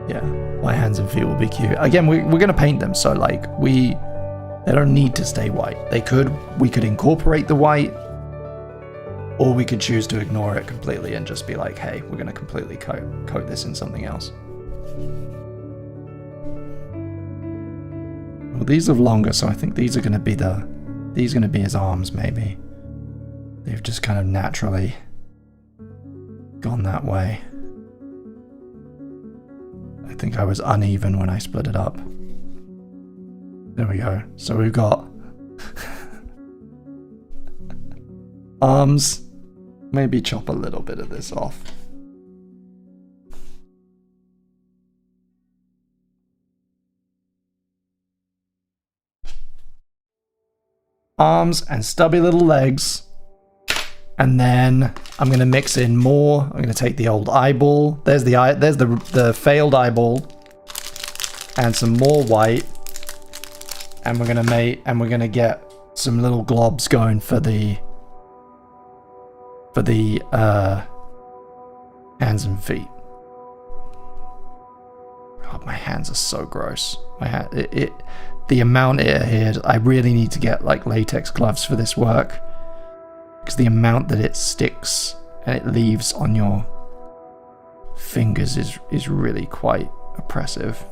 A: Yeah, my hands and feet will be cute. Again, we're going to paint them, so like they don't need to stay white. We could incorporate the white, or we could choose to ignore it completely and just be like, hey, we're going to completely coat this in something else. Well, these are longer, so I think these are going to be his arms, maybe. They've just kind of naturally gone that way. I think I was uneven when I split it up. There we go. So we've got arms. Maybe chop a little bit of this off. Arms and stubby little legs. And then I'm going to mix in more. I'm going to take the old eyeball. There's the failed eyeball. And some more white. And we're going to get some little globs going for the hands and feet. God, my hands are so gross. The amount here, I really need to get like latex gloves for this work, because the amount that it sticks and it leaves on your fingers is really quite oppressive.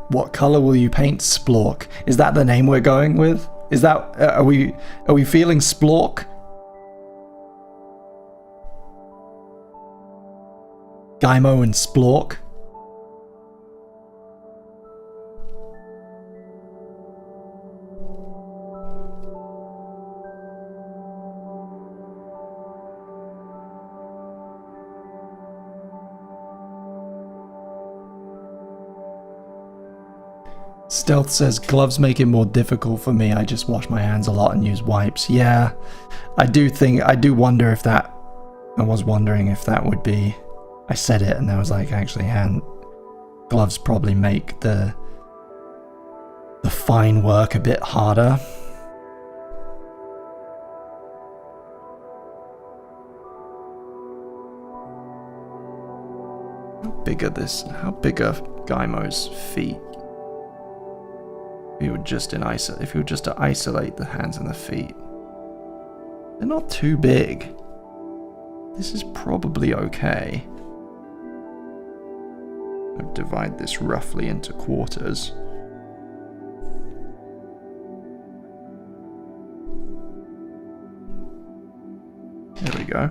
A: What color will you paint Splork? Is that the name we're going with? Is that are we feeling Splork Gymo and Splork. Stealth says, gloves make it more difficult for me. I just wash my hands a lot and use wipes. Yeah, I do wonder if that, I was wondering if that would be, I said it and I was like, actually gloves probably make the fine work a bit harder. How big are Gymo's feet? If you were just to isolate the hands and the feet, they're not too big. This is probably okay. I'll divide this roughly into quarters. There we go.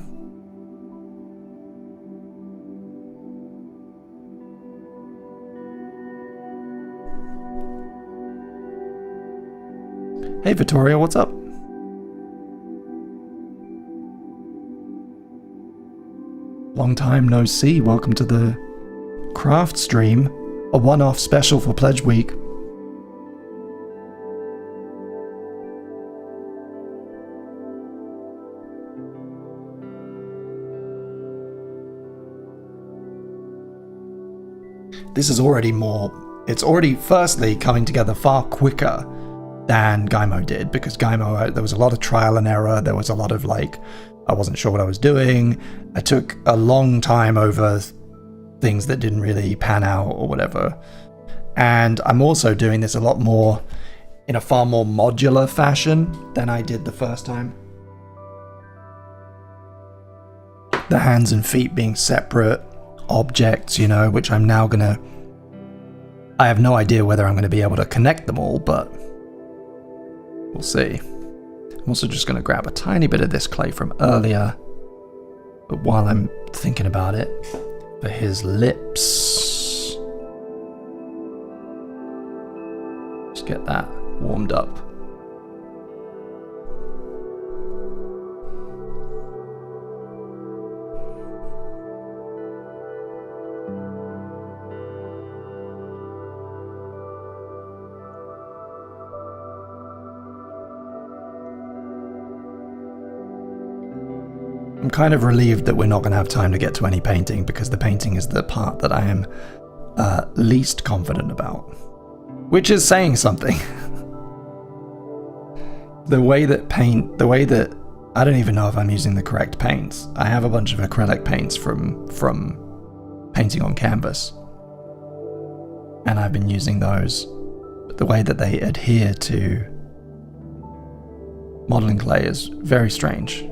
A: Hey Vittoria, what's up? Long time no see. Welcome to the craft stream, a one-off special for Pledge Week. This is already it's already firstly coming together far quicker than Gymo did, because Gymo, there was a lot of trial and error. There was a lot of like, I wasn't sure what I was doing. I took a long time over things that didn't really pan out or whatever. And I'm also doing this a lot more in a far more modular fashion than I did the first time. The hands and feet being separate objects, you know, which I'm now gonna, I have no idea whether I'm gonna be able to connect them all, but we'll see. I'm also just going to grab a tiny bit of this clay from earlier, but while I'm thinking about it, for his lips, just get that warmed up. I'm kind of relieved that we're not going to have time to get to any painting, because the painting is the part that I am least confident about. Which is saying something. The way that I don't even know if I'm using the correct paints. I have a bunch of acrylic paints from painting on canvas, and I've been using those. But the way that they adhere to modeling clay is very strange.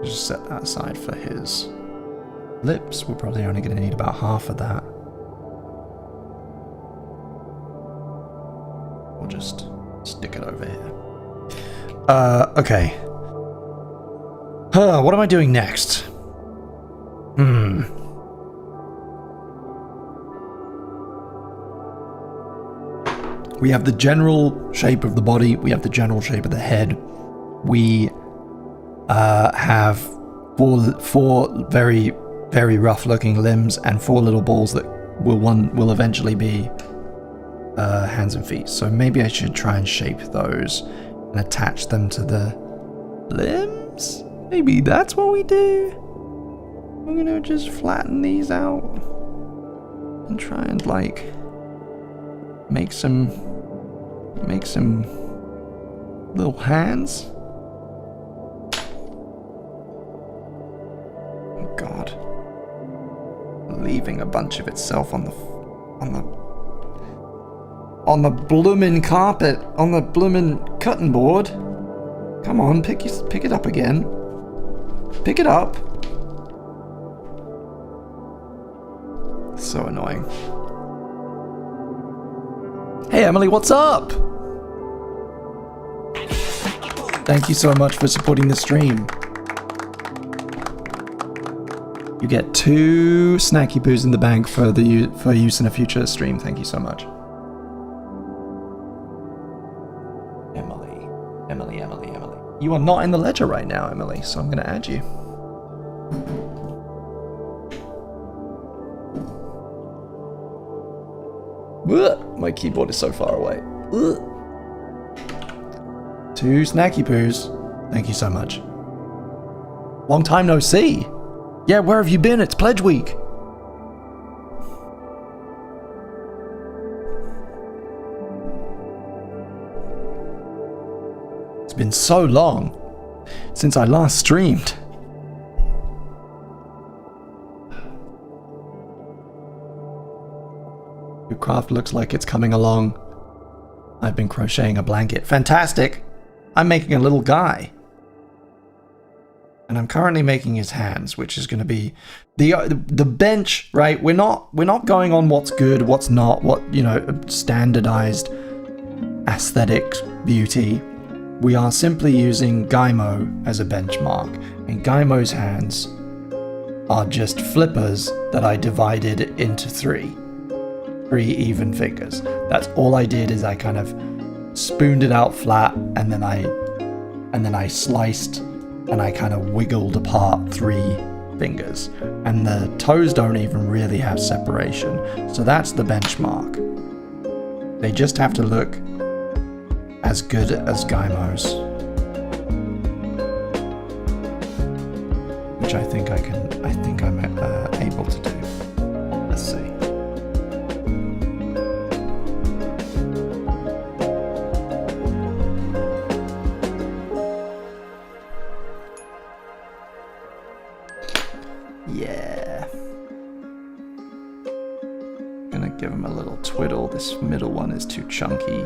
A: Just set that aside for his lips. We're probably only going to need about half of that. We'll just stick it over here. Okay. What am I doing next? We have the general shape of the body. We have the general shape of the head. We have four very, very rough looking limbs and four little balls that will eventually be hands and feet. So maybe I should try and shape those and attach them to the limbs? Maybe that's what we do? I'm gonna just flatten these out and try and like make some little hands. God, leaving a bunch of itself on the bloomin' carpet, on the bloomin' cutting board. Come on, pick it up again. Pick it up. So annoying. Hey Emily, what's up? Thank you so much for supporting the stream. You get 2 snacky poos in the bank for use in a future stream. Thank you so much. Emily. You are not in the ledger right now, Emily, so I'm going to add you. Ugh, my keyboard is so far away. Ugh. 2 snacky poos. Thank you so much. Long time no see. Yeah, where have you been? It's Pledge Week. It's been so long since I last streamed. Your craft looks like it's coming along. I've been crocheting a blanket. Fantastic! I'm making a little guy. And I'm currently making his hands, which is going to be the bench, right? We're not going on what's good, what's not, what, you know, standardized aesthetic beauty. We are simply using Gaimo as a benchmark, and Gaimo's hands are just flippers that I divided into 3 even fingers. That's all I did, is I kind of spooned it out flat, and then I sliced and I kind of wiggled apart 3 fingers, and the toes don't even really have separation. So that's the benchmark. They just have to look as good as Gaimo's, which I think I'm able to do. Let's see. Yeah. Gonna give him a little twiddle. This middle one is too chunky.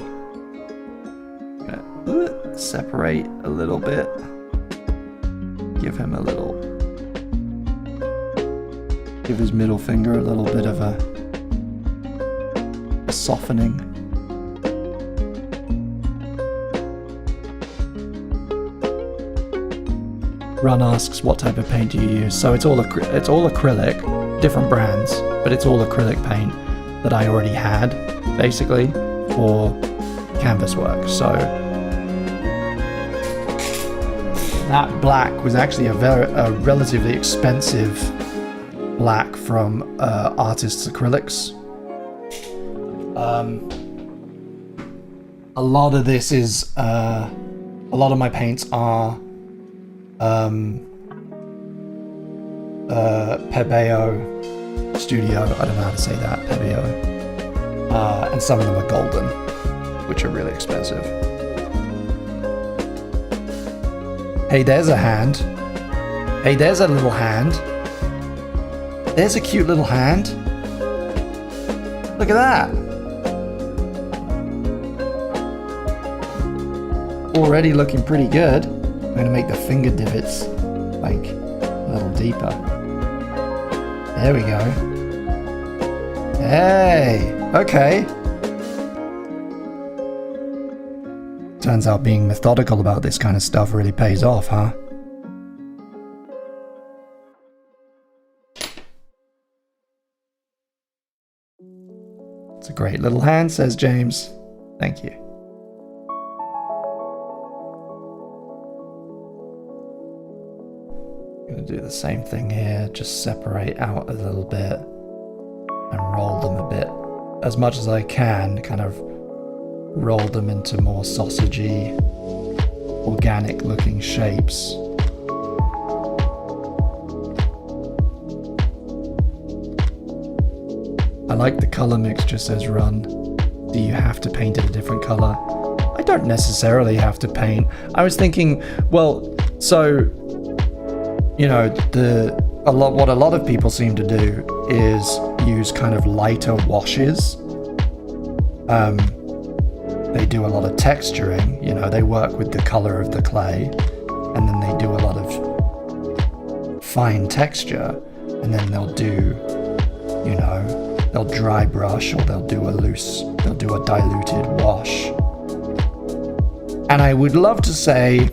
A: Gonna separate a little bit. Give him a little. Give his middle finger a little bit of a softening. Run asks, what type of paint do you use? So it's all acrylic, different brands, but it's all acrylic paint that I already had, basically, for canvas work. So that black was actually a relatively expensive black from Artists Acrylics. A lot of this is a lot of my paints are Pebeo Studio, I don't know how to say that, Pebeo, and some of them are golden, which are really expensive. Hey, there's a hand. Hey, there's a little hand. There's a cute little hand. Look at that. Already looking pretty good. I'm going to make the finger divots like a little deeper. There we go. Hey, okay. Turns out being methodical about this kind of stuff really pays off, huh? It's a great little hand, says James. Thank you. Gonna do the same thing here, just separate out a little bit and roll them a bit as much as I can, kind of roll them into more sausagey, organic looking shapes. I like the color mixture, says Run. Do you have to paint it a different color? I don't necessarily have to paint. I was thinking, well, so you know, what a lot of people seem to do is use kind of lighter washes. They do a lot of texturing, you know, they work with the color of the clay, and then they do a lot of fine texture, and then they'll do, you know, they'll dry brush or they'll do a diluted wash. And I would love to say,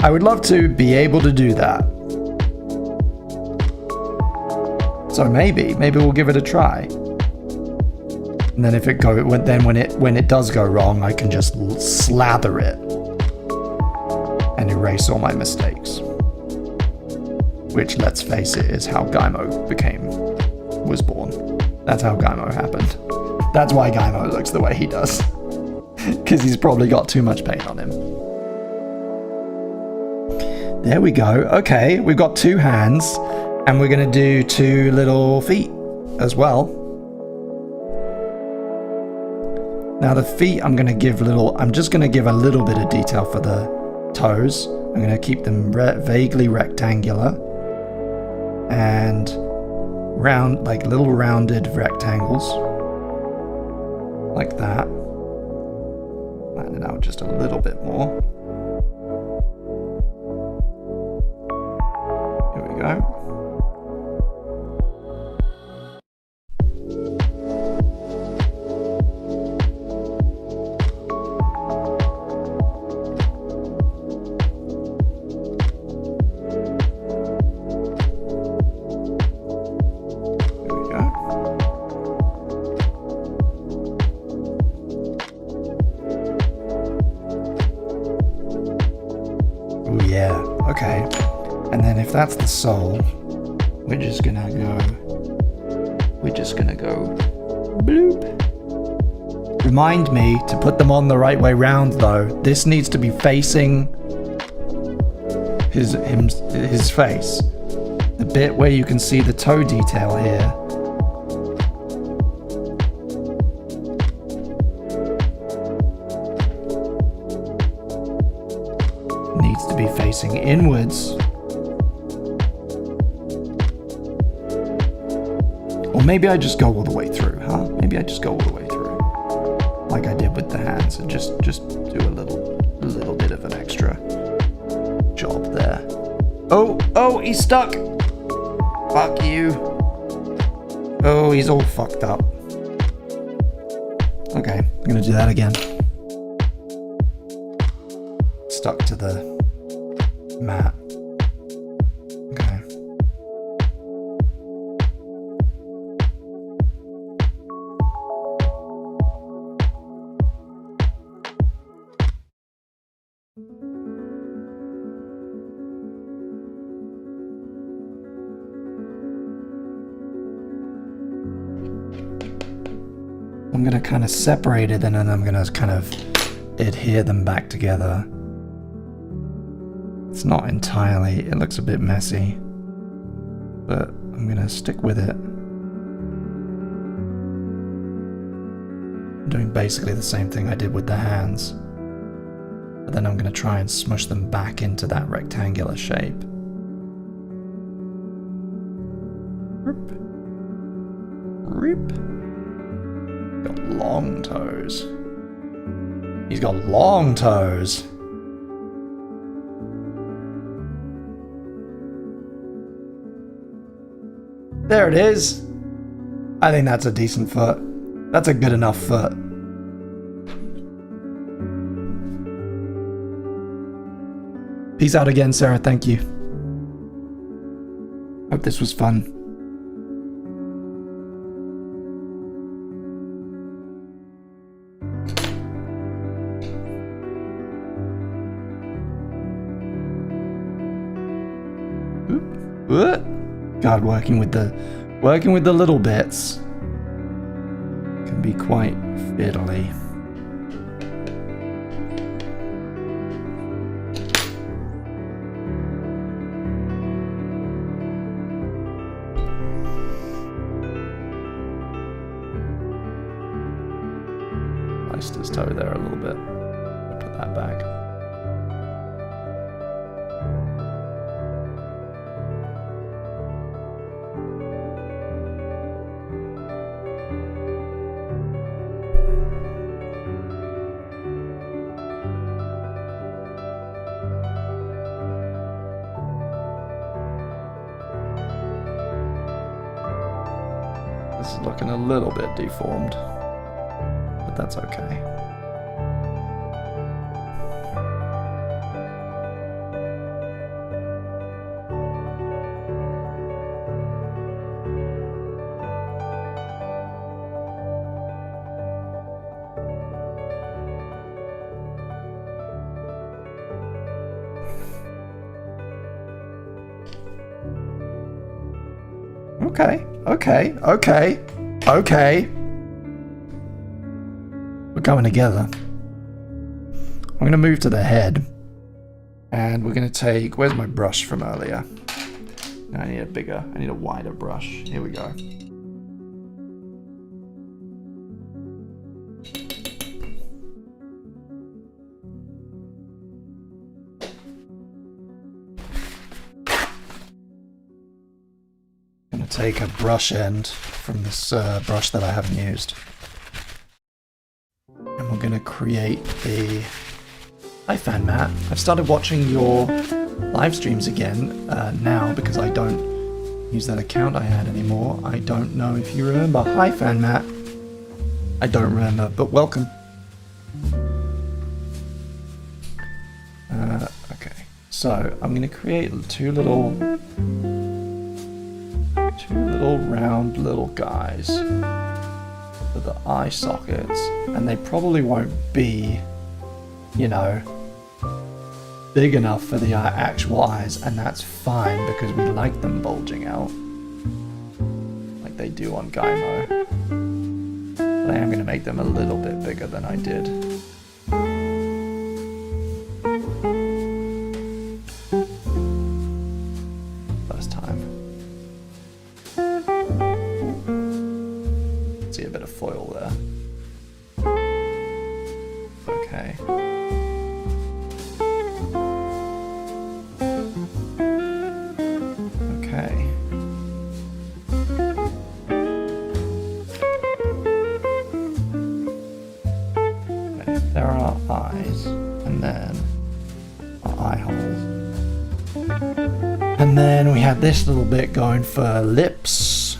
A: I would love to be able to do that. So maybe we'll give it a try. And then when it does go wrong, I can just slather it and erase all my mistakes. Which, let's face it, is how Gaimo was born. That's how Gaimo happened. That's why Gaimo looks the way he does. Because he's probably got too much paint on him. There we go. Okay, we've got 2 hands, and we're going to do 2 little feet as well. Now the feet, I'm just going to give a little bit of detail for the toes. I'm going to keep them vaguely rectangular and round, like little rounded rectangles, like that. Flatten it out just a little bit more. Here we go. Okay, and then if that's the sole, we're just gonna go bloop. Remind me to put them on the right way round though. This needs to be facing his face. The bit where you can see the toe detail here. Needs to be facing inwards. Or maybe I just go all the way through, huh? Maybe I just go all the way through. Like I did with the hands and just do a little bit of an extra job there. Oh, he's stuck! Fuck you. Oh, he's all fucked up. Okay, I'm gonna do that again. Stuck to the mat. Okay. I'm gonna kind of separate it and then I'm gonna kind of adhere them back together. It's not entirely, it looks a bit messy, but I'm gonna stick with it. I'm doing basically the same thing I did with the hands, but then I'm gonna try and smush them back into that rectangular shape. Got long toes. He's got long toes. There it is. I think that's a decent foot. That's a good enough foot. Peace out again, Sarah. Thank you. Hope this was fun. What? God, working with the little bits can be quite fiddly. Sliced his toe there a little bit. Put that back. This is looking a little bit deformed, but that's okay. Okay. We're coming together. I'm gonna move to the head, and we're gonna take, where's my brush from earlier? I need a wider brush. Here we go. Take a brush end from this brush that I haven't used, and we're gonna create the hi fan mat. I've started watching your live streams again now because I don't use that account I had anymore. I don't know if you remember. Hi fan mat. I don't remember, but welcome. Okay, so I'm gonna create two little round little guys for the eye sockets, and they probably won't be, you know, big enough for the actual eyes, and that's fine because we like them bulging out like they do on Gaimo. But I am going to make them a little bit bigger than I did. First time. See a bit of foil there. Okay. Okay. There are our eyes, and then our eye holes. And then we have this little bit going for lips,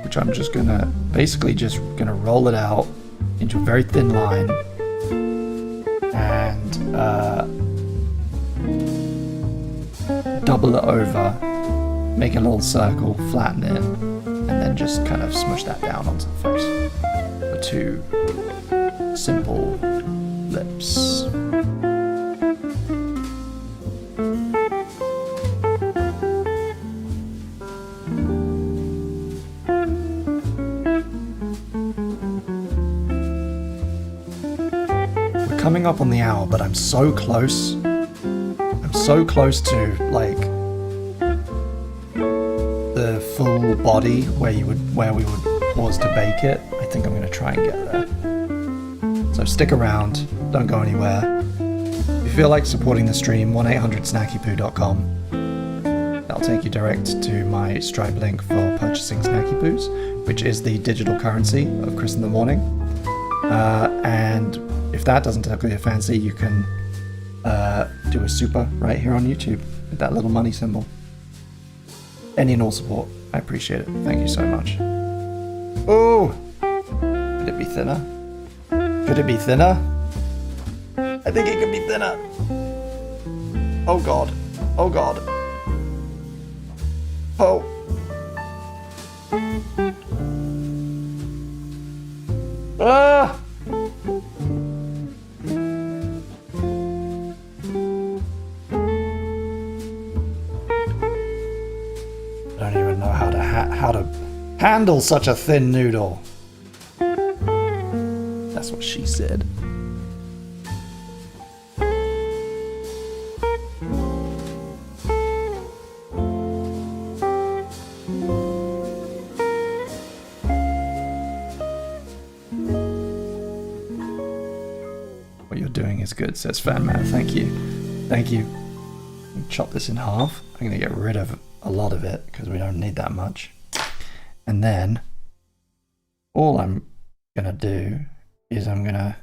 A: which I'm just gonna basically roll it out into a very thin line and double it over, make a little circle, flatten it, and then just kind of smush that down onto the face for two simple lips. Coming up on the hour, but I'm so close. I'm so close to like the full body where we would pause to bake it. I think I'm gonna try and get there. So stick around, don't go anywhere. If you feel like supporting the stream, 1-800-snackypoo.com. That'll take you direct to my Stripe link for purchasing Snacky Poos, which is the digital currency of Chris in the Morning. And if that doesn't tickle your fancy, you can do a super right here on YouTube with that little money symbol. Any and all support, I appreciate it. Thank you so much. Oh, could it be thinner? Could it be thinner? I think it could be thinner. Oh God. Oh God. Oh. Ah! I don't even know how to handle such a thin noodle. That's what she said. What you're doing is good, says FanMat. Thank you. Thank you. Chop this in half. I'm going to get rid of a lot of it because we don't need that much. And then all I'm going to do is I'm going to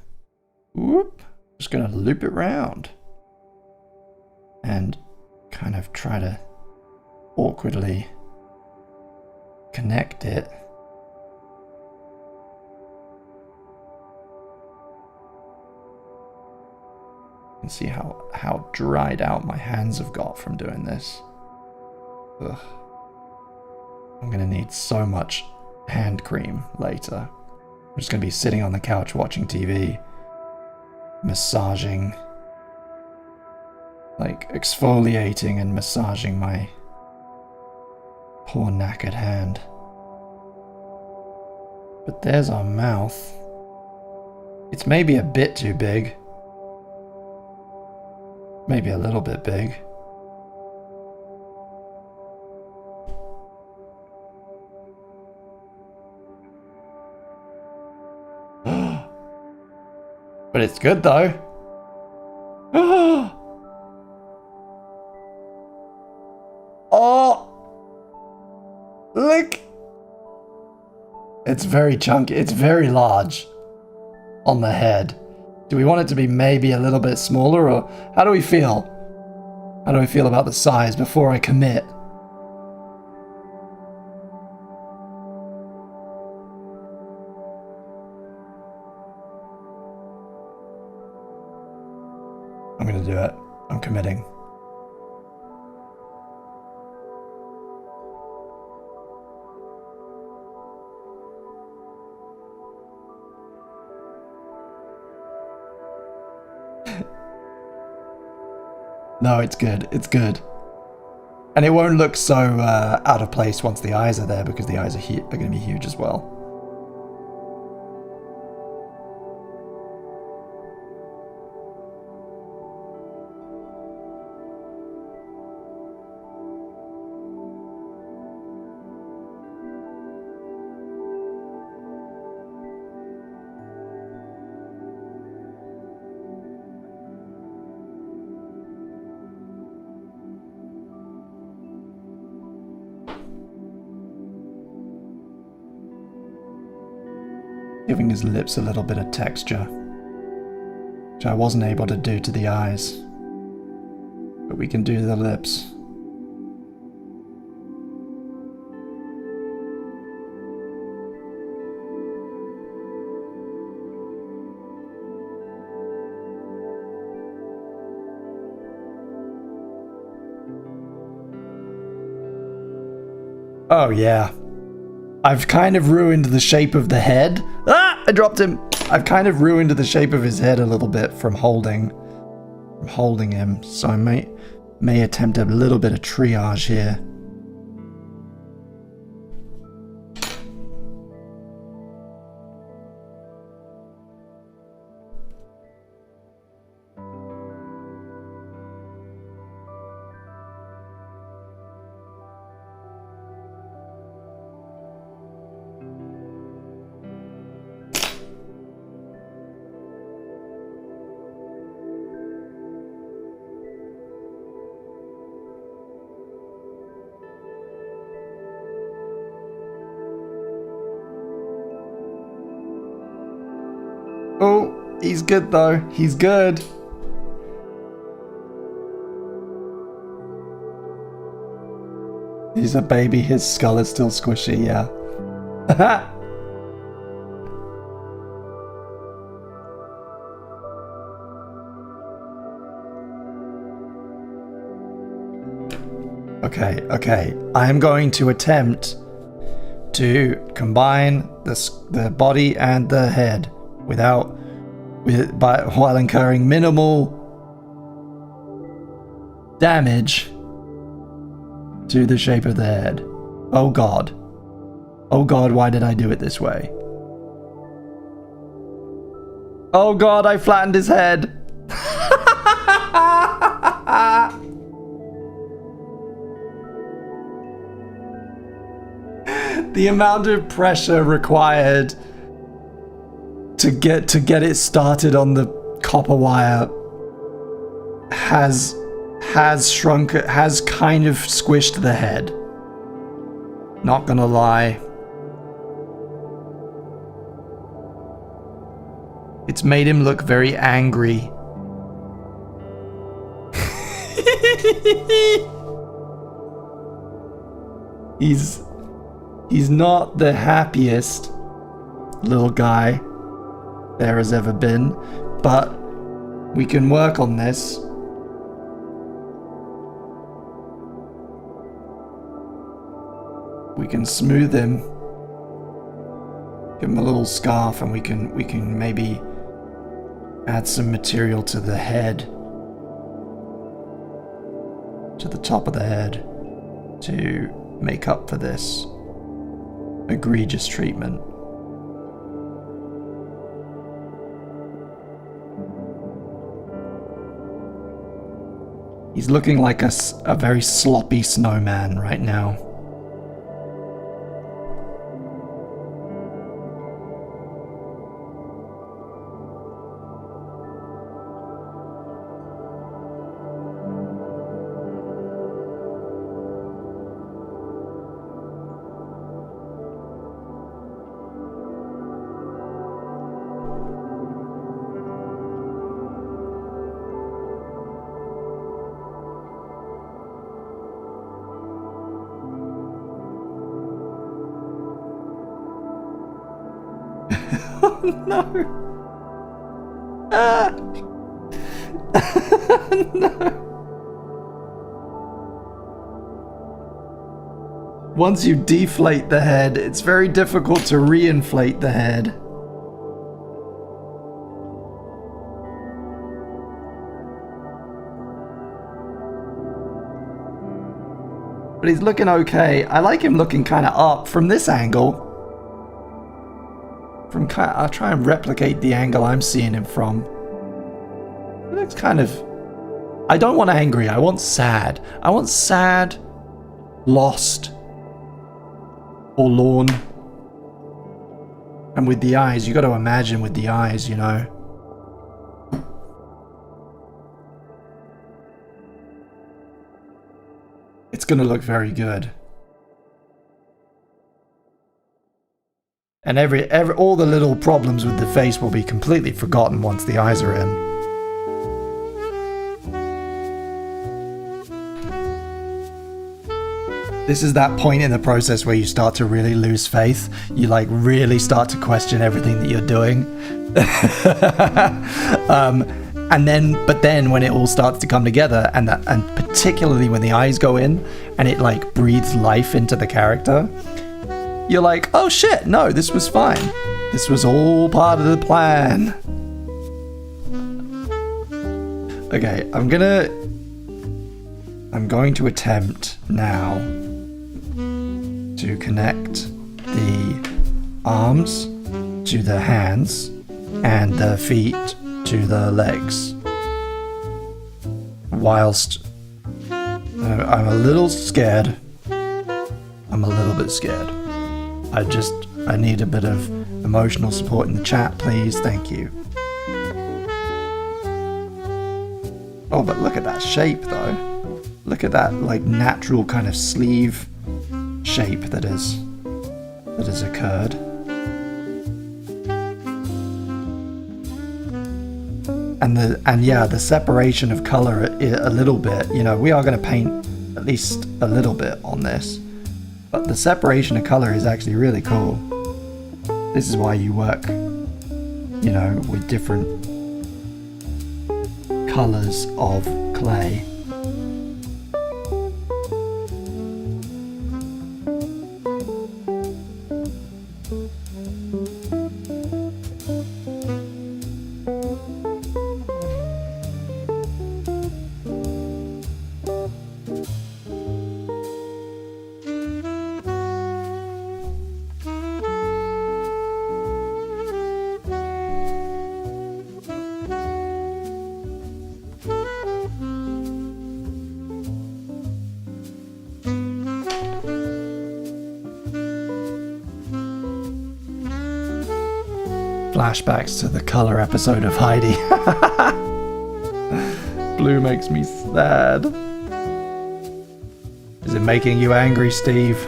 A: just going to loop it round and kind of try to awkwardly connect it. You can see how dried out my hands have got from doing this. Ugh. I'm gonna need so much hand cream later. I'm just gonna be sitting on the couch watching TV, massaging, like exfoliating and massaging my poor knackered hand. But there's our mouth. It's maybe a bit too big. Maybe a little bit big. But it's good though. Oh! Look! It's very chunky. It's very large on the head. Do we want it to be maybe a little bit smaller, or how do we feel? How do I feel about the size before I commit? I'm gonna do it. I'm committing. No, it's good. It's good. And it won't look so out of place once the eyes are there, because the eyes are going to be huge as well. Giving his lips a little bit of texture, which I wasn't able to do to the eyes, but we can do the lips. Oh yeah. I've kind of ruined the shape of the head. Ah! I dropped him! I've kind of ruined the shape of his head a little bit from holding him, so I may attempt a little bit of triage here. Oh, he's good though. He's good. He's a baby. His skull is still squishy, yeah. Okay. I am going to attempt to combine the body and the head while incurring minimal damage to the shape of the head. Oh god. Oh god, why did I do it this way? Oh god, I flattened his head. The amount of pressure required to get it started on the copper wire has kind of squished the head. Not gonna lie. It's made him look very angry. He's not the happiest little guy there has ever been, but we can work on this. We can smooth him. Give him a little scarf, and we can maybe add some material to the head, to the top of the head, to make up for this egregious treatment. He's looking like a very sloppy snowman right now. No. No. Once you deflate the head, it's very difficult to reinflate the head. But he's looking okay. I like him looking kind of up from this angle. I'll try and replicate the angle I'm seeing him from. It looks kind of... I don't want angry, I want sad. I want sad, lost, forlorn. And with the eyes, you got to imagine with the eyes, you know. It's going to look very good. And all the little problems with the face will be completely forgotten once the eyes are in. This is that point in the process where you start to really lose faith. You like really start to question everything that you're doing. But then when it all starts to come together, and particularly when the eyes go in and it like breathes life into the character, you're like, oh shit, no, this was fine. This was all part of the plan. Okay, I'm going to attempt now to connect the arms to the hands and the feet to the legs. Whilst I'm a little scared. I'm a little bit scared. I need a bit of emotional support in the chat, please. Thank you. Oh, but look at that shape, though. Look at that, like, natural kind of sleeve shape that has occurred. And yeah, the separation of color a little bit. You know, we are going to paint at least a little bit on this. But the separation of color is actually really cool. This is why you work, you know, with different colors of clay. Flashbacks to the color episode of Heidi. Blue makes me sad. Is it making you angry, Steve?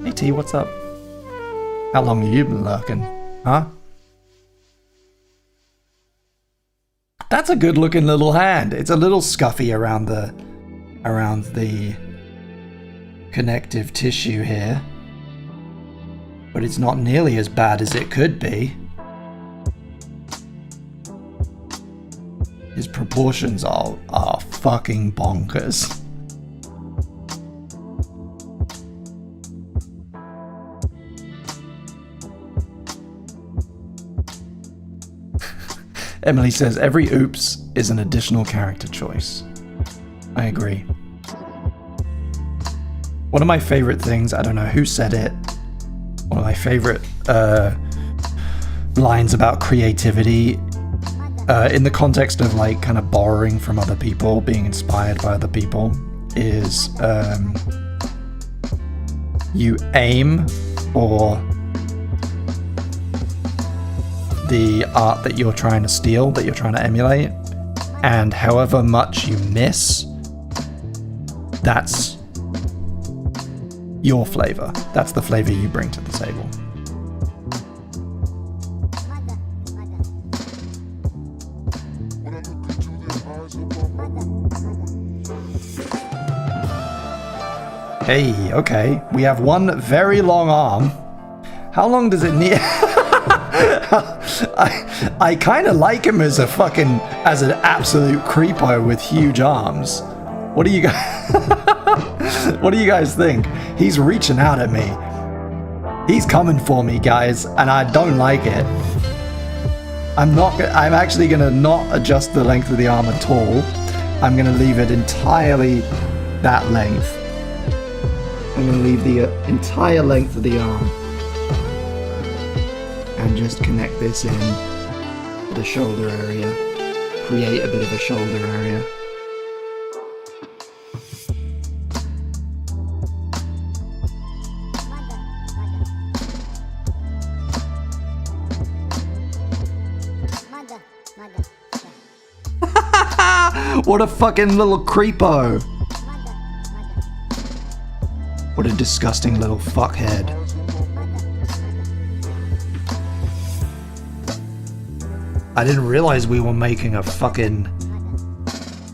A: Hey T, what's up? How long have you been lurking? Huh? That's a good looking little hand. It's a little scuffy around the connective tissue here, but it's not nearly as bad as it could be. His proportions are fucking bonkers. Emily says, every oops is an additional character choice. I agree. One of my favorite things, I don't know who said it, one of my favorite lines about creativity in the context of like kind of borrowing from other people, being inspired by other people, is you aim for the art that you're trying to steal, that you're trying to emulate, and however much you miss, that's your flavor. That's the flavor you bring to the table. Hey, okay, we have one very long arm. How long does it need? I kind of like him as as an absolute creepo with huge arms. What do you guys? What do you guys think? He's reaching out at me. He's coming for me, guys, and I don't like it. I'm actually gonna not adjust the length of the arm at all. I'm gonna leave it entirely that length. I'm gonna leave the entire length of the arm. And just connect this in to the shoulder area. Create a bit of a shoulder area. What a fucking little creepo! What a disgusting little fuckhead. I didn't realize we were making a fucking,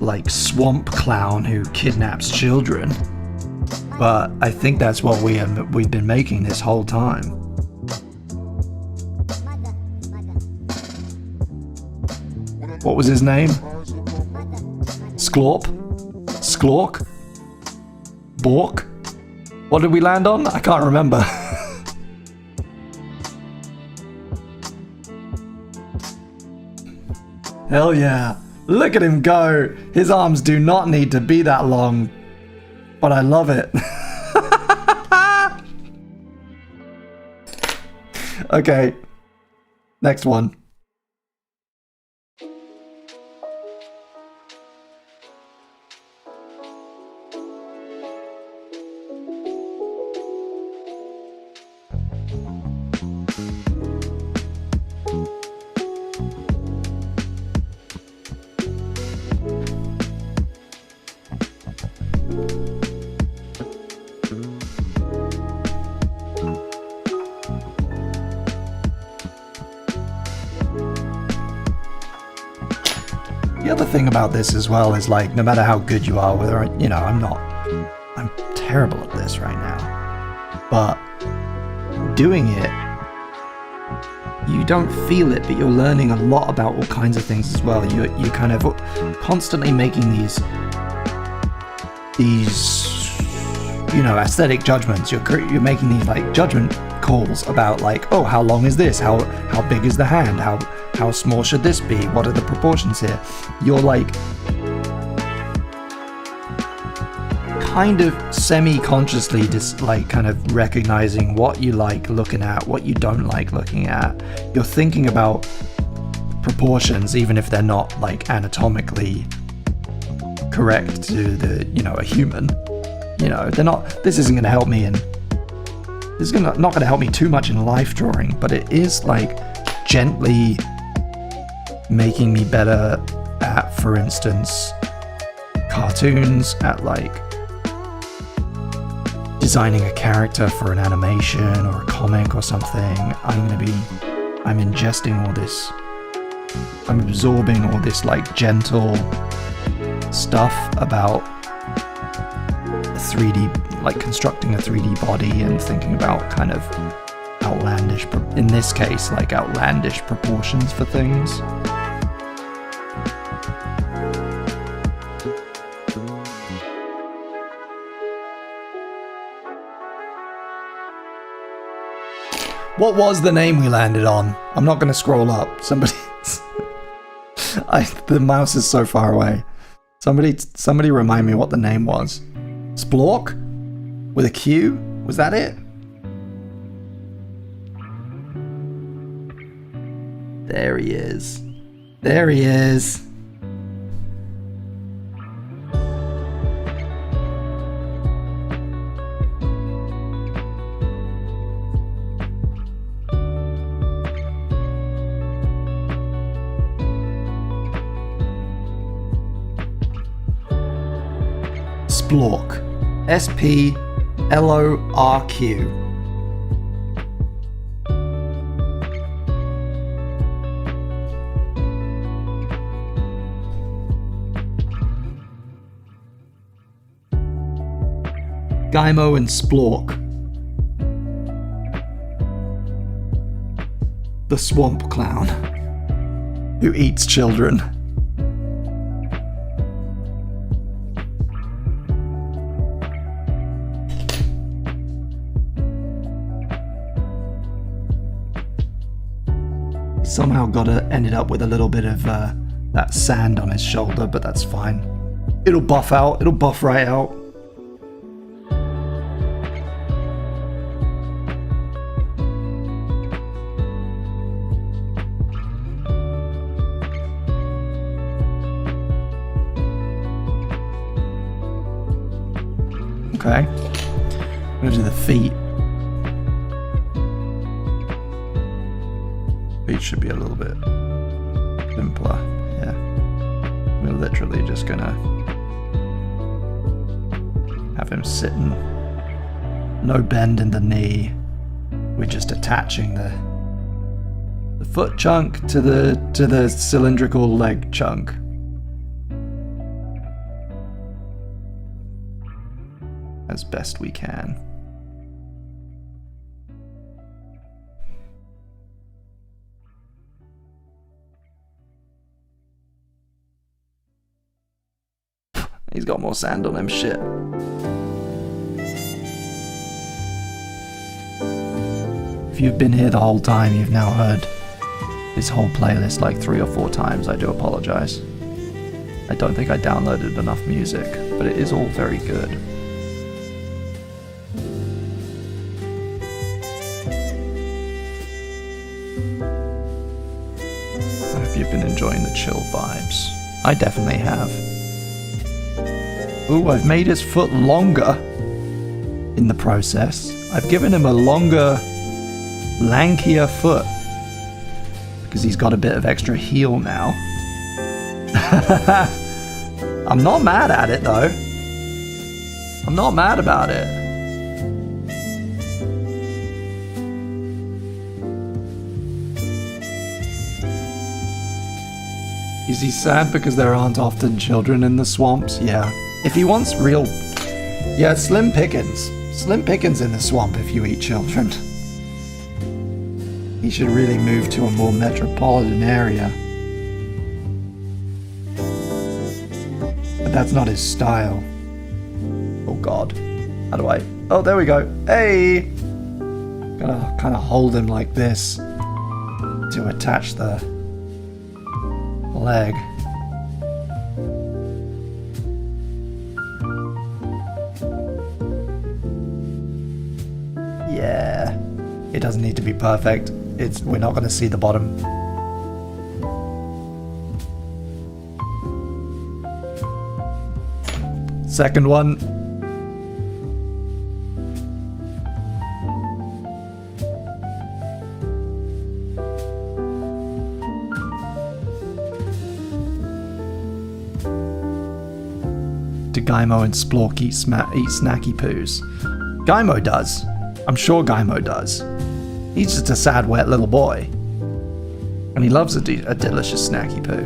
A: like, swamp clown who kidnaps children. But I think that's what we've been making this whole time. What was his name? Sklorp? Sklork? Bork? What did we land on? I can't remember. Hell yeah. Look at him go. His arms do not need to be that long, but I love it. Okay. Next one. The other thing about this as well is, like, no matter how good you are, whether, you know, I'm terrible at this right now, but doing it, you don't feel it, but you're learning a lot about all kinds of things as well. You're kind of constantly making these, you know, aesthetic judgments. You're making these, like, judgment calls about, like, oh, how long is this? How big is the hand? How small should this be? What are the proportions here? You're, like, kind of semi-consciously just, like, kind of recognizing what you like looking at, what you don't like looking at. You're thinking about proportions, even if they're not, like, anatomically correct to the, you know, a human. You know, they're not. This isn't going to help me in. This is not going to help me too much in life drawing, but it is, like, gently making me better at, for instance, cartoons, at, like, designing a character for an animation or a comic or something. I'm ingesting all this I'm absorbing all this like gentle stuff about a 3D, like constructing a 3D body and thinking about kind of outlandish, in this case, like outlandish proportions for things. What was the name we landed on? I'm not going to scroll up. Somebody... the mouse is so far away. Somebody remind me what the name was. Splork? With a Q? Was that it? There he is. There he is. Splork. S-P-L-O-R-Q. Gymo and Splork. The swamp clown who eats children. Somehow ended up with a little bit of that sand on his shoulder, but that's fine. It'll buff out, it'll buff right out. Okay, I'm gonna do the feet. Feet should be a little bit simpler, yeah. We're literally just gonna have him sitting, no bend in the knee. We're just attaching the foot chunk to the cylindrical leg chunk. As best we can. He's got more sand on him, shit. If you've been here the whole time, you've now heard this whole playlist like 3 or 4 times. I do apologize. I don't think I downloaded enough music, but it is all very good. I hope you've been enjoying the chill vibes. I definitely have. Ooh, I've made his foot longer in the process. I've given him a longer, lankier foot because he's got a bit of extra heel now. I'm not mad at it though. I'm not mad about it. Is he sad because there aren't often children in the swamps? Yeah. If he wants real... Yeah, slim pickings. Slim pickings in the swamp if you eat children. He should really move to a more metropolitan area. But that's not his style. Oh god. How do I... Oh, there we go. Hey! Gotta kind of hold him like this to attach the leg. Yeah, it doesn't need to be perfect. We're not going to see the bottom. Second one. Do Gymo and Splork eat snacky poos? Gymo does. I'm sure Gymo does. He's just a sad, wet little boy. And he loves a delicious snacky poo.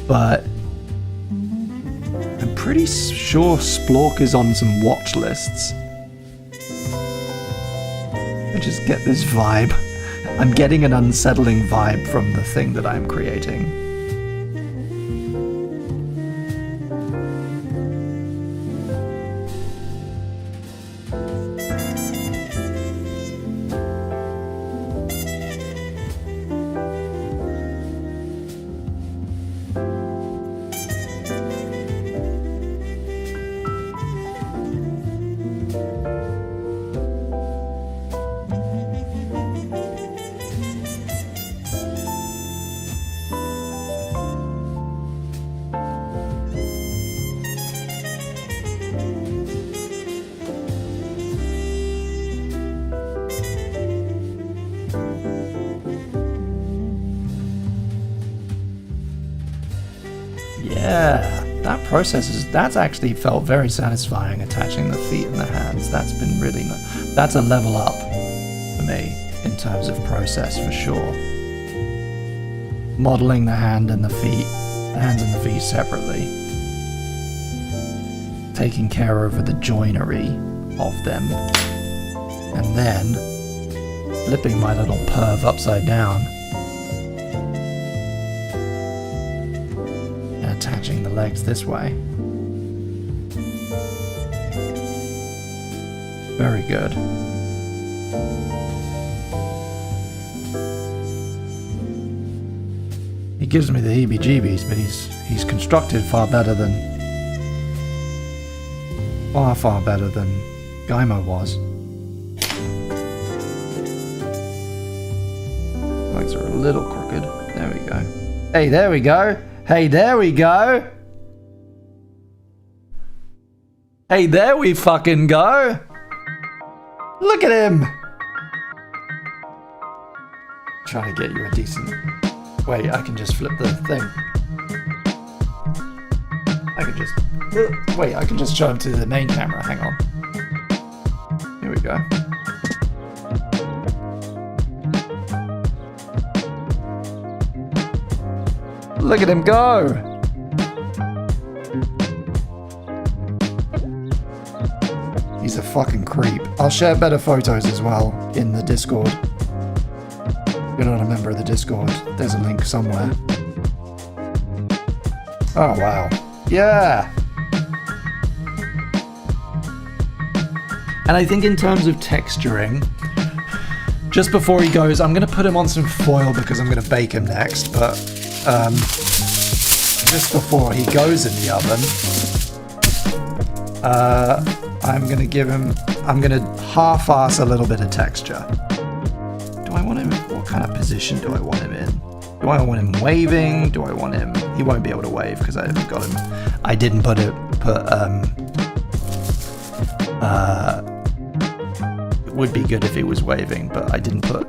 A: But I'm pretty sure Splork is on some watch lists. I just get this vibe. I'm getting an unsettling vibe from the thing that I'm creating. Yeah, that that's actually felt very satisfying, attaching the feet and the hands. That's been really, that's a level up for me in terms of process for sure. Modeling the hands and the feet separately. Taking care of the joinery of them. And then flipping my little perv upside down. Attaching the legs this way. Very good. He gives me the heebie-jeebies, but he's constructed far better than Gaimo was. Legs are a little crooked. There we go. Hey, there we go. Hey, there we go. Hey, there we fucking go. Look at him. Trying to get you a decent... Wait, I can just flip the thing. I can just... Wait, I can just show him to the main camera. Hang on. Here we go. Look at him go! He's a fucking creep. I'll share better photos as well in the Discord. If you're not a member of the Discord, there's a link somewhere. Oh wow. Yeah! And I think in terms of texturing, just before he goes, I'm going to put him on some foil because I'm going to bake him next, but just before he goes in the oven, I'm going to half-ass a little bit of texture. Do I want him, what kind of position do I want him in? Do I want him waving? Do I want him, he won't be able to wave because I haven't got him, I didn't it would be good if he was waving, but I didn't put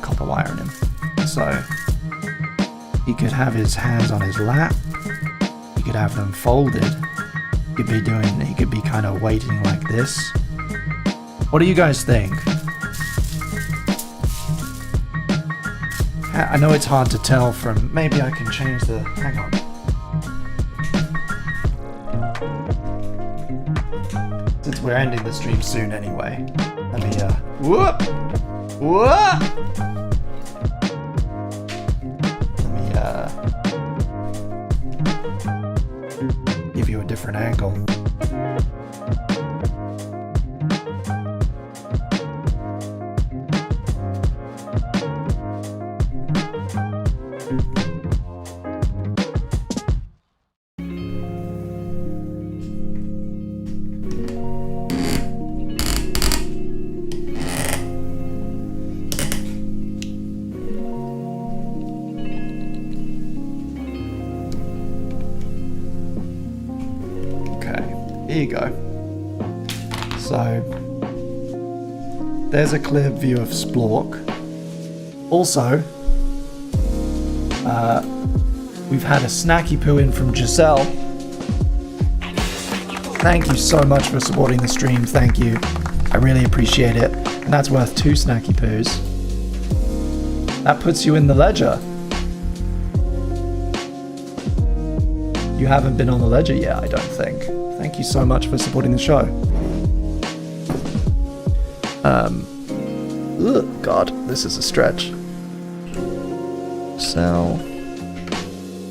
A: copper wire in him. So, he could have his hands on his lap, he could have them folded, he could be kind of waiting like this. What do you guys think? I know it's hard to tell from, maybe I can change the, hang on. Since we're ending the stream soon anyway, let me, whoop! Give you a different angle. Here you go. So, there's a clear view of Splork. Also, we've had a snacky poo in from Giselle. Thank you so much for supporting the stream. Thank you. I really appreciate it. And that's worth 2 snacky poos. That puts you in the ledger. You haven't been on the ledger yet, I don't think. Thank you so much for supporting the show. God, this is a stretch. So,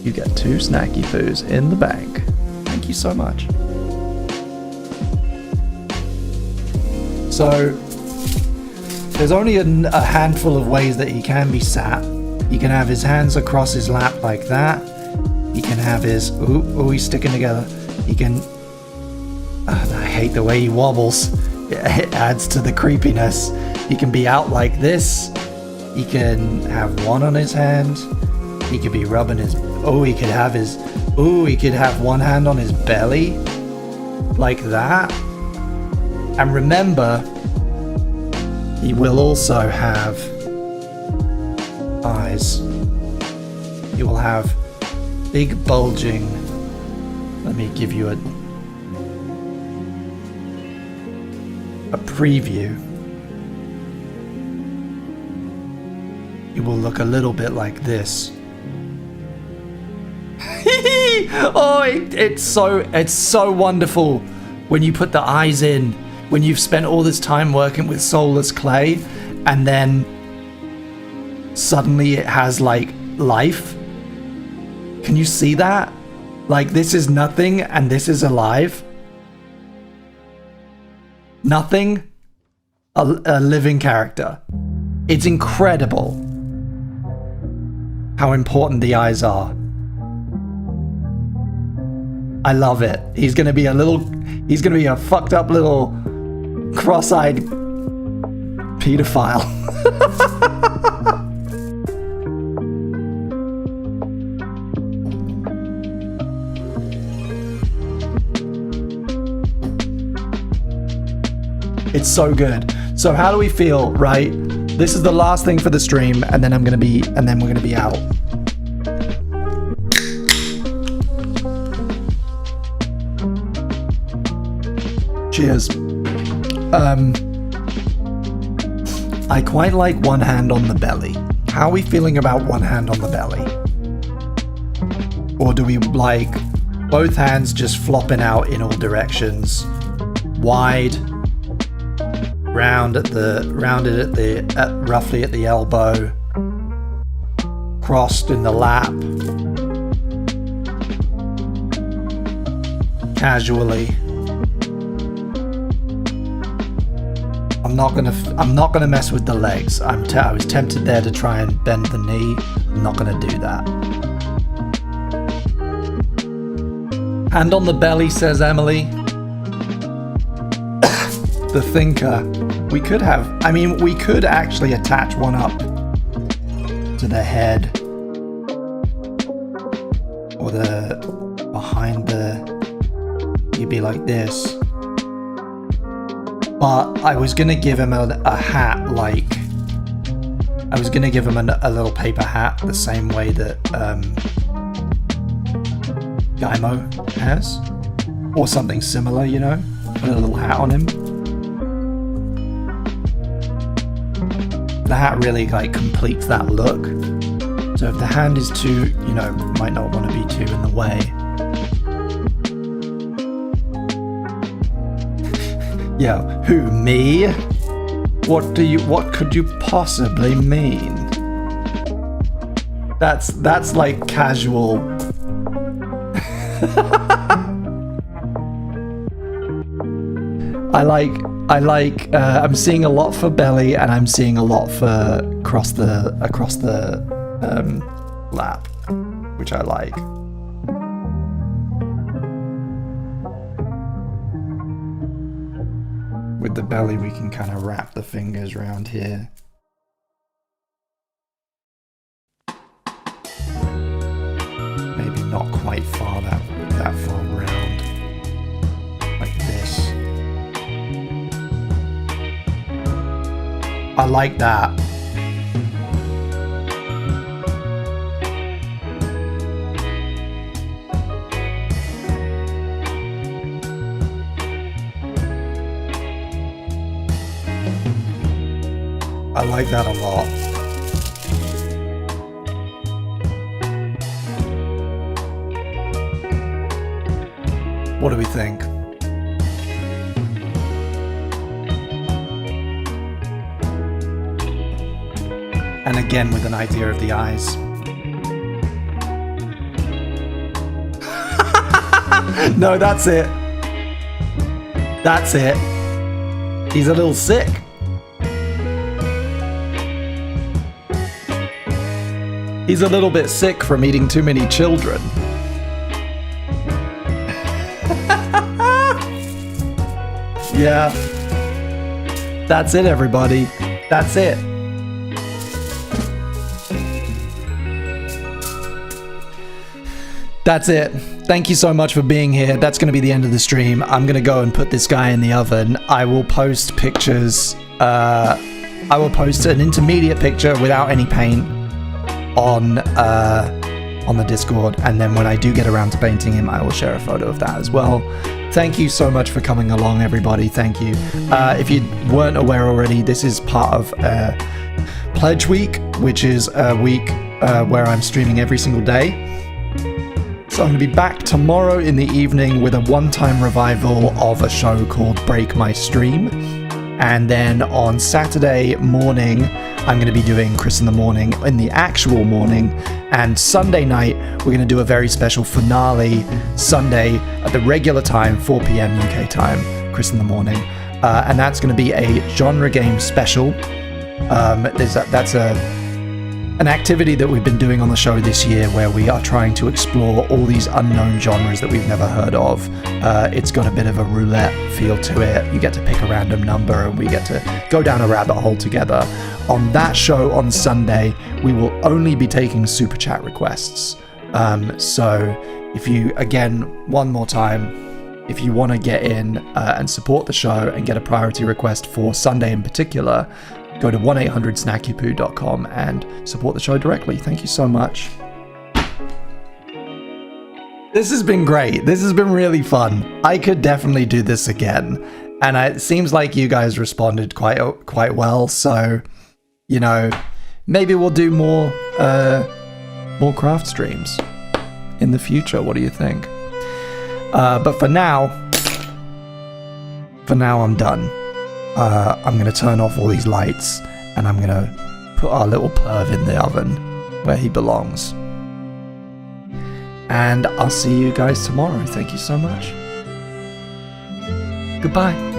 A: you get 2 snacky foos in the bank. Thank you so much. So, there's only a handful of ways that he can be sat. He can have his hands across his lap like that. He can have his... he's sticking together. He can... I hate the way he wobbles. It adds to the creepiness. He can be out like this. He can have one on his hand. He could be rubbing his... he could have his... he could have one hand on his belly. Like that. And remember, he will also have eyes. He will have big bulging... Let me give you a preview. It will look a little bit like this. It's so wonderful when you put the eyes in, when you've spent all this time working with soulless clay, and then suddenly it has like life. Can you see that? Like, this is nothing and this is alive. Nothing, a living character. It's incredible how important the eyes are. I love it. He's gonna be a fucked up little cross-eyed pedophile. It's so good. So how do we feel, right? This is the last thing for the stream, and then we're gonna be out. Cheers. I quite like one hand on the belly. How are we feeling about one hand on the belly? Or do we like both hands just flopping out in all directions? Wide, rounded roughly at the elbow, crossed in the lap, casually. I'm not gonna mess with the legs. I was tempted there to try and bend the knee. I'm not gonna do that. Hand on the belly, says Emily. The thinker. We could actually attach one up to the head, or behind you'd be like this. But I was gonna give him a hat, like I was gonna give him a little paper hat, the same way that Gaimo has, or something similar, you know, put a little hat on him. The hat really like completes that look. So if the hand is too, you know, might not want to be too in the way. Yo, who, me? What could you possibly mean? That's like casual. I'm seeing a lot for belly, and I'm seeing a lot for across the lap, which I like. With the belly, we can kind of wrap the fingers around here. Maybe not quite that far round, like this. I like that. I like that a lot. What do we think? And again with an idea of the eyes. No, that's it. That's it. He's a little sick. He's a little bit sick from eating too many children. Yeah. That's it, everybody. That's it. That's it. Thank you so much for being here. That's going to be the end of the stream. I'm going to go and put this guy in the oven. I will post pictures. I will post an intermediate picture without any paint on the Discord, and then when I do get around to painting him, I will share a photo of that as well. Thank you so much for coming along, everybody. Thank you. If you weren't aware already, this is part of Pledge Week, which is a week where I'm streaming every single day. So I'm going to be back tomorrow in the evening with a one-time revival of a show called Break My Stream. And then on Saturday morning, I'm going to be doing Chris in the Morning in the actual morning. And Sunday night, we're going to do a very special finale Sunday at the regular time, 4 p.m. UK time, Chris in the Morning. And that's going to be a genre game special. That's an activity that we've been doing on the show this year where we are trying to explore all these unknown genres that we've never heard of. It's got a bit of a roulette feel to it. You get to pick a random number and we get to go down a rabbit hole together. On that show on Sunday, we will only be taking super chat requests. So if you, again, one more time, if you want to get in and support the show and get a priority request for Sunday in particular, go to 1-800-snackyypoo.com and support the show directly. Thank you so much. This has been great. This has been really fun. I could definitely do this again. And it seems like you guys responded quite well. So, you know, maybe we'll do more craft streams in the future. What do you think? But for now I'm done. I'm going to turn off all these lights and I'm going to put our little perv in the oven where he belongs. And I'll see you guys tomorrow. Thank you so much. Goodbye.